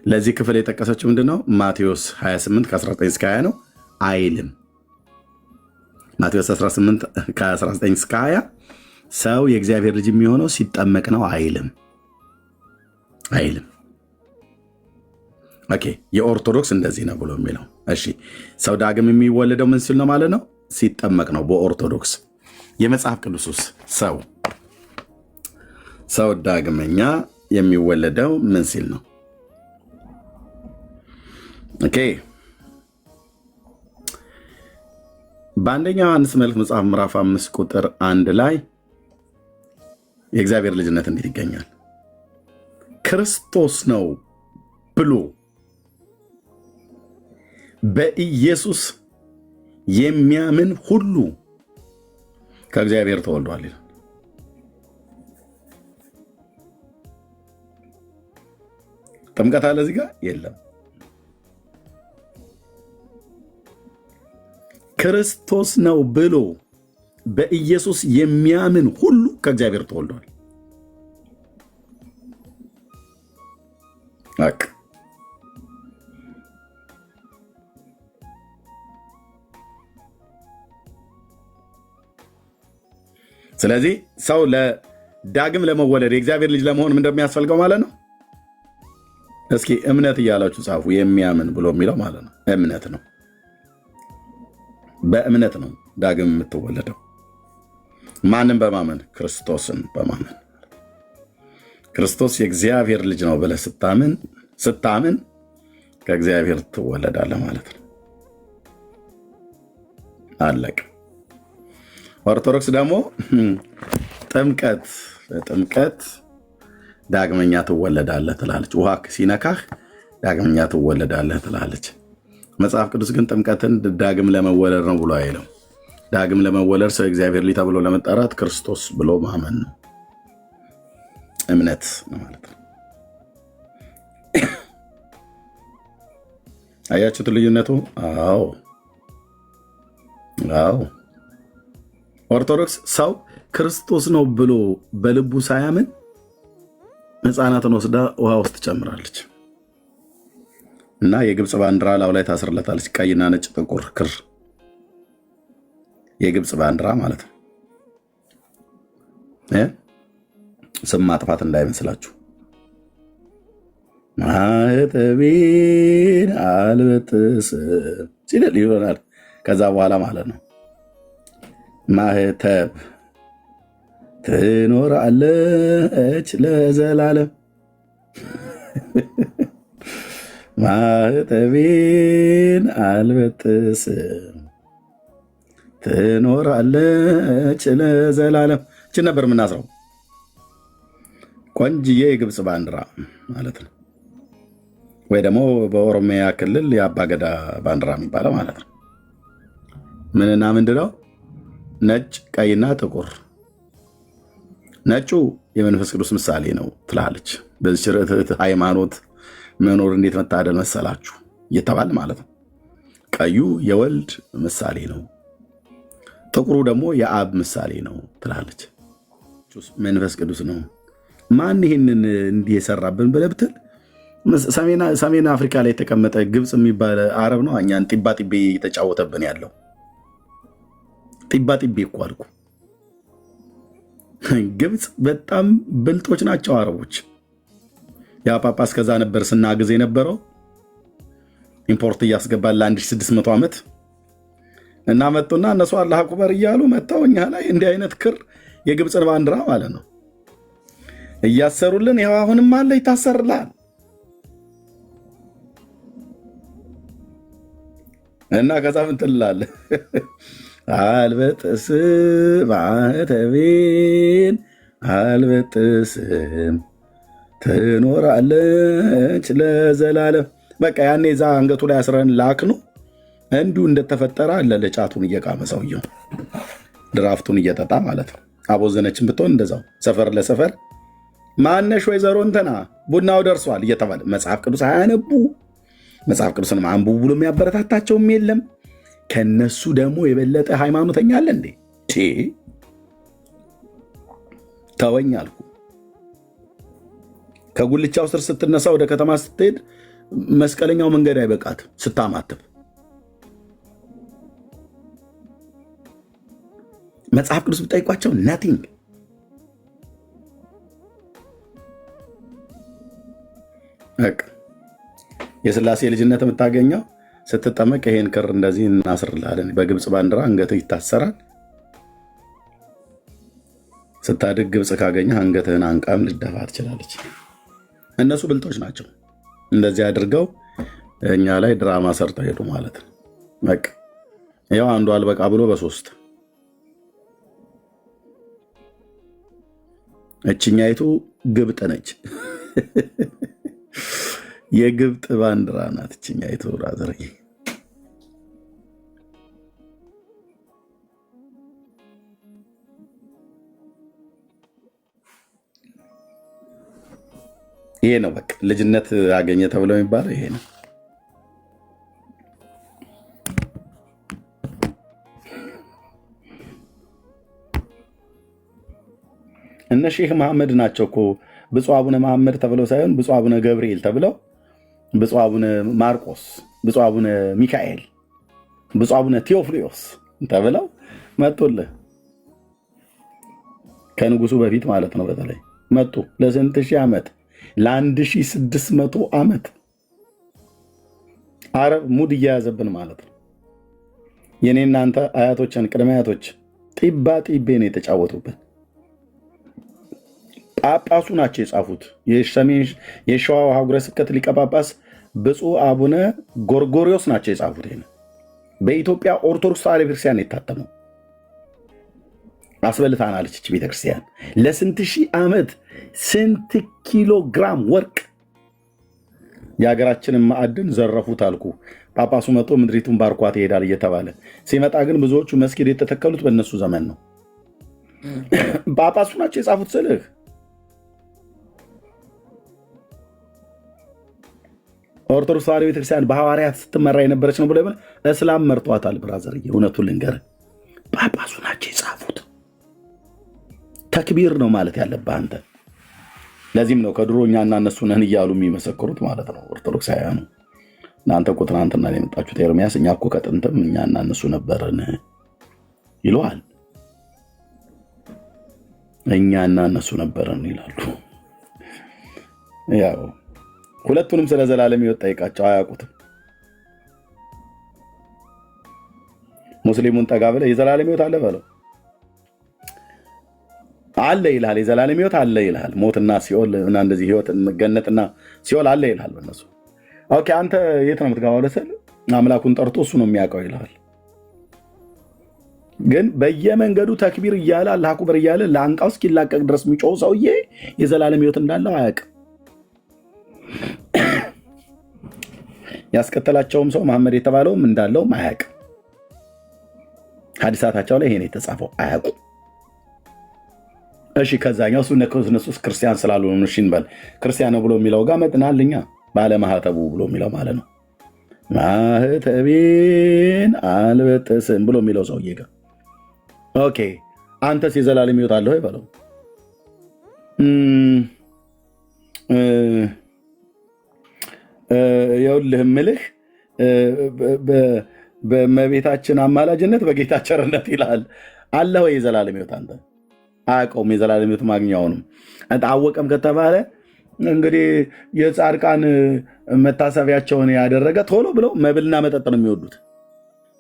ለዚህ ክፍል የጠቀሰችው ምንድነው? ማቴዎስ 28 ከ19 እስከ 20 ነው አይልም። ማቴዎስ 18 ከ19 እስከ 20 ሰው የእግዚአብሔር ልጅ የሚሆነው ሲጠመቅ ነው አይልም። ኦኬ የኦርቶዶክስ እንደዚህ ነው ብሎ የሚለው እሺ። ሰው ዳግም የሚወለደው ምን ሲል ነው ማለት ነው? ሲጠመቅ ነው በኦርቶዶክስ። የመጽሐፍ ቅዱስ ሰው ዳግመኛ የሚወለደው ምን ሲል ነው? ኦኬ በአንደኛ ዮሐንስ መልእክት መጽሐፍ ምዕራፍ 5 ቁጥር 1 ላይ የእግዚአብሔር ልጅነት እንዴት ይገኛል? ክርስቶስ ነው ብሎ በኢየሱስ የሚያምን ሁሉ ከእግዚአብሔር ተወልዷል ይላል። ጥምቀት አለ እዚህ ጋር የለም። ክርስቶስ ነው ብሎ በኢየሱስ የሚያምን ሁሉ ከእግዚአብሔር ተወልዷል። ስለዚህ ሰው ዳግም ለመወለድ የእግዚአብሔር ልጅ ለመሆን ምን እንደሚያስፈልገው ማለት ነው። እስኪ እምነት እያላችሁ ጻፉ። የሚያምን ብሎ የሚለው ማለት ነው እምነት ነው። በእምነት ነው ዳግም የምትወለደው። ማንም በማመን ክርስቶስን በማመን ክርስቶስ የእግዚአብሔር ልጅ ነው ብለህ ስታምን ከእግዚአብሔር ትወለዳለህ ማለት ነው። አለቅ። ኦርቶዶክስ ደግሞ ጥምቀት ዳግመኛ ትወለዳለህ ትላለች። ውሃ ሲነካህ ዳግመኛ ትወለዳለህ ትላለች። መጽሐፍ ቅዱስ ግን ጥምቀትን ዳግም ለመወለድ ነው ብሎ አይለው። ዳግም ለመወለድ ሰው እግዚአብሔር ልጅ ተብሎ ለመጠራት ክርስቶስ ብሎ ማመን ነው፣ እምነት ነው ማለት ነው። አያችሁት ልዩነቱ? አዎ። ኦርቶዶክስ ሰው ክርስቶስ ነው ብሎ በልቡ ሳያምን ሕፃናትን ወስዳ ውሃ ውስጥ ትጨምራለች እና የግብፅ ባንዲራ ላዩ ላይ ታስርለታለች። ቀይና ነጭ ጥቁር ክር፣ የግብፅ ባንዲራ ማለት ነው። ስም ማጥፋት እንዳይመስላችሁ። ማኅተቤን አልበጥስም ሲል ይሆናል። ከዛ በኋላ ማለት ነው ማኅተብ ትኖራለች ለዘላለም፣ ማኅተቤን አልበጥስም ትኖራለች ለዘላለም። እችን ነበር የምናስረው። ቆንጅዬ የግብፅ ባንዲራ ማለት ነው። ወይ ደግሞ በኦሮሚያ ክልል የአባገዳ ባንዲራ የሚባለው ማለት ነው። ምንና ምንድነው? ነጭ፣ ቀይና ጥቁር። ነጩ የመንፈስ ቅዱስ ምሳሌ ነው ትላለች። በዚህ ርትዕት ሃይማኖት መኖር እንዴት መታደል መሰላችሁ እየተባለ ማለት ነው። ቀዩ የወልድ ምሳሌ ነው፣ ጥቁሩ ደግሞ የአብ ምሳሌ ነው ትላለች። መንፈስ ቅዱስ ነው። ማን ይህንን እንዲህ የሰራብን ብለህ ብትል ሰሜን አፍሪካ ላይ የተቀመጠ ግብፅ የሚባል አረብ ነው እኛን ጢባ ጢቤ እየተጫወተብን ያለው። ጢባ ጢቤ እኮ አልኩ። ግብፅ በጣም ብልጦች ናቸው አረቦች። ያ ጳጳስ ከዛ ነበር ስናግዝ የነበረው ኢምፖርት እያስገባል ለ1600 ዓመት እና መጡና እነሱ አላህ አክበር እያሉ መጣው እኛ ላይ እንዲህ አይነት ክር የግብፅን ባንዲራ ማለት ነው እያሰሩልን። ይኸው አሁንም አለ ይታሰርላል። እና ከዛ ምን ትላለህ? አልበጥስም ማኅተቤን አልበጥስም ትኖራለች ለዘላለም። በቃ ያኔ ዛ አንገቱ ላይ አስረን ላክኑ እንዲሁ እንደተፈጠረ አለ ለጫቱን እየቃመ ሰውየው ድራፍቱን እየጠጣ ማለት ነው። አቦዘነችን ብትሆን እንደዛው ሰፈር ለሰፈር ማነሽ ወይዘሮ እንትና ቡናው ደርሷል እየተባለ መጽሐፍ ቅዱስ አያነቡ፣ መጽሐፍ ቅዱስን አንብቡ ብሎ የሚያበረታታቸውም የለም። ከነሱ ደግሞ የበለጠ ሃይማኖተኛ አለ እንዴ? ተወኝ አልኩ። ከጉልቻው ስር ስትነሳ ወደ ከተማ ስትሄድ መስቀለኛው መንገድ አይበቃትም ስታማትብ። መጽሐፍ ቅዱስ ብጠይቋቸው ናቲንግ። የሥላሴ ልጅነት የምታገኘው ስትጠመቅ ይሄን ክር እንደዚህ እናስርላለን። በግብፅ ባንዲራ አንገትህ ይታሰራል። ስታድግ ግብፅ ካገኘህ አንገትህን አንቃም ልደፋ ትችላለች። እነሱ ብልጦች ናቸው። እንደዚህ አድርገው እኛ ላይ ድራማ ሰርተው ሄዱ ማለት ነው። በቃ ያው አንዱ አልበቃ ብሎ በሶስት እችኛይቱ ግብጥ ነች። የግብጥ ባንዲራ ናት እችኛይቱ። ራዘር ይሄ ነው በቃ ልጅነት አገኘ ተብሎ የሚባለው ይሄ ነው። እነ ሼህ መሐመድ ናቸው እኮ ብፁዕ አቡነ መሐመድ ተብለው ሳይሆን ብፁዕ አቡነ ገብርኤል ተብለው፣ ብፁዕ አቡነ ማርቆስ፣ ብፁዕ አቡነ ሚካኤል፣ ብፁዕ አቡነ ቴዎፍሎስ ተብለው መጡልህ። ከንጉሱ በፊት ማለት ነው። በተለይ መጡ ለስንት ሺህ ዓመት? ለ1600 ዓመት አረብ ሙድ እየያዘብን ማለት ነው። የኔ እናንተ አያቶችን ቅድመ አያቶች ጢባ ጢቤ ነው የተጫወቱበት። ጳጳሱ ናቸው የጻፉት። የሸዋ ሀገረ ስብከት ሊቀ ጳጳስ ብፁዕ አቡነ ጎርጎሪዎስ ናቸው የጻፉት። ይሄን በኢትዮጵያ ኦርቶዶክስ ተዋሕዶ ቤተክርስቲያን የታተመው አስበልታናለች እች ቤተክርስቲያን። ለስንት ሺህ ዓመት ስንት ኪሎ ግራም ወርቅ የሀገራችንን ማዕድን ዘረፉት አልኩ። ጳጳሱ መጥቶ ምድሪቱን ባርኳት ይሄዳል እየተባለ ሲመጣ ግን ብዙዎቹ መስጊድ የተተከሉት በእነሱ ዘመን ነው። ጳጳሱ ናቸው የጻፉት ስልህ ኦርቶዶክስ ተዋሕዶ ቤተክርስቲያን በሐዋርያት ስትመራ የነበረች ነው ብሎ እስላም መርጧታል። ብራዘር እውነቱን ልንገርህ፣ ጳጳሱ ናቸው የጻፉት። ተክቢር ነው ማለት ያለብህ አንተ። ለዚህም ነው ከድሮ እኛና እነሱ ነን እያሉ የሚመሰክሩት ማለት ነው ኦርቶዶክሳውያኑ። እናንተ እኮ ትናንትና የመጣችሁት ኤርሚያስ፣ እኛ እኮ ከጥንትም እኛና እነሱ ነበርን ይለዋል። እኛና እነሱ ነበርን ይላሉ። ያው ሁለቱንም ስለ ዘላለም ሕይወት ጠይቃቸው፣ አያውቁትም። ሙስሊሙን ጠጋ ብለህ የዘላለም ሕይወት አለ በለው፣ አለ ይልሃል። የዘላለም ሕይወት አለ ይልሃል። ሞትና ሲኦል እና እንደዚህ ሕይወት ገነትና ሲኦል አለ ይልሃል በእነሱ። ኦኬ አንተ የት ነው የምትገባው? ለሰል አምላኩን ጠርቶ እሱ ነው የሚያውቀው ይልሃል። ግን በየመንገዱ ተክቢር እያለ አላሁ አክበር እያለ ለአንቃው እስኪላቀቅ ድረስ የሚጮው ሰውዬ የዘላለም ሕይወት እንዳለው አያውቅም። ያስከተላቸውም ሰው መሐመድ የተባለውም እንዳለውም አያውቅም። ሐዲሳታቸው ላይ ይሄን የተጻፈው አያውቁም። እሺ ከዛኛው እነሱ ክርስቲያን ስላሉ ነው። እሺ እንበል ክርስቲያን ነው ብሎ የሚለው ጋር መጥናልኛ ባለማህተቡ ብሎ የሚለው ማለት ነው። ማህተቤን አልበጥስም ብሎ የሚለው ሰውዬ ጋር ኦኬ፣ አንተስ የዘላለም ሕይወት አለ ወይ በለው። ይኸውልህ እምልህ በእመቤታችን አማላጅነት በጌታ ቸርነት ይልሃል። አለ ወይ የዘላለም ሕይወት? አንተ አያውቀውም የዘላለም ሕይወት ማግኛውንም። አወቀም ከተባለ እንግዲህ የጻድቃን መታሰቢያቸውን ያደረገ ቶሎ ብለው መብልና መጠጥ ነው የሚወዱት።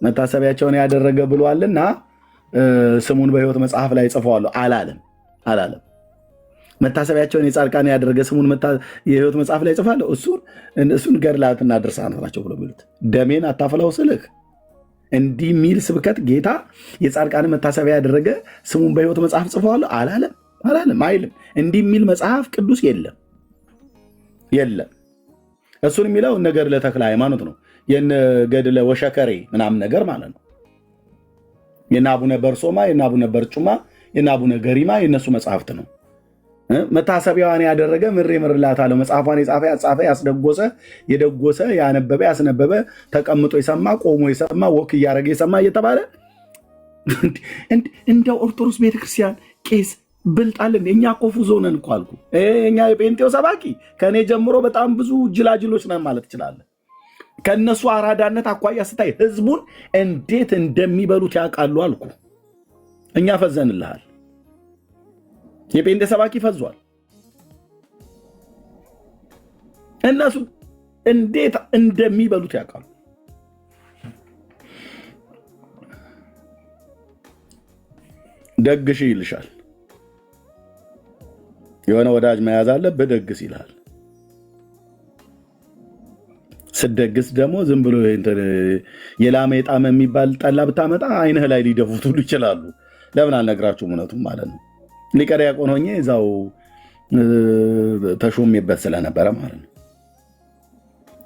መታሰቢያቸውን ያደረገ ብሏልና ስሙን በሕይወት መጽሐፍ ላይ ጽፈዋለሁ አላለም። መታሰቢያቸውን የጻድቃን ያደረገ ስሙን የሕይወት መጽሐፍ ላይ ጽፋለሁ፣ እሱን ገድላትና ድርሳናት ናቸው ብሎ የሚሉት። ደሜን አታፍላው ስልህ እንዲህ የሚል ስብከት ጌታ የጻድቃን መታሰቢያ ያደረገ ስሙን በሕይወት መጽሐፍ ጽፈዋለሁ አላለም አይልም። እንዲህ የሚል መጽሐፍ ቅዱስ የለም። እሱን የሚለው እነ ገድለ ተክለ ሃይማኖት ነው፣ የነ ገድለ ወሸከሬ ምናምን ነገር ማለት ነው። የነ አቡነ በርሶማ፣ የነ አቡነ በርጩማ፣ የነ አቡነ ገሪማ የነሱ መጽሐፍት ነው። መታሰቢያዋን ያደረገ ምሬ ምርላታለሁ፣ መጽሐፏን የጻፈ ያጻፈ ያስደጎሰ የደጎሰ ያነበበ ያስነበበ ተቀምጦ የሰማ ቆሞ የሰማ ወክ እያደረገ የሰማ እየተባለ እንደ ኦርቶዶክስ ቤተክርስቲያን ቄስ ብልጣለን። እኛ ኮፉ ዞነን እኮ አልኩ። እኛ የጴንጤው ሰባኪ ከእኔ ጀምሮ በጣም ብዙ ጅላጅሎች ነን ማለት ትችላለህ። ከእነሱ አራዳነት አኳያ ስታይ ህዝቡን እንዴት እንደሚበሉት ያውቃሉ አልኩ። እኛ ፈዘንልሃል። የጴንጤ ሰባኪ ፈዟል። እነሱ እንዴት እንደሚበሉት ያውቃሉ። ደግሽ ይልሻል። የሆነ ወዳጅ መያዝ አለብህ፣ ደግስ ይልሃል። ስደግስ ደግሞ ዝም ብሎ የላመ የጣመ የሚባል ጠላ ብታመጣ አይንህ ላይ ሊደፉት ሁሉ ይችላሉ። ለምን አልነግራችሁም? እውነቱም ማለት ነው። ሊቀ ዲያቆን ሆኜ እዛው ተሾሜበት ስለነበረ ማለት ነው።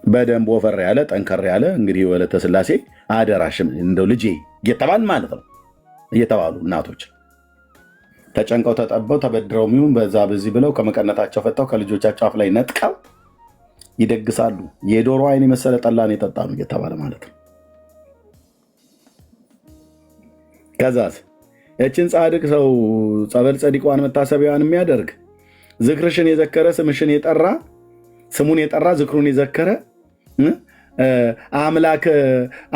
በደንብ ወፈር ያለ ጠንከር ያለ እንግዲህ ወለተ ስላሴ አደራሽም እንደው ልጄ እየተባል ማለት ነው እየተባሉ እናቶች ተጨንቀው ተጠበው ተበድረው የሚሆን በዛ በዚህ ብለው ከመቀነታቸው ፈተው ከልጆቻቸው አፍ ላይ ነጥቀው ይደግሳሉ። የዶሮ አይን የመሰለ ጠላን የጠጣሉ እየተባለ ማለት ነው። ከዛስ ያችን ጻድቅ ሰው ጸበል ጸዲቋን መታሰቢያዋን የሚያደርግ ዝክርሽን የዘከረ ስምሽን የጠራ ስሙን የጠራ ዝክሩን የዘከረ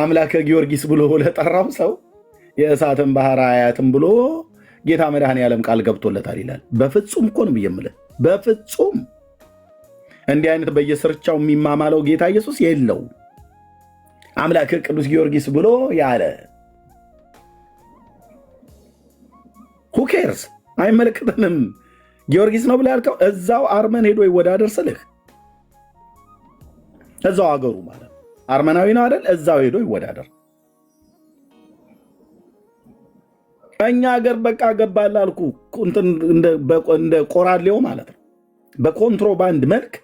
አምላከ ጊዮርጊስ ብሎ ለጠራው ሰው የእሳትን ባህር አያትም ብሎ ጌታ መድኃኔዓለም ቃል ገብቶለታል ይላል። በፍጹም እኮ ነው የምልህ፣ በፍጹም እንዲህ አይነት በየስርቻው የሚማማለው ጌታ ኢየሱስ የለው። አምላከ ቅዱስ ጊዮርጊስ ብሎ ያለ ሁኬርስ አይመለከተንም። ጊዮርጊስ ነው ብለህ ያልከው እዛው አርመን ሄዶ ይወዳደር ስልህ እዛው አገሩ ማለት አርመናዊ ነው አይደል? እዛው ሄዶ ይወዳደር። እኛ ሀገር በቃ ገባል አልኩ እንደ ቆራሌው ማለት ነው። በኮንትሮባንድ መልክ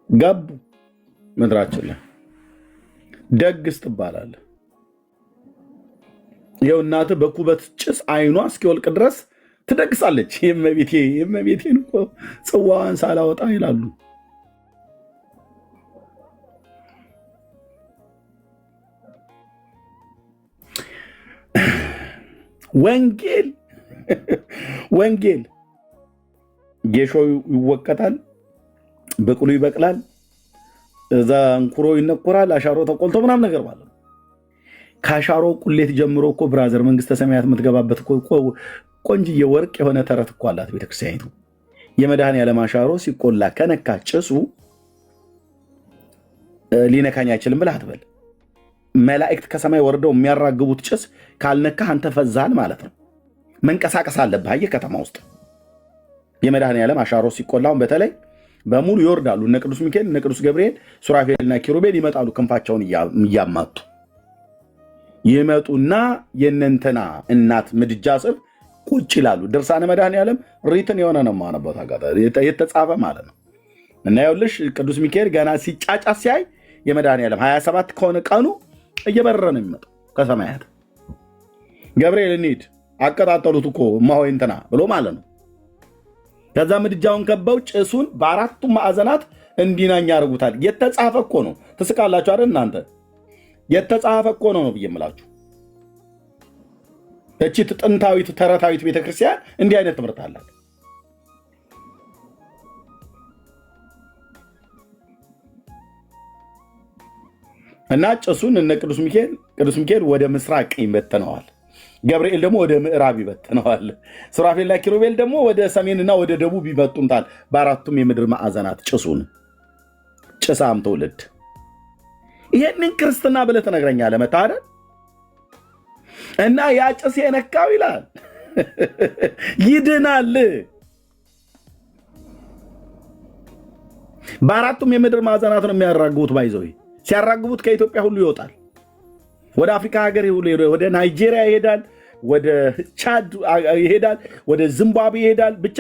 ገቡ ምድራችን ላይ። ደግስ ትባላለህ። ይኸው እናትህ በኩበት ጭስ አይኗ እስኪወልቅ ድረስ ትደግሳለች። የእመቤቴን እኮ ጽዋዋን ሳላወጣ ይላሉ። ወንጌል ጌሾ ይወቀጣል፣ በቅሉ ይበቅላል፣ እዛ እንኩሮ ይነኮራል፣ አሻሮ ተቆልቶ ምናምን ነገር ማለት ነው። ከአሻሮ ቁሌት ጀምሮ እኮ ብራዘር መንግስተ ሰማያት የምትገባበት ቆንጅዬ ወርቅ የሆነ ተረት እኮ አላት ቤተክርስቲያኒቱ። የመድኃኔዓለም አሻሮ ሲቆላ ከነካ ጭሱ ሊነካኝ አይችልም ብለህ አትበል። መላእክት ከሰማይ ወርደው የሚያራግቡት ጭስ ካልነካህ አንተ ፈዛል ማለት ነው። መንቀሳቀስ አለብህ። አየህ ከተማ ውስጥ የመድኃኔዓለም አሻሮ ሲቆላውን በተለይ በሙሉ ይወርዳሉ። እነ ቅዱስ ሚካኤል፣ እነ ቅዱስ ገብርኤል፣ ሱራፌልና ኪሩቤል ይመጣሉ። ክንፋቸውን እያማጡ ይመጡና የእነንተና እናት ምድጃ ስር ቁጭ ይላሉ። ድርሳነ መድኃኔዓለም ሪትን የሆነ ነው ማነበት የተጻፈ ማለት ነው። እና ይኸውልሽ ቅዱስ ሚካኤል ገና ሲጫጫ ሲያይ የመድኃኔዓለም 27 ከሆነ ቀኑ እየበረረ ነው የሚመጣው ከሰማያት። ገብርኤል እንሂድ አቀጣጠሉት እኮ እማሆይ እንትና ብሎ ማለት ነው። ከዛ ምድጃውን ከበው ጭሱን በአራቱም ማዕዘናት እንዲናኝ ያደርጉታል። የተጻፈ እኮ ነው። ትስቃላችሁ አይደል እናንተ? የተጻፈ እኮ ነው ብዬ የምላችሁ። እቺ ጥንታዊት ተረታዊት ቤተክርስቲያን እንዲህ አይነት ትምህርት አላት። እና ጭሱን እነ ቅዱስ ሚካኤል ወደ ምስራቅ ይበተነዋል። ገብርኤል ደግሞ ወደ ምዕራብ ይበተነዋል። ሱራፌልና ኪሩቤል ደግሞ ወደ ሰሜንና ወደ ደቡብ ይበጡታል። በአራቱም የምድር ማዕዘናት ጭሱን ጭሳም ትውልድ ይሄንን ክርስትና ብለህ ትነግረኛለህ መታደል። እና ያ ጭስ የነካው ይላል ይድናል። በአራቱም የምድር ማዕዘናት ነው የሚያራግቡት። ባይዘው ሲያራግቡት ከኢትዮጵያ ሁሉ ይወጣል። ወደ አፍሪካ ሀገር፣ ወደ ናይጄሪያ ይሄዳል፣ ወደ ቻድ ይሄዳል፣ ወደ ዚምባብዌ ይሄዳል። ብቻ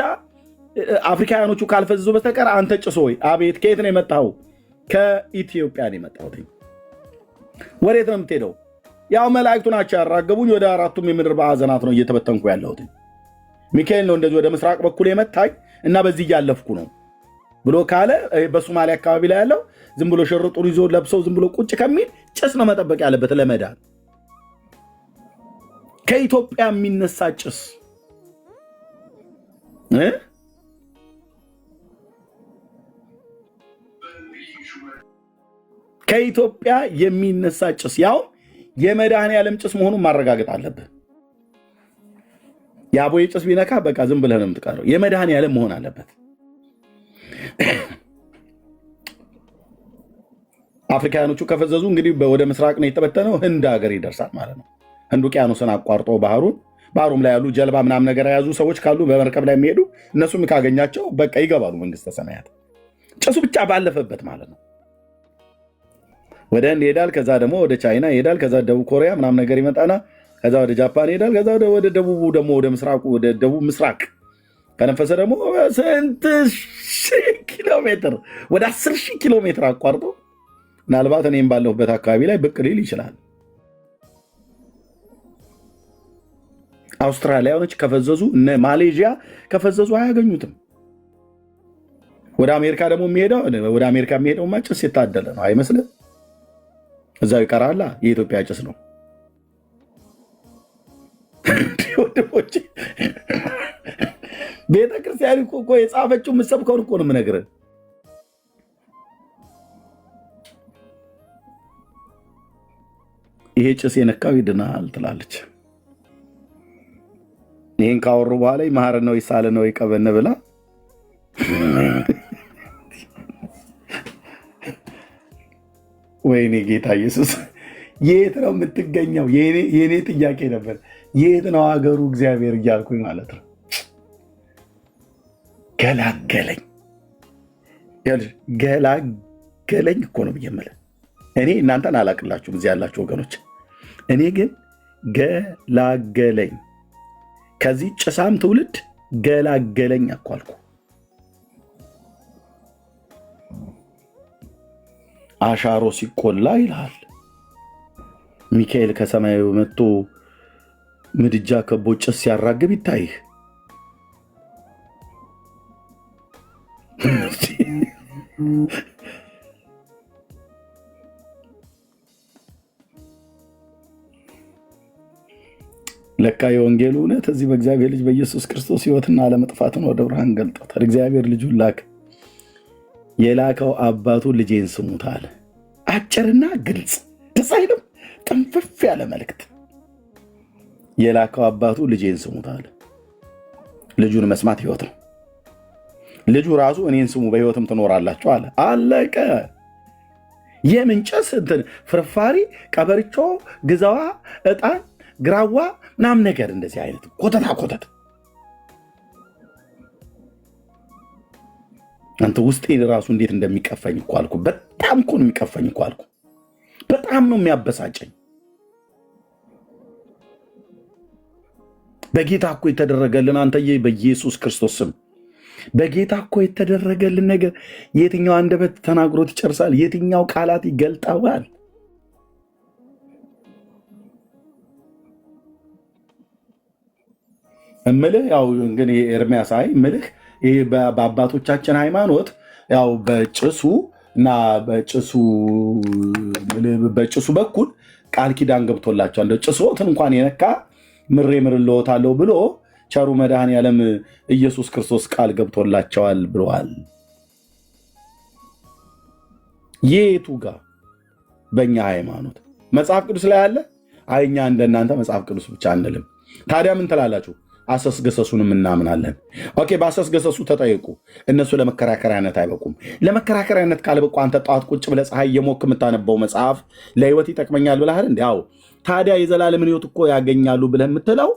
አፍሪካውያኖቹ ካልፈዘዙ በስተቀር አንተ ጭሶ ወይ አቤት፣ ከየት ነው የመጣው? ከኢትዮጵያ ነው የመጣሁት። ወዴት ነው የምትሄደው? ያው መላእክቱ ናቸው ያራገቡኝ። ወደ አራቱም የምድር ማዕዘናት ነው እየተበተንኩ ያለሁት። ሚካኤል ነው እንደዚህ ወደ ምስራቅ በኩል የመታኝ እና በዚህ እያለፍኩ ነው ብሎ ካለ በሶማሌ አካባቢ ላይ ያለው ዝም ብሎ ሽርጡን ይዞ ለብሰው ዝም ብሎ ቁጭ ከሚል ጭስ ነው መጠበቅ ያለበት ለመዳን። ከኢትዮጵያ የሚነሳ ጭስ ከኢትዮጵያ የሚነሳ ጭስ ያው የመድኃኔዓለም ጭስ መሆኑን ማረጋገጥ አለብህ። የአቦዬ ጭስ ቢነካ በቃ ዝም ብለህ ነው የምትቀረው። የመድኃኔዓለም መሆን አለበት። አፍሪካውያኖቹ ከፈዘዙ እንግዲህ ወደ ምስራቅ ነው የተበተነው፣ ህንድ ሀገር ይደርሳል ማለት ነው። ህንድ ውቅያኖስን አቋርጦ ባህሩም ላይ ያሉ ጀልባ ምናምን ነገር የያዙ ሰዎች ካሉ በመርከብ ላይ የሚሄዱ እነሱም ካገኛቸው በቃ ይገባሉ መንግስተ ሰማያት። ጭሱ ብቻ ባለፈበት ማለት ነው። ወደ ህንድ ይሄዳል፣ ከዛ ደግሞ ወደ ቻይና ይሄዳል፣ ከዛ ደቡብ ኮሪያ ምናምን ነገር ይመጣና ከዛ ወደ ጃፓን ይሄዳል፣ ከዛ ወደ ደቡቡ ደግሞ ወደ ምስራቁ ወደ ደቡብ ምስራቅ ከነፈሰ ደግሞ ስንት ሺህ ኪሎ ሜትር ወደ 10,000 ኪሎ ሜትር አቋርጦ ምናልባት እኔም ባለሁበት አካባቢ ላይ ብቅ ሊል ይችላል። አውስትራሊያኖች ከፈዘዙ እነ ማሌዥያ ከፈዘዙ አያገኙትም። ወደ አሜሪካ ደግሞ የሚሄደው ጭስ የታደለ ነው አይመስልም? እዛው ይቀራላ። የኢትዮጵያ ጭስ ነው። ወንድሞቼ ቤተክርስቲያን እኮ የጻፈችው የምትሰብከውን እኮ ነው የምነግርህ። ይሄ ጭስ የነካው ይድናል ትላለች። ይህን ካወሩ በኋላ ይመሐር ነው ይሳለ ነው ይቀበነ ብላ ወይኔ ጌታ ኢየሱስ የት ነው የምትገኘው? የኔ ጥያቄ ነበር። የት ነው ሀገሩ እግዚአብሔር እያልኩኝ ማለት ነው። ገላገለኝ ገላገለኝ እኮ ነው ብዬ የምልህ። እኔ እናንተን አላቅላችሁም እዚህ ያላችሁ ወገኖች፣ እኔ ግን ገላገለኝ ከዚህ ጭሳም ትውልድ ገላገለኝ እኮ አልኩ። አሻሮ ሲቆላ ይልሃል ሚካኤል ከሰማዩ መጥቶ ምድጃ ከቦ ጭስ ሲያራግብ ይታይህ። ለካ የወንጌሉ እውነት እዚህ በእግዚአብሔር ልጅ በኢየሱስ ክርስቶስ ሕይወትና አለመጥፋትን ወደ ብርሃን ገልጦታል። እግዚአብሔር ልጁን ላከ። የላከው አባቱ ልጄን ስሙት አለ። አጭርና ግልጽ ደስ አይልም? ጥንፍፍ ያለ መልእክት። የላከው አባቱ ልጄን ስሙት አለ። ልጁን መስማት ሕይወት ነው። ልጁ ራሱ እኔን ስሙ በሕይወትም ትኖራላችሁ አለ። አለቀ። የምንጨስ እንትን ፍርፋሪ፣ ቀበርቾ፣ ግዛዋ፣ ዕጣን፣ ግራዋ ምናምን ነገር እንደዚህ አይነት ኮተታ ኮተት አንተ ውስጤ ራሱ እንዴት እንደሚቀፈኝ እኮ አልኩ። በጣም እኮ ነው የሚቀፈኝ እኮ አልኩ። በጣም ነው የሚያበሳጨኝ። በጌታ እኮ የተደረገልን አንተዬ፣ በኢየሱስ ክርስቶስ ስም በጌታ እኮ የተደረገልን ነገር የትኛው አንደበት ተናግሮት ይጨርሳል? የትኛው ቃላት ይገልጠዋል? እምልህ ያው እንግዲህ ኤርሚያስ አይ እምልህ ይህ በአባቶቻችን ሃይማኖት ያው በጭሱ እና በጭሱ በኩል ቃል ኪዳን ገብቶላቸዋል። ጭሶትን እንኳን የነካ ምሬ ምርልዎታለሁ ብሎ ቸሩ መድኃኔዓለም ኢየሱስ ክርስቶስ ቃል ገብቶላቸዋል ብለዋል። የቱ ጋር በእኛ ሃይማኖት መጽሐፍ ቅዱስ ላይ አለ? አይ እኛ እንደናንተ መጽሐፍ ቅዱስ ብቻ አንልም። ታዲያ ምን ትላላችሁ? አሰስገሰሱንም እናምናለን። ኦኬ፣ በአሰስገሰሱ ተጠይቁ። እነሱ ለመከራከሪያነት አይበቁም። ለመከራከሪያነት ካልበቁ አንተ ጠዋት ቁጭ ብለህ ፀሐይ እየሞክ የምታነበው መጽሐፍ ለህይወት ይጠቅመኛል ብለሃል እንዲ? አዎ። ታዲያ የዘላለምን ህይወት እኮ ያገኛሉ ብለህ የምትለው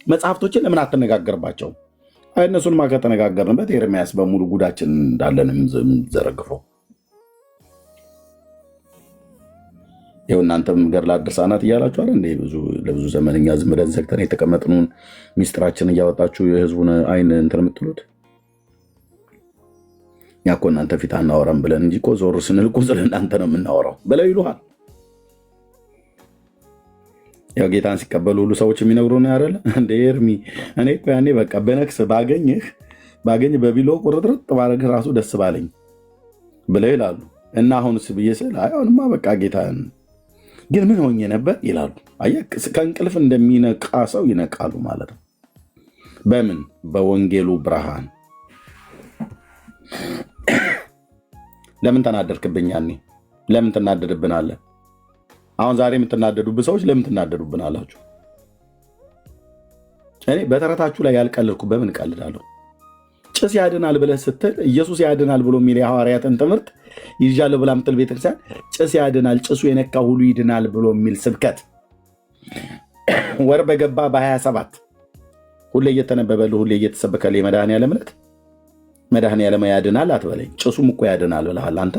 መጽሐፍቶችን ለምን አትነጋገርባቸው? እነሱንማ ከተነጋገርንበት ኤርሚያስ በሙሉ ጉዳችን እንዳለን ዘረግፈው። ይኸው እናንተም ገድላት ድርሳናት እያላችሁ አለ እንደ ለብዙ ዘመን እኛ ዝም ብለን ዘግተን የተቀመጥነውን ሚስጥራችን እያወጣችሁ የህዝቡን አይን እንትን የምትሉት እኛ እኮ እናንተ ፊት አናወራም ብለን እንጂ እኮ ዞር ስንል እኮ ስለ እናንተ ነው የምናወራው ብለው ይሉሃል። ያው ጌታን ሲቀበሉ ሁሉ ሰዎች የሚነግሩ ነው ያደለ እንደ ኤርሚ እኔ እኮ ያኔ በቃ በነክስ ባገኝ በቢሎ ቁርጥርጥ ባረግ ራሱ ደስ ባለኝ ብለው ይላሉ። እና አሁንስ ብዬ ስል አሁንማ በቃ ጌታን ግን ምን ሆኜ ነበር ይላሉ። አየህ፣ ከእንቅልፍ እንደሚነቃ ሰው ይነቃሉ ማለት ነው። በምን? በወንጌሉ ብርሃን። ለምን ተናደድክብኝ? ያኔ ለምን ትናደድብናለህ? አሁን ዛሬ የምትናደዱብን ሰዎች ለምን ትናደዱብን አላችሁ? እኔ በተረታችሁ ላይ ያልቀልድኩ በምን እቀልዳለሁ? ጭስ ያድናል ብለህ ስትል ኢየሱስ ያድናል ብሎ የሚል የሐዋርያትን ትምህርት ይዣለሁ ብላ ምትል ቤተክርስቲያን ጭስ ያድናል፣ ጭሱ የነካ ሁሉ ይድናል ብሎ የሚል ስብከት ወር በገባ በ27 ሁሌ እየተነበበልህ ሁሌ እየተሰበከልህ የመድኃኔዓለም ዕለት መድኃኔዓለም ያድናል አትበለኝ። ጭሱም እኮ ያድናል ብለሃል አንተ።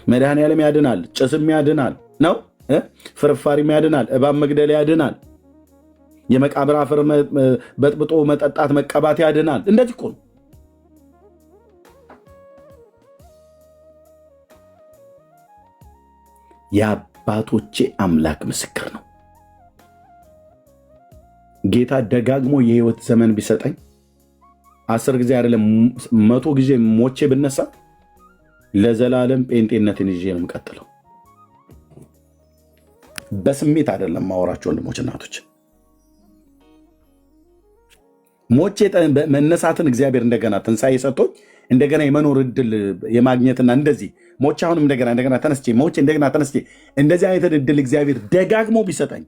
መድኃኔዓለም ያድናል፣ ጭስም ያድናል ነው፣ ፍርፋሪም ያድናል፣ እባብ መግደል ያድናል፣ የመቃብር አፈር በጥብጦ መጠጣት መቀባት ያድናል። እንደዚህ እኮ ነው። የአባቶቼ አምላክ ምስክር ነው። ጌታ ደጋግሞ የህይወት ዘመን ቢሰጠኝ 10 ጊዜ አይደለም 100 ጊዜ ሞቼ ብነሳ ለዘላለም ጴንጤነትን ይዤ ነው የምቀጥለው። በስሜት አይደለም ማወራቸው ወንድሞች እናቶች። ሞቼ መነሳትን እግዚአብሔር እንደገና ትንሣኤ ሰጥቶኝ እንደገና የመኖር እድል የማግኘትና እንደዚህ ሞቼ አሁንም እንደገና ተነስቼ ሞቼ እንደገና ተነስቼ እንደዚህ አይነት እድል እግዚአብሔር ደጋግሞ ቢሰጠኝ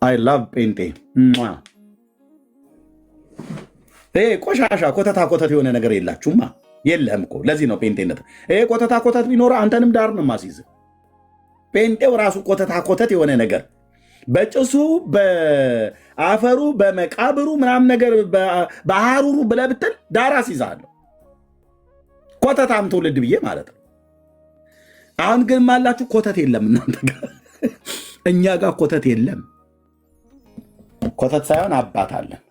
አይ ላቭ ጴንጤ። ይሄ ቆሻሻ ኮተት የሆነ ነገር የላችሁማ፣ የለህም እኮ። ለዚህ ነው ጴንጤነት። ይሄ ኮተት ቢኖረ አንተንም ዳር ነው ማስይዝ። ጴንጤው ራሱ ኮተት የሆነ ነገር በጭሱ በአፈሩ በመቃብሩ ምናምን ነገር በሐሩሩ ብለህ ብትል ዳር አስይዝሃለሁ። ኮተታም ትውልድ ብዬ ማለት ነው። አሁን ግን ማላችሁ ኮተት የለም እናንተ ጋር። እኛ ጋር ኮተት የለም። ኮተት ሳይሆን አባት አለን።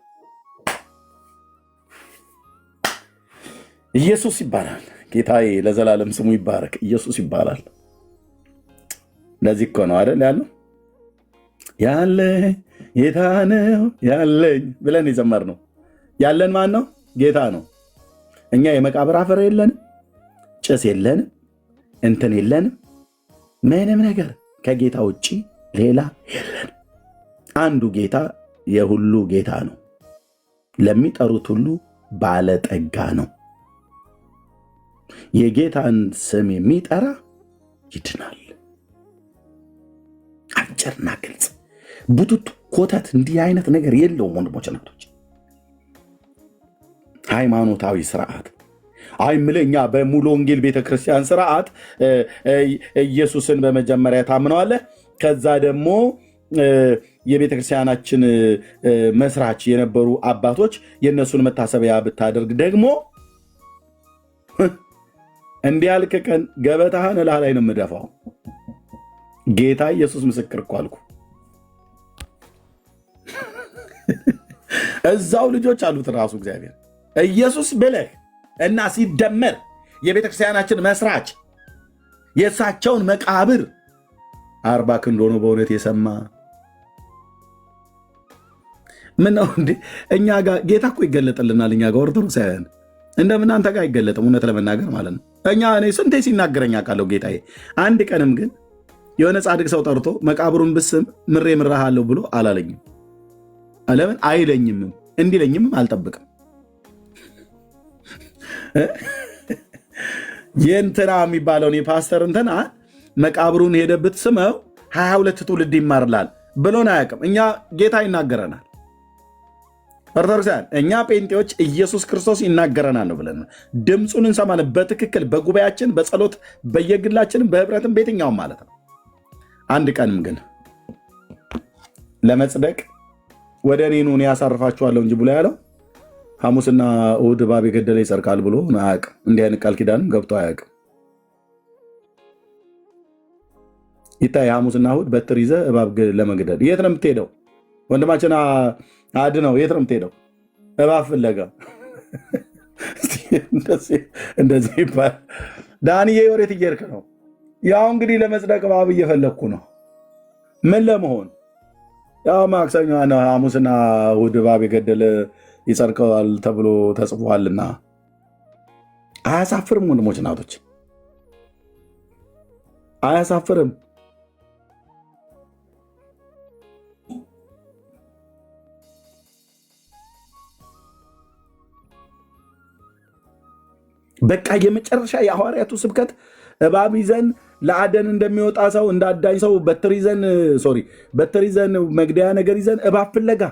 ኢየሱስ ይባላል። ጌታዬ ለዘላለም ስሙ ይባረክ። ኢየሱስ ይባላል። ለዚህ እኮ ነው አይደል ያለው ያለ ጌታ ነው ያለኝ ብለን የዘመርነው። ያለን ማን ነው? ጌታ ነው። እኛ የመቃብር አፈር የለንም፣ ጭስ የለንም፣ እንትን የለንም፣ ምንም ነገር ከጌታ ውጭ ሌላ የለን። አንዱ ጌታ የሁሉ ጌታ ነው። ለሚጠሩት ሁሉ ባለጠጋ ነው። የጌታን ስም የሚጠራ ይድናል። አጭርና ግልጽ፣ ቡቱቱ ኮተት እንዲህ አይነት ነገር የለውም ወንድሞች እናቶች። ሃይማኖታዊ ስርዓት ምልህ እኛ በሙሉ ወንጌል ቤተክርስቲያን ስርዓት ኢየሱስን በመጀመሪያ ታምነዋለህ። ከዛ ደግሞ የቤተክርስቲያናችን መስራች የነበሩ አባቶች የእነሱን መታሰቢያ ብታደርግ ደግሞ እንዲህ ያልክ ቀን ገበታህን እላህ ላይ ነው የምደፋው። ጌታ ኢየሱስ ምስክር እኮ አልኩ። እዛው ልጆች አሉት ራሱ እግዚአብሔር ኢየሱስ ብለህ እና ሲደመር የቤተክርስቲያናችን መስራች የእሳቸውን መቃብር 40 ክንድ ሆኖ በእውነት የሰማ ምን ነው እንዴ? እኛ ጋር ጌታ እኮ ይገለጥልናል። እኛ ጋር ኦርቶዶክሳውያን እንደምን አንተ ጋር አይገለጥም፣ እውነት ለመናገር ማለት ነው። እኔ ስንቴ ሲናገረኝ አውቃለሁ ጌታዬ። አንድ ቀንም ግን የሆነ ጻድቅ ሰው ጠርቶ መቃብሩን ብስም ምሬሃለሁ ብሎ አላለኝም። ለምን አይለኝም? እንዲለኝም አልጠብቅም። የእንትና የሚባለውን የፓስተር እንትና መቃብሩን ሄደብት ስመው 22 ትውልድ ይማርላል ብሎን አያውቅም። እኛ ጌታ ይናገረናል። ኦርቶዶክሳውያን እኛ ጴንጤዎች ኢየሱስ ክርስቶስ ይናገረናል ነው ብለን ድምፁን እንሰማለን። በትክክል በጉባኤያችን፣ በጸሎት፣ በየግላችንም፣ በህብረትም በየትኛውም ማለት ነው። አንድ ቀንም ግን ለመጽደቅ ወደ እኔ ኑ እኔ ያሳርፋችኋለሁ እንጂ ብሎ ያለው ሐሙስና እሑድ እባብ የገደለ ይጸድቃል ብሎ አያውቅም። እንዲህ አይነት ቃል ኪዳንም ገብቶ አያውቅም። ይታይ ሐሙስና እሑድ በትር ይዘህ እባብ ለመግደል የት ነው የምትሄደው? ወንድማችን አድነው የት ነው የምትሄደው? እባብ ፍለጋ። እንደዚህ ይባል። ዳንዬ ወዴት እየሄድክ ነው? ያው እንግዲህ ለመጽደቅ እባብ እየፈለግኩ ነው። ምን ለመሆን? ያው ማክሰኞ ሐሙስና እሑድ እባብ የገደለ ይጸድቀዋል ተብሎ ተጽፏልና። አያሳፍርም? ወንድሞች እናቶች አያሳፍርም? በቃ የመጨረሻ የሐዋርያቱ ስብከት እባብ ይዘን ለአደን እንደሚወጣ ሰው እንዳዳኝ ሰው በትር ይዘን መግደያ ነገር ይዘን እባብ ፍለጋ።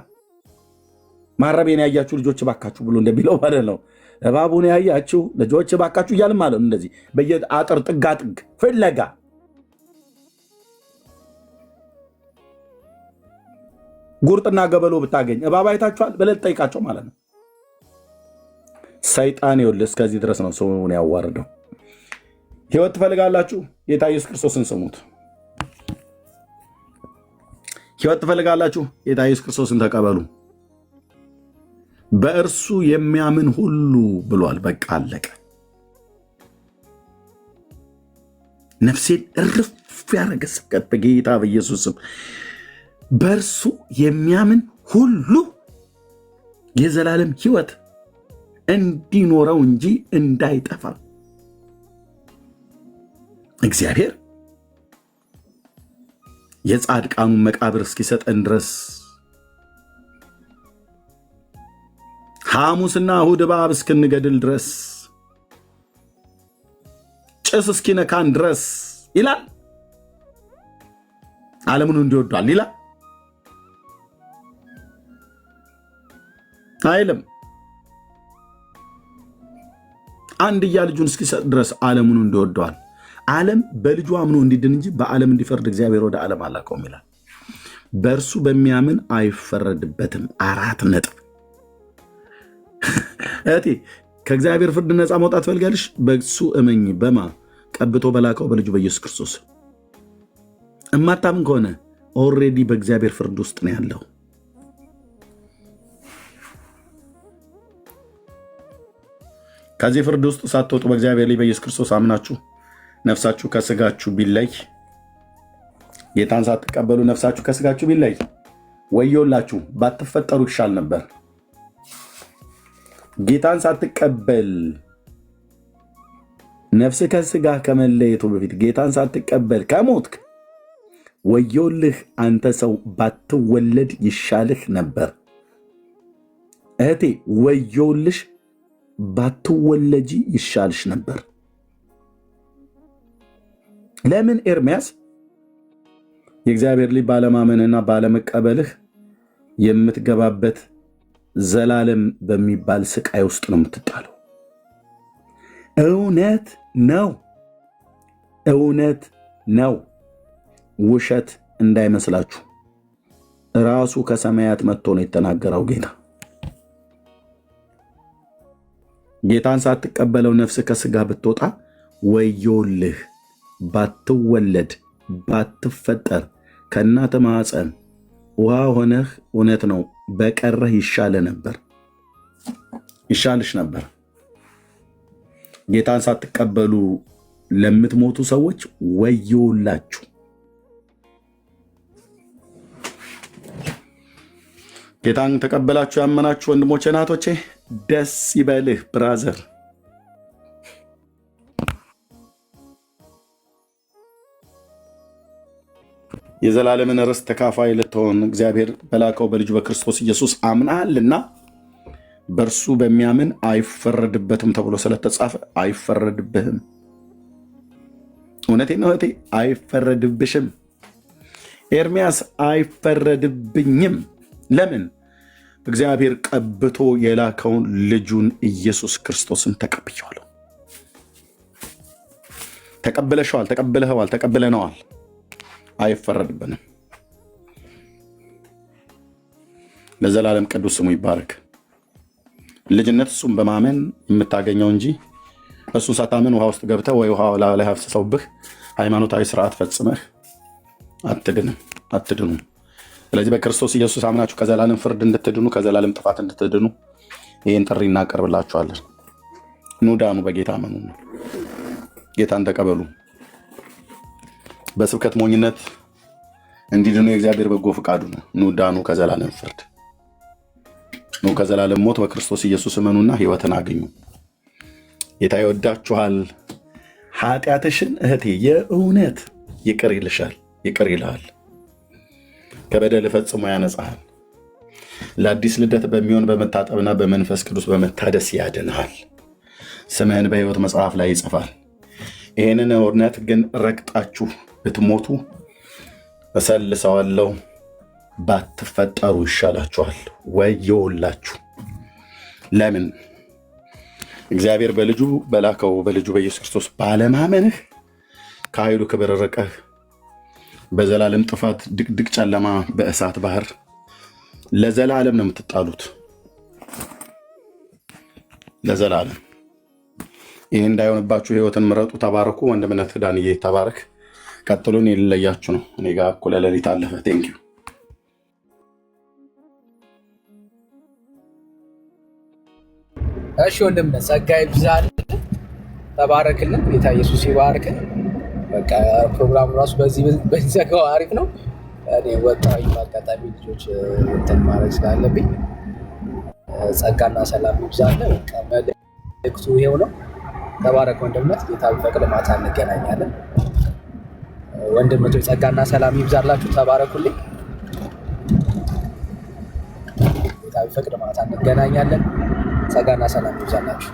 ማረቤን ያያችሁ ልጆች ባካችሁ ብሎ እንደሚለው ማለት ነው። እባቡን ያያችሁ ልጆች ባካችሁ እያልን ማለት ነው። እንደዚህ በየአጥር ጥጋጥግ ፍለጋ ጉርጥና ገበሎ ብታገኝ እባብ አይታችኋል ብለህ ጠይቃቸው ማለት ነው። ሰይጣን ይኸውልህ እስከዚህ ድረስ ነው ሰውን ያዋርደው። ህይወት ትፈልጋላችሁ? ጌታ ኢየሱስ ክርስቶስን ስሙት። ህይወት ትፈልጋላችሁ? ጌታ ኢየሱስ ክርስቶስን ተቀበሉ። በእርሱ የሚያምን ሁሉ ብሏል። በቃ አለቀ። ነፍሴን እርፍ ያደረገ ስብከት በጌታ በኢየሱስ ስም። በእርሱ የሚያምን ሁሉ የዘላለም ህይወት እንዲኖረው እንጂ እንዳይጠፋ እግዚአብሔር የጻድቃኑን መቃብር እስኪሰጠን ድረስ ሐሙስና እሑድ እባብ እስክንገድል ድረስ ጭስ እስኪነካን ድረስ ይላል። ዓለሙን እንዲወዷል ይላል አይልም። አንድያ ልጁን እስኪሰጥ ድረስ ዓለሙን እንዲወዷል። ዓለም በልጁ አምኖ እንዲድን እንጂ በዓለም እንዲፈርድ እግዚአብሔር ወደ ዓለም አላከውም ይላል። በእርሱ በሚያምን አይፈረድበትም። 4 ነጥብ። እህቴ ከእግዚአብሔር ፍርድ ነፃ መውጣት ፈልጋለሽ? በሱ እመኝ። በማ ቀብቶ በላከው በልጁ በኢየሱስ ክርስቶስ። እማታምን ከሆነ ኦልሬዲ በእግዚአብሔር ፍርድ ውስጥ ነው ያለው። ከዚህ ፍርድ ውስጥ ሳትወጡ በእግዚአብሔር ላይ በኢየሱስ ክርስቶስ አምናችሁ ነፍሳችሁ ከስጋችሁ ቢለይ፣ ጌታን ሳትቀበሉ ነፍሳችሁ ከስጋችሁ ቢለይ ወዮላችሁ፣ ባትፈጠሩ ይሻል ነበር። ጌታን ሳትቀበል ነፍስ ከስጋ ከመለየቱ በፊት ጌታን ሳትቀበል ከሞትክ ወዮልህ፣ አንተ ሰው ባትወለድ ይሻልህ ነበር። እህቴ ወዮልሽ፣ ባትወለጂ ይሻልሽ ነበር። ለምን? ኤርምያስ የእግዚአብሔር ልጅ ባለማመንና ባለመቀበልህ የምትገባበት ዘላለም በሚባል ስቃይ ውስጥ ነው የምትጣለው። እውነት ነው፣ እውነት ነው። ውሸት እንዳይመስላችሁ። ራሱ ከሰማያት መጥቶ ነው የተናገረው ጌታ። ጌታን ሳትቀበለው ነፍስ ከስጋ ብትወጣ ወዮልህ፣ ባትወለድ ባትፈጠር ከእናተ ማኅፀን ውሃ ሆነህ እውነት ነው በቀረህ ይሻልሽ ነበር። ጌታን ሳትቀበሉ ለምትሞቱ ሰዎች ወዮላችሁ። ጌታን ተቀበላችሁ ያመናችሁ ወንድሞቼ እናቶቼ ደስ ይበልህ ብራዘር። የዘላለምን ርስት ተካፋይ ልትሆን እግዚአብሔር በላከው በልጁ በክርስቶስ ኢየሱስ አምናሃልና በእርሱ በሚያምን አይፈረድበትም ተብሎ ስለተጻፈ አይፈረድብህም። እውነቴን ነው እህቴ፣ አይፈረድብሽም። ኤርምያስ አይፈረድብኝም። ለምን? እግዚአብሔር ቀብቶ የላከውን ልጁን ኢየሱስ ክርስቶስን ተቀብየዋለሁ። ተቀብለሸዋል፣ ተቀብለኸዋል፣ ተቀብለነዋል። አይፈረድብንም። ለዘላለም ቅዱስ ስሙ ይባረክ። ልጅነት እሱን በማመን የምታገኘው እንጂ እሱን ሳታምን ውሃ ውስጥ ገብተህ ወይ ውሃ ላይ አፍስሰውብህ ሃይማኖታዊ ስርዓት ፈጽመህ አትድኑም። ስለዚህ በክርስቶስ ኢየሱስ አምናችሁ ከዘላለም ፍርድ እንድትድኑ፣ ከዘላለም ጥፋት እንድትድኑ ይህን ጥሪ እናቀርብላችኋለን። ኑ ዳኑ፣ በጌታ መኑ፣ ጌታን ተቀበሉ። በስብከት ሞኝነት እንዲድኑ የእግዚአብሔር በጎ ፈቃዱ ነው። ኑ ዳኑ ከዘላለም ፍርድ፣ ኑ ከዘላለም ሞት በክርስቶስ ኢየሱስ እመኑና ሕይወትን አግኙ። ጌታ ይወዳችኋል። ኃጢአትሽን እህቴ የእውነት ይቅር ይልሻል፣ ይቅር ይልሃል። ከበደል ፈጽሞ ያነጻሃል። ለአዲስ ልደት በሚሆን በመታጠብና በመንፈስ ቅዱስ በመታደስ ያድንሃል። ስምህን በሕይወት መጽሐፍ ላይ ይጽፋል። ይህንን እውነት ግን ረግጣችሁ ብትሞቱ እሰልሰዋለሁ፣ ባትፈጠሩ ይሻላችኋል። ወዮላችሁ። ለምን? እግዚአብሔር በልጁ በላከው በልጁ በኢየሱስ ክርስቶስ ባለማመንህ ከኃይሉ ክብር ርቀህ በዘላለም ጥፋት ድቅድቅ ጨለማ በእሳት ባህር ለዘላለም ነው የምትጣሉት። ለዘላለም። ይህ እንዳይሆንባችሁ ሕይወትን ምረጡ። ተባረኩ። ወንድምነት ዳንዬ ተባረክ። ቀጥሉን የሌለያችሁ ነው። እኔ ጋር እኩለ ሌሊት አለፈ። ቴንኪዩ። እሺ ወንድምነት ጸጋ ይብዛልህ። ተባረክልን። ጌታ ኢየሱስ ይባርክን። በቃ ፕሮግራሙ ራሱ በዚህ ዘጋው አሪፍ ነው። እኔ ወጣሁ በአጋጣሚ ልጆች እንትን ማድረግ ስላለብኝ ጸጋና ሰላም ይብዛልህ። በቃ መልእክቱ ይሄው ነው። ተባረክ ወንድምነት። ጌታ ቢፈቅድ ማታ እንገናኛለን። ወንድሞቼ ጸጋና ሰላም ይብዛላችሁ። ተባረኩልኝ። ጌታ ቢፈቅድ ማታ እንገናኛለን። ጸጋና ሰላም ይብዛላችሁ።